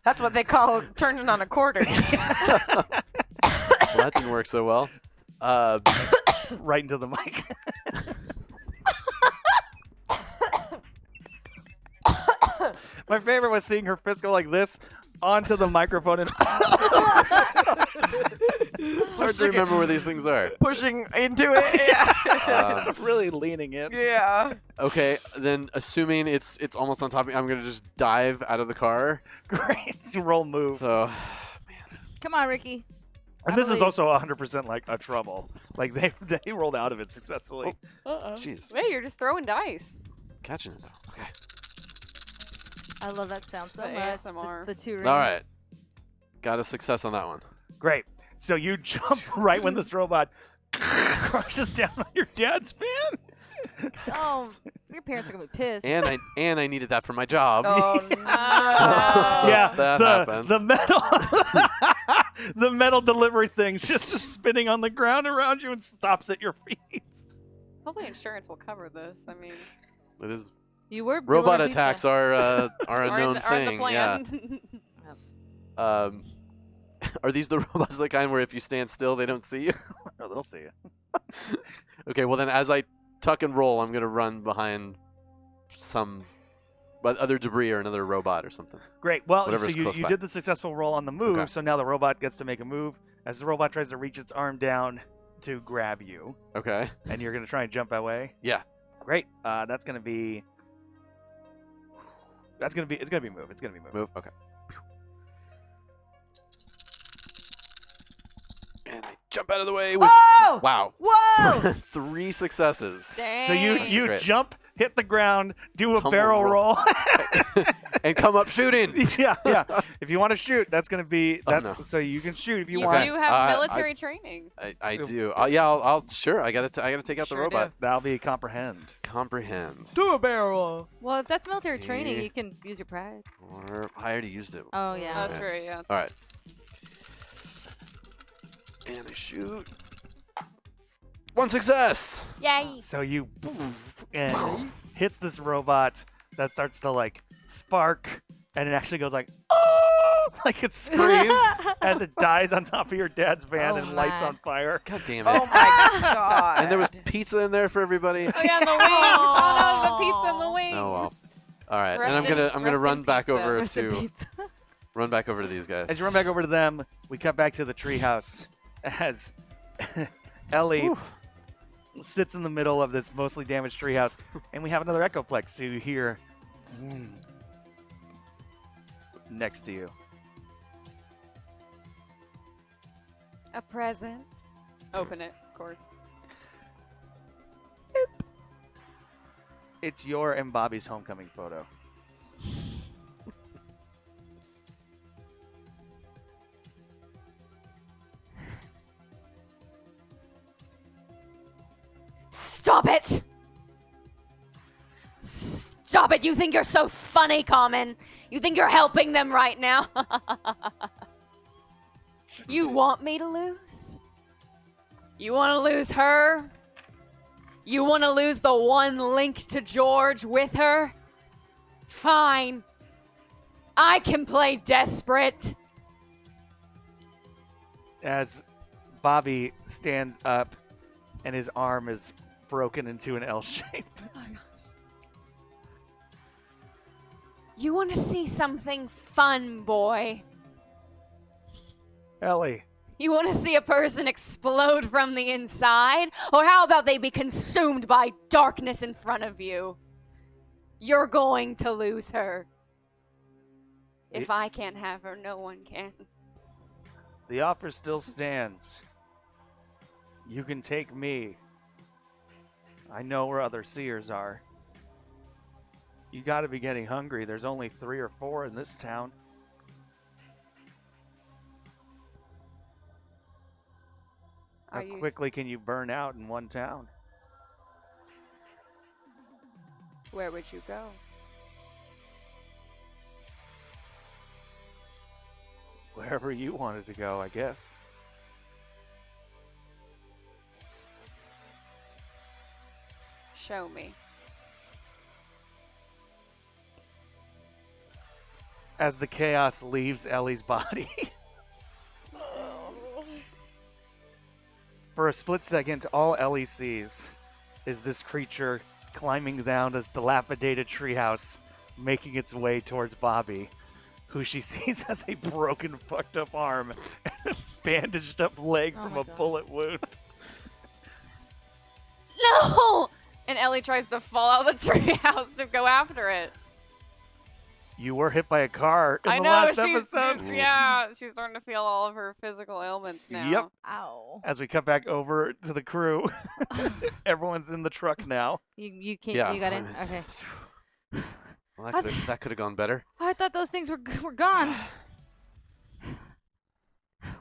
That's what they call turning on a quarter. Well, that didn't work so well. Right into the mic. My favorite was seeing her fist go like this onto the microphone and It's hard to remember where these things are. Pushing into it. Yeah. really leaning in. Yeah. Okay, then assuming it's almost on top of me, I'm gonna just dive out of the car. Great. Roll move. So, Come on, Ricky. And I this is believe. also 100% like a trouble. Like they rolled out of it successfully. Uh-oh. jeez, Wait, you're just throwing dice. catching it though. Okay. I love that sound so The much. ASMR. The two rings. All right, got a success on that one. Great. So you jump right when this robot crushes down on your dad's van. Oh, your parents are gonna be pissed. And I needed that for my job. Oh no. Yeah, that the happened. the metal the metal delivery thing's just spinning on the ground around you and stops at your feet. Hopefully insurance will cover this. I mean, It is. You were Robot delivering attacks pizza. are a are in known the, are in the thing. Yeah. plan. Are these the robots the kind where if you stand still they don't see you? Oh, they'll see you. Okay, well then as I tuck and roll, I'm gonna run behind some other debris or another robot or something. Great. Well, so Whatever's you close by. did the successful roll on the move, Okay. so now the robot gets to make a move. As the robot tries to reach its arm down to grab you, Okay. and you're going to try and jump away. Yeah. Great. That's going to be... It's going to be move. It's going to be move. Move. Okay. And I jump out of the way with Whoa! wow. Whoa! 3 successes. Dang. So you Great. jump, hit the ground, do a Tumble barrel roll. roll. And come up shooting. yeah. If you want to shoot, that's going to be... Oh, That's no. So you can shoot if you You want. do have military training. I do. Yeah, I'll sure. I gotta take out the Sure robot. do. That'll be comprehend. Comprehend. Do a barrel. Well, if that's military training, Okay. you can use your pride. Or I already used it. Oh yeah. That's Okay. right, yeah. All right. And I shoot. 1 success. Yay. So you and hits this robot that starts to like spark, and it actually goes like, oh, like it screams as it dies on top of your dad's van Oh, and lights my. on fire. God damn it. Oh my god. And there was pizza in there for everybody. Oh yeah, and the wings. Oh no, the pizza and the wings. Oh, well. All right, and Rest I'm in- gonna rest in run back pizza. over Rest in to peace. run back over to these guys. As you run back over to them, we cut back to the treehouse as Ellie sits in the middle of this mostly damaged treehouse, and we have another echoplex. So you hear next to you. A present. Open it, of course. It's your and Bobby's homecoming photo. Stop it! Stop it! You think you're so funny, Common? You think you're helping them right now? You want me to lose? You want to lose her? You want to lose the one linked to George with her? Fine. I can play desperate. As Bobby stands up and his arm is broken into an L shape. You want to see something fun, boy? Ellie, You want to see a person explode from the inside? Or how about they be consumed by darkness in front of you? You're going to lose her. If I can't have her, no one can. the offer still stands. You can take me. I know where other seers are. You gotta be getting hungry. There's only 3 or 4 in this town. How Are you quickly can you burn out in one town? Where would you go? Wherever you wanted to go, I guess. Show me. As the chaos leaves Ellie's body. For a split second, all Ellie sees is this creature climbing down this dilapidated treehouse, making its way towards Bobby, who she sees has a broken, fucked up arm and a bandaged up leg Oh from my a God. bullet wound. No! And Ellie tries to fall out of the treehouse to go after it. You were hit by a car in I the know, last she's episode. yeah, she's starting to feel all of her physical ailments now. Yep. Ow. As we cut back over to the crew, everyone's in the truck now. You can't. Yeah, You got I in. mean- Okay. Well, that could have gone better. I thought those things were gone.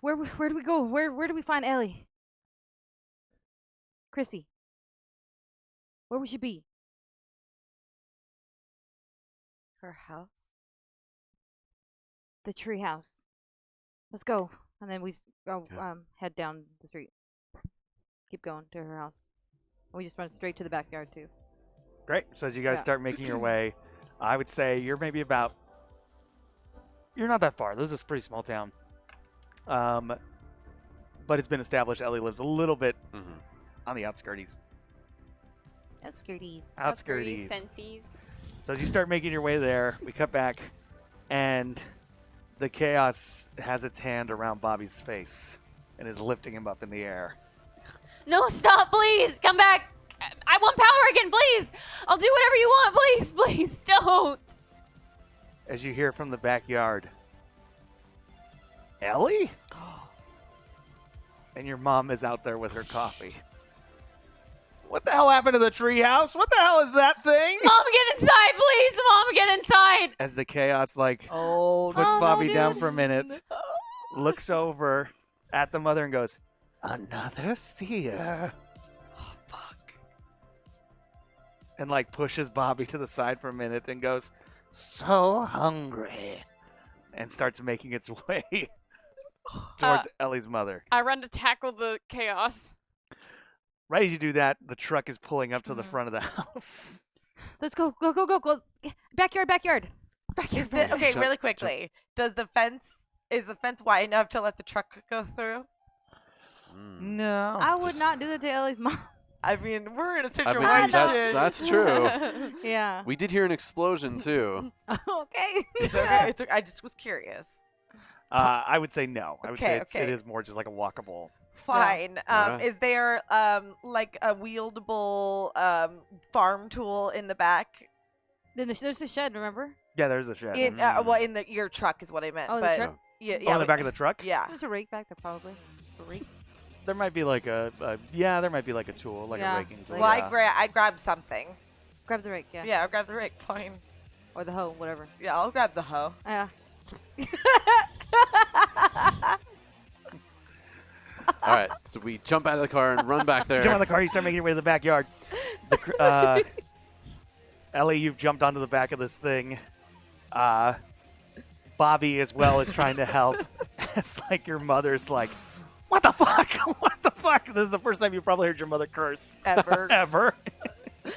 Where do we go? Where do we find Ellie? Chrissy. Where we should be? Her house. The tree house. Let's go. And then we go Okay. head down the street. Keep going to her house. We just run straight to the backyard too. Great. So as you guys Yeah. start making your way, I would say you're maybe about. You're not that far. This is a pretty small town. But it's been established Ellie lives a little bit Mm-hmm. on the outskirties. Outskirties. Outskirties. Sensies. So as you start making your way there, we cut back, and the chaos has its hand around Bobby's face and is lifting him up in the air. No, stop, please. Come back. I want power again, please. I'll do whatever you want, please. Please don't. As you hear from the backyard, Ellie? And your mom is out there with her coffee. What the hell happened to the treehouse? What the hell is that thing? Mom, get inside, please. Mom, get inside. As the chaos Oh, puts no, Bobby down dude. for a minute, looks over at the mother and goes, "Another seer." Oh, fuck. And pushes Bobby to the side for a minute and goes, "So hungry," and starts making its way towards Ellie's mother. I run to tackle the chaos. Right as you do that, the truck is pulling up to the Mhm. front of the house. Let's go. Go. Backyard. Is the, okay, Jump, really quickly. Is the fence wide enough to let the truck go through? Mm. No. I would not do that to Ellie's mom. I mean, we're in a I situation. mean, that's true. Yeah. We did hear an explosion too. Okay. I just was curious. I would say no. I would say Okay, it okay. is more just like a walkable. Fine. Alright. Is there like a wieldable farm tool in the back? Then there's a shed. Remember? Yeah, there's a shed. In in your truck is what I meant. Oh, the but truck? yeah, Oh, in the back of the truck? Yeah. There's a rake back there probably. A rake. There might be like there might be like a tool, like Yeah, a raking tool. Well, yeah. I grabbed something. Grab the rake. Yeah. Yeah, I'll grab the rake. Fine. Or the hoe. Whatever. Yeah, I'll grab the hoe. Yeah. All right, so we jump out of the car and run back there. Jump on the car, you start making your way to the backyard. Ellie, you've jumped onto the back of this thing. Bobby as well is trying to help. It's like your mother's like, "What the fuck? What the fuck?" This is the first time you probably heard your mother curse Ever. ever. Mom,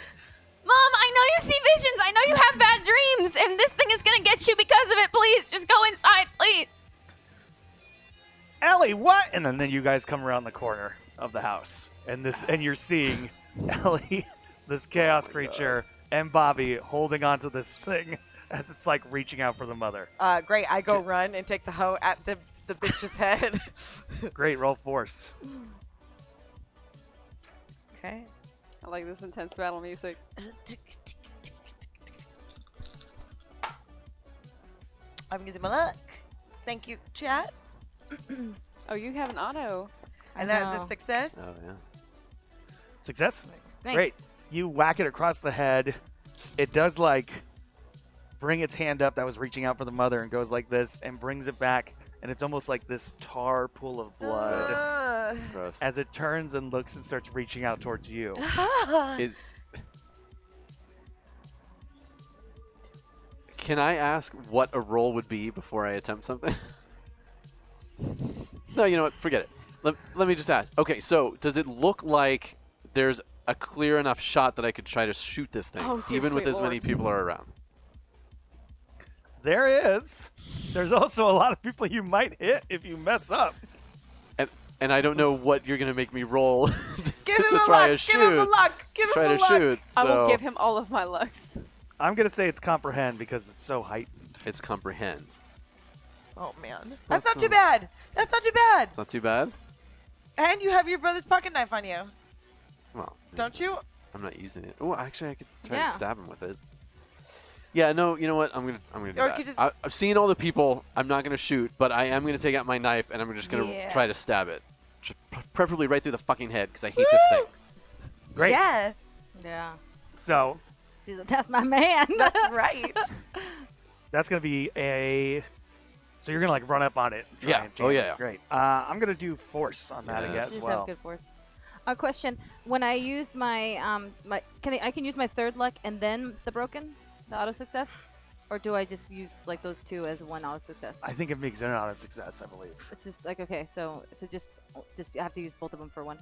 I know you see visions. I know you have bad dreams, and this thing is gonna get you because of it. Please, just go inside, please. Ellie, what? And then you guys come around the corner of the house, and you're seeing Ellie, this chaos creature, and Bobby holding onto this thing as it's like reaching out for the mother. Great. I go run and take the hoe at the bitch's head. Great, roll force. Okay. I like this intense battle music. I'm using my luck. Thank you, chat. Oh, you have an auto. And that is a success. Oh yeah. Success. Nice. Great. You whack it across the head. It does like bring its hand up that was reaching out for the mother and goes like this and brings it back. And it's almost like this tar pool of blood Gross. as it turns and looks and starts reaching out towards you. Is Can I ask what a roll would be before I attempt something? No, you know what? Forget it. Let me just ask. Okay, so does it look like there's a clear enough shot that I could try to shoot this thing, Oh, dear even with sweet as many Lord. people are around? There is. There's also a lot of people you might hit if you mess up. And I don't know what you're gonna make me roll Give him to a try luck. to shoot. Give him a luck. Give him Try a to luck. shoot. I will so give him all of my lucks. I'm going to say it's comprehend because it's so heightened. It's comprehend. Oh man, That's that's not too some- bad. That's not too bad. It's not too bad. And you have your brother's pocket knife on you, Well, don't you? I'm not using it. Oh, actually, I could try Yeah. to stab him with it. Yeah, no, you know what? I'm gonna do Or you that. could just- I've seen all the people. I'm not gonna shoot, but I am gonna take out my knife and I'm just gonna Yeah. try to stab it, preferably right through the fucking head because I hate this thing. Great. Yeah, Yeah. So That's my man. that's right. that's going to be a... So you're going to like run up on it. And try Yeah. and jam Oh, it. yeah. Great. I'm going to do force on that, I Yes. guess, You as just well. have good force. A question: when I use my I can use my third luck and then the auto success, or do I just use like those two as one auto success? I think it makes it an auto success, I believe. It's just like okay, so just you have to use both of them for one.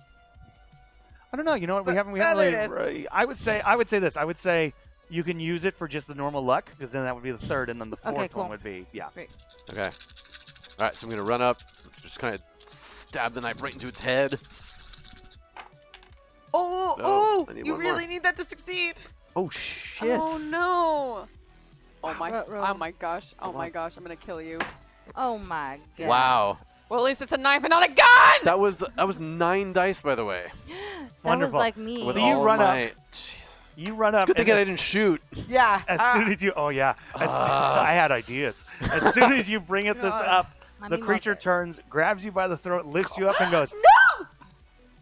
I don't know. You know what? We haven't there really. it is. I would say this. I would say you can use it for just the normal luck because then that would be the third, and then the fourth cool. one would be Okay. All right, so I'm gonna run up, just kind of stab the knife right into its head. Oh, No, I need you one more. really need that to succeed. Oh shit! Oh no! Oh my! Ruh-roh. Oh my gosh! Oh my gosh! I'm gonna kill you. Oh my god! Wow, Well, at least it's a knife and not a gun. that was 9 dice, by the way. That Wonderful. was like me. With So you all run up. my, Jesus. You run up. Good thing and I as- didn't shoot. Yeah. As soon as you, oh yeah, I had ideas. As soon as you bring it this up, I the mean, creature like- turns, grabs you by the throat, lifts you up, and goes, No!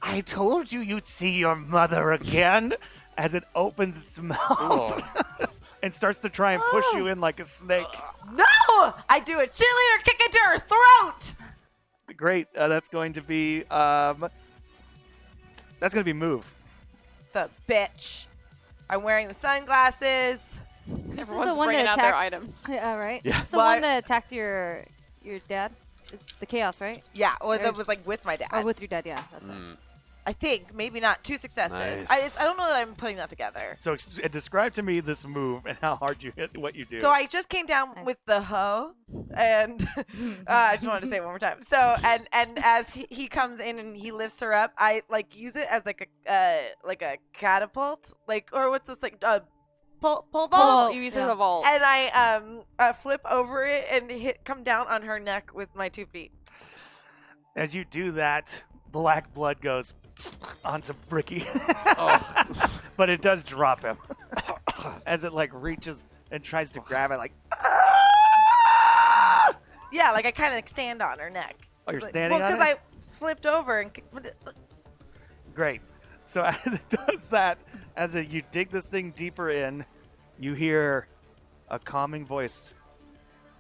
"I told you you'd see your mother again." As it opens its mouth and starts to try and push you in like a snake. No! I do a cheerleader kick into her throat. Great. That's going to be move. The bitch. I'm wearing the sunglasses. This Everyone's is the one bringing that out their attacked. items. Yeah, right. Yeah. It's the What? one that attacked your dad. It's the chaos, right? Yeah, or that There's- was like with my dad. Oh, with your dad. Yeah, that's it. Mm. I think maybe not 2 successes. Nice. I don't know that I'm putting that together. So describe to me this move and how hard you hit what you do. So I just came down Nice. with the hoe, and I just wanted to say it one more time. So and as he comes in and he lifts her up, I like use it as like a catapult, like or what's this like pole Oh, vault, you use Yeah. it as a vault. and I flip over it and come down on her neck with my 2 feet. as you do that, black blood goes onto Bricky. Oh. But it does drop him as it like reaches and tries to grab it like Yeah, like I kind of stand on her neck. Oh, you're Like- standing well, on because it? I flipped over and Great. So as it does that, you dig this thing deeper in, you hear a calming voice.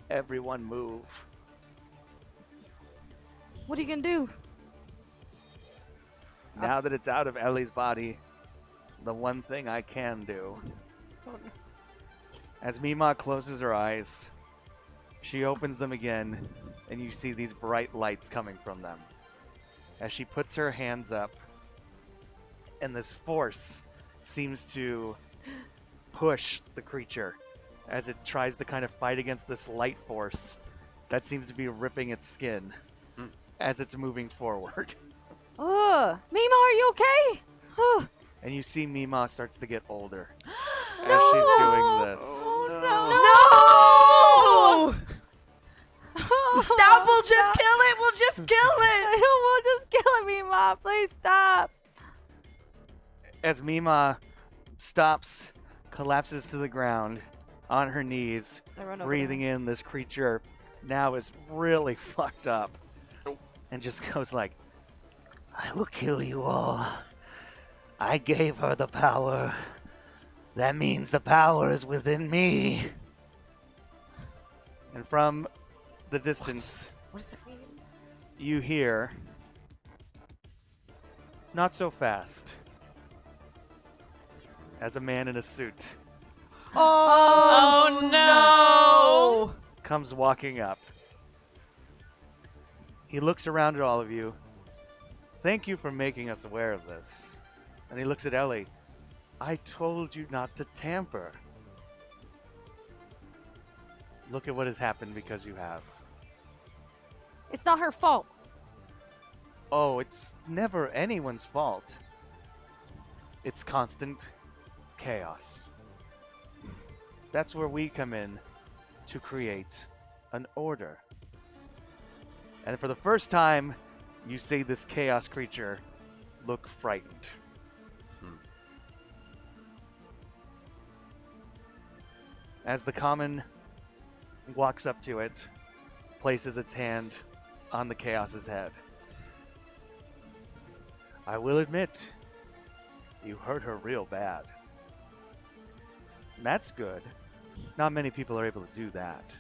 Everyone move. What are you gonna do? Now that it's out of Ellie's body, the one thing I can do. As Mima closes her eyes, she opens them again, and you see these bright lights coming from them. As she puts her hands up, and this force seems to push the creature as it tries to kind of fight against this light force that seems to be ripping its skin as it's moving forward. Oh, Mima, are you okay? Oh, and you see Mima starts to get older as she's doing this. No! Stop! We'll just kill it. We'll just kill it. We'll just kill it, Mima. Please stop. As Mima stops, collapses to the ground on her knees, I run over breathing there. in this creature now is really fucked up and just goes like, I will kill you all. I gave her the power. That means the power is within me. And from the distance, What does that mean? you hear, not so fast, as a man in a suit Oh, no! comes walking up. He looks around at all of you. Thank you for making us aware of this. And he looks at Ellie. I told you not to tamper. Look at what has happened because you have. It's not her fault. Oh, it's never anyone's fault. It's constant chaos. That's where we come in to create an order. And for the first time, you see this chaos creature look frightened. As the common walks up to it, places its hand on the chaos's head. I will admit, you hurt her real bad. That's good. Not many people are able to do that.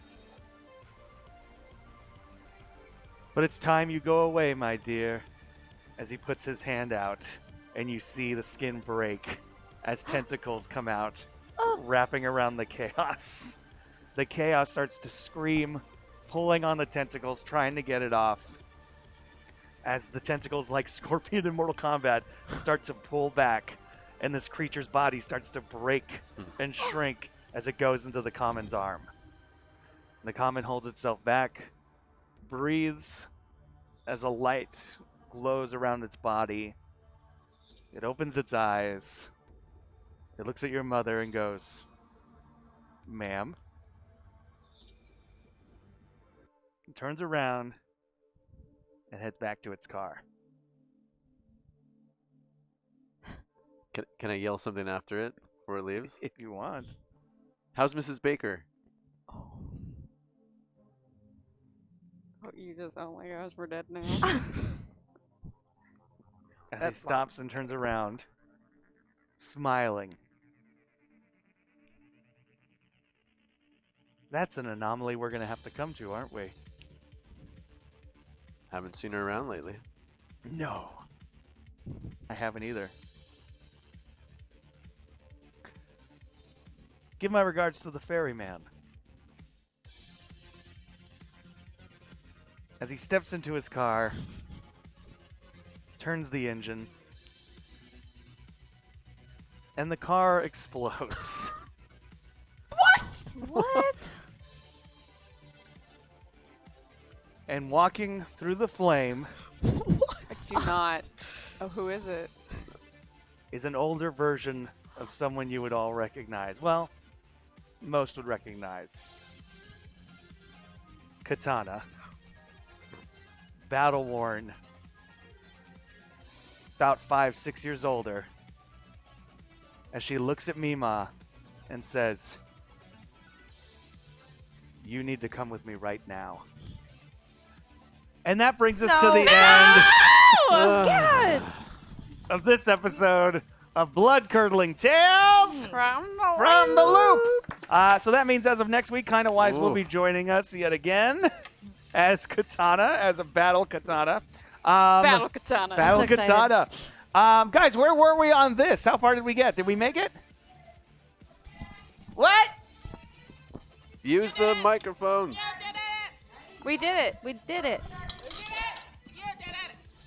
But it's time you go away, my dear. As he puts his hand out, and you see the skin break as tentacles come out, wrapping around the chaos. The chaos starts to scream, pulling on the tentacles, trying to get it off. As the tentacles, like Scorpion in Mortal Kombat, start to pull back, and this creature's body starts to break and shrink as it goes into the common's arm. The common holds itself back, breathes as a light glows around its body. It opens its eyes. It looks at your mother and goes, ma'am. It turns around and heads back to its car. Can I yell something after it before it leaves? If you want. How's Mrs. Baker? You just, oh my gosh, we're dead now. As he That's stops and turns around, smiling. That's an anomaly we're going to have to come to, aren't we? Haven't seen her around lately. No. I haven't either. Give my regards to the ferryman. As he steps into his car, turns the engine, and the car explodes. What? And walking through the flame I do not. Oh, who is it? is an older version of someone you would all recognize. Well, most would recognize. Katana. Battle worn. About 5-6 years older. As she looks at Mima and says, you need to come with me right now. And that brings us to the end Oh, God. of this episode of Bloodcurdling Tales From from the Loop. So that means as of next week, Kinda Wise will be joining us yet again as Katana, as a battle Katana. Battle Katana. Battle I'm so Katana. Guys, where were we on this? How far did we get? Did we make it? What? Use the microphones. We did it. We did it. We did it.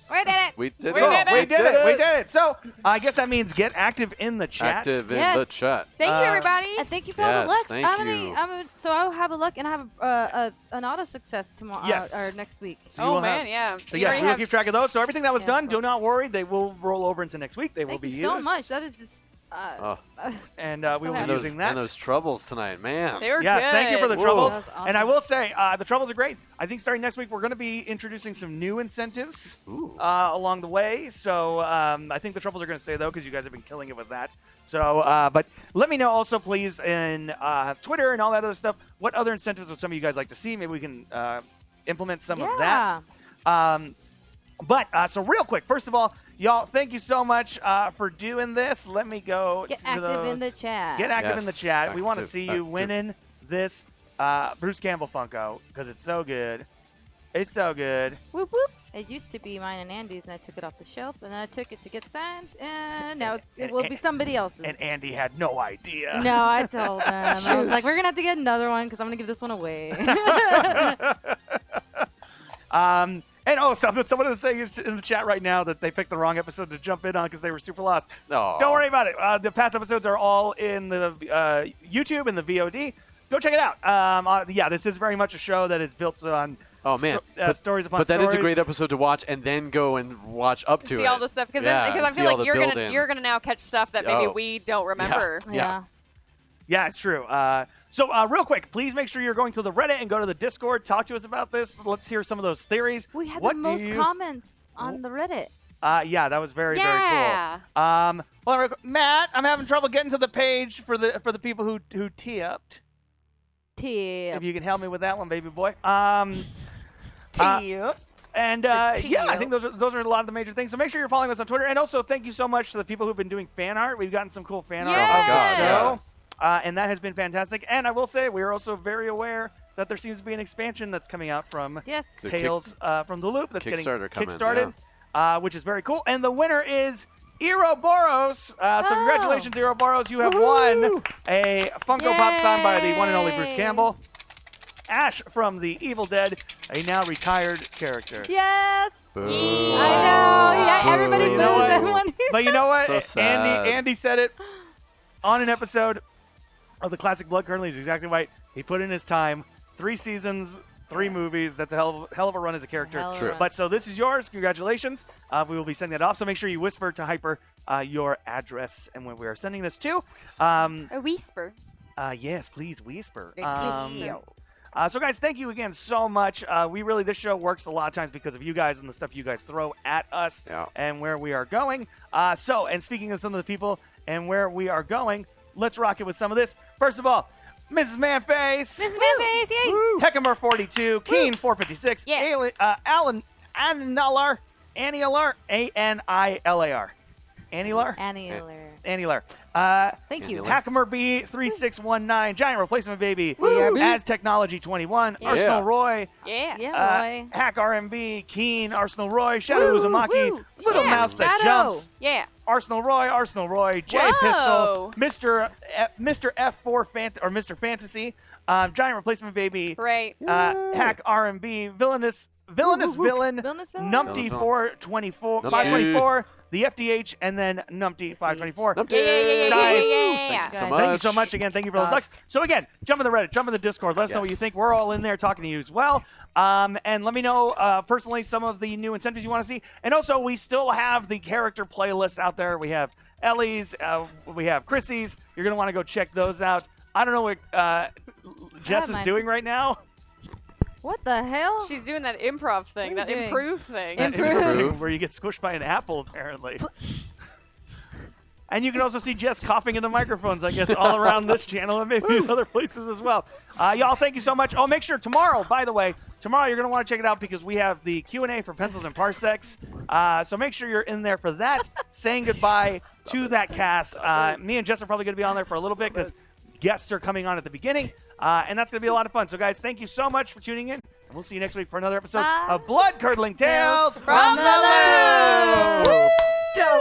We did it. We did We it. did it. We did it. We did it. So I guess that means get active in the chat. Active in Yes. the chat. Thank you, everybody. And thank you for all the Yes, lucks. thank you. So I'll have a luck and I have an auto success tomorrow Yes. or next week. So you Oh will man, have- yeah. So You yes, already we'll have- keep track of those. So everything that was Yeah, done, cool. do not worry. They will roll over into next week. They will Thank be you so used. much. That is just. Oh. And we So will happy. be And using that. and those troubles tonight, man. They were Yeah, good. thank you for the Whoa. troubles. That was And I awesome. will say, the troubles are great. I think starting next week, we're going to be introducing some new incentives Ooh. along the way. So I think the troubles are going to stay, though, because you guys have been killing it with that. So, but let me know also, please, in Twitter and all that other stuff, what other incentives would some of you guys like to see? Maybe we can implement some of that. So real quick, first of all, y'all, thank you so much for doing this. Let me go Get to active in those. the chat. Get active in the Yes, chat. We want to active, see you active. winning this Bruce Campbell Funko because it's so good. It's so good. Whoop whoop. It used to be mine and Andy's, and I took it off the shelf, and then I took it to get signed, and now it and- will be somebody else's. And Andy had no idea. No, I told him. I was like, we're gonna have to get another one because I'm gonna give this one away. And someone is saying in the chat right now that they picked the wrong episode to jump in on because they were super lost. Oh. Don't worry about it. The past episodes are all in the YouTube and the VOD. Go check it out. Yeah, this is very much a show that is built on Oh man, stories upon but that stories. is a great episode to watch and then go and watch up to See it. all the stuff because Yeah, I and see feel all like the you're gonna now catch stuff that maybe Oh. we don't remember. Yeah. Yeah, it's true. So real quick, please make sure you're going to the Reddit and go to the Discord. Talk to us about this. Let's hear some of those theories. We had What the do most you- comments on the Reddit. Yeah, that was very, Yeah. very cool. Well, real quick, Matt, I'm having trouble getting to the page for the people who tipped. Tip. If you can help me with that one, baby boy. Tip. And yeah, I think those are a lot of the major things. So make sure you're following us on Twitter. And also, thank you so much to the people who've been doing fan art. We've gotten some cool fan art of the God, show. Yes. And that has been fantastic. And I will say, we are also very aware that there seems to be an expansion that's coming out from Yes. The Tales from the Loop that's getting Kickstarter coming, kickstarted, which is very cool. And the winner is Ouroboros. So congratulations, Ouroboros. You have won a Funko Pop signed by the one and only Bruce Yay. Campbell. Ash from the Evil Dead, a now retired character. Yes. Boo. I know. Yeah, everybody You boos know what? that one. But you know what? So sad. Andy said it on an episode of the classic Bloodcurdling. He's exactly right. He put in his time. 3 seasons, 3 movies. That's a hell of a run as a character. Hell of a True. run. But so this is yours. Congratulations. We will be sending that off. So make sure you whisper to Hyper your address and when we are sending this to. A whisper. Yes, please whisper. Thank So guys, thank you again so much. This show works a lot of times because of you guys and the stuff you guys throw at us Yeah. and where we are going. And speaking of some of the people and where we are going, let's rock it with some of this. First of all, Mrs. Manface, Mrs. Manface, yay! Hecamer 42, Keen 456, Yeah. Alan Anilar, Anilar, A-N-I-L-A-R. Anilar? Anilar. Thank you. Anilar. Hackamer B3619, Giant Replacement Baby, Woo. As Technology 21, Yeah. Arsenal Roy, Yeah. Yeah, boy. Hack RMB, Keen, Arsenal Roy, Shadow Woo, Uzumaki, woo. Little Yeah. Mouse That Shadow. Jumps, Yeah. Arsenal Roy, J Whoa. Pistol, Mr. F4 Mr. Fantasy, Giant Replacement Baby, Right. Hack RMB, Villainous Villain, Villainous Villain. Numpty Villainous Villain. 424, Numpty. 524, the FDH, and then Numpty 524. Numpty. Nice. Yeah. Thank you so Guys. much. Thank you so much again. Thank you for those likes. So again, jump in the Reddit, jump in the Discord. Let us know what you Yes. think. We're all in there talking to you as well. And let me know personally some of the new incentives you want to see. And also, we still have the character playlists out there. We have Ellie's, we have Chrissy's. You're gonna want to go check those out. I don't know what Jess is mine. doing right now. What the hell? She's doing that improv thing, What are that you doing? improved thing. Improve. Where you get squished by an apple, apparently. And you can also see Jess coughing into microphones, I guess, all around this channel and maybe in other places as well. Y'all, thank you so much. Oh, make sure tomorrow, by the way, tomorrow you're going to want to check it out because we have the Q&A for Pencils and Parsecs. So make sure you're in there for that, saying goodbye to that cast. Me and Jess are probably going to be on there for a little bit because guests are coming on at the beginning. And that's going to be a lot of fun. So, guys, thank you so much for tuning in. And we'll see you next week for another episode Bye. of Blood Curdling Tales from the Loop.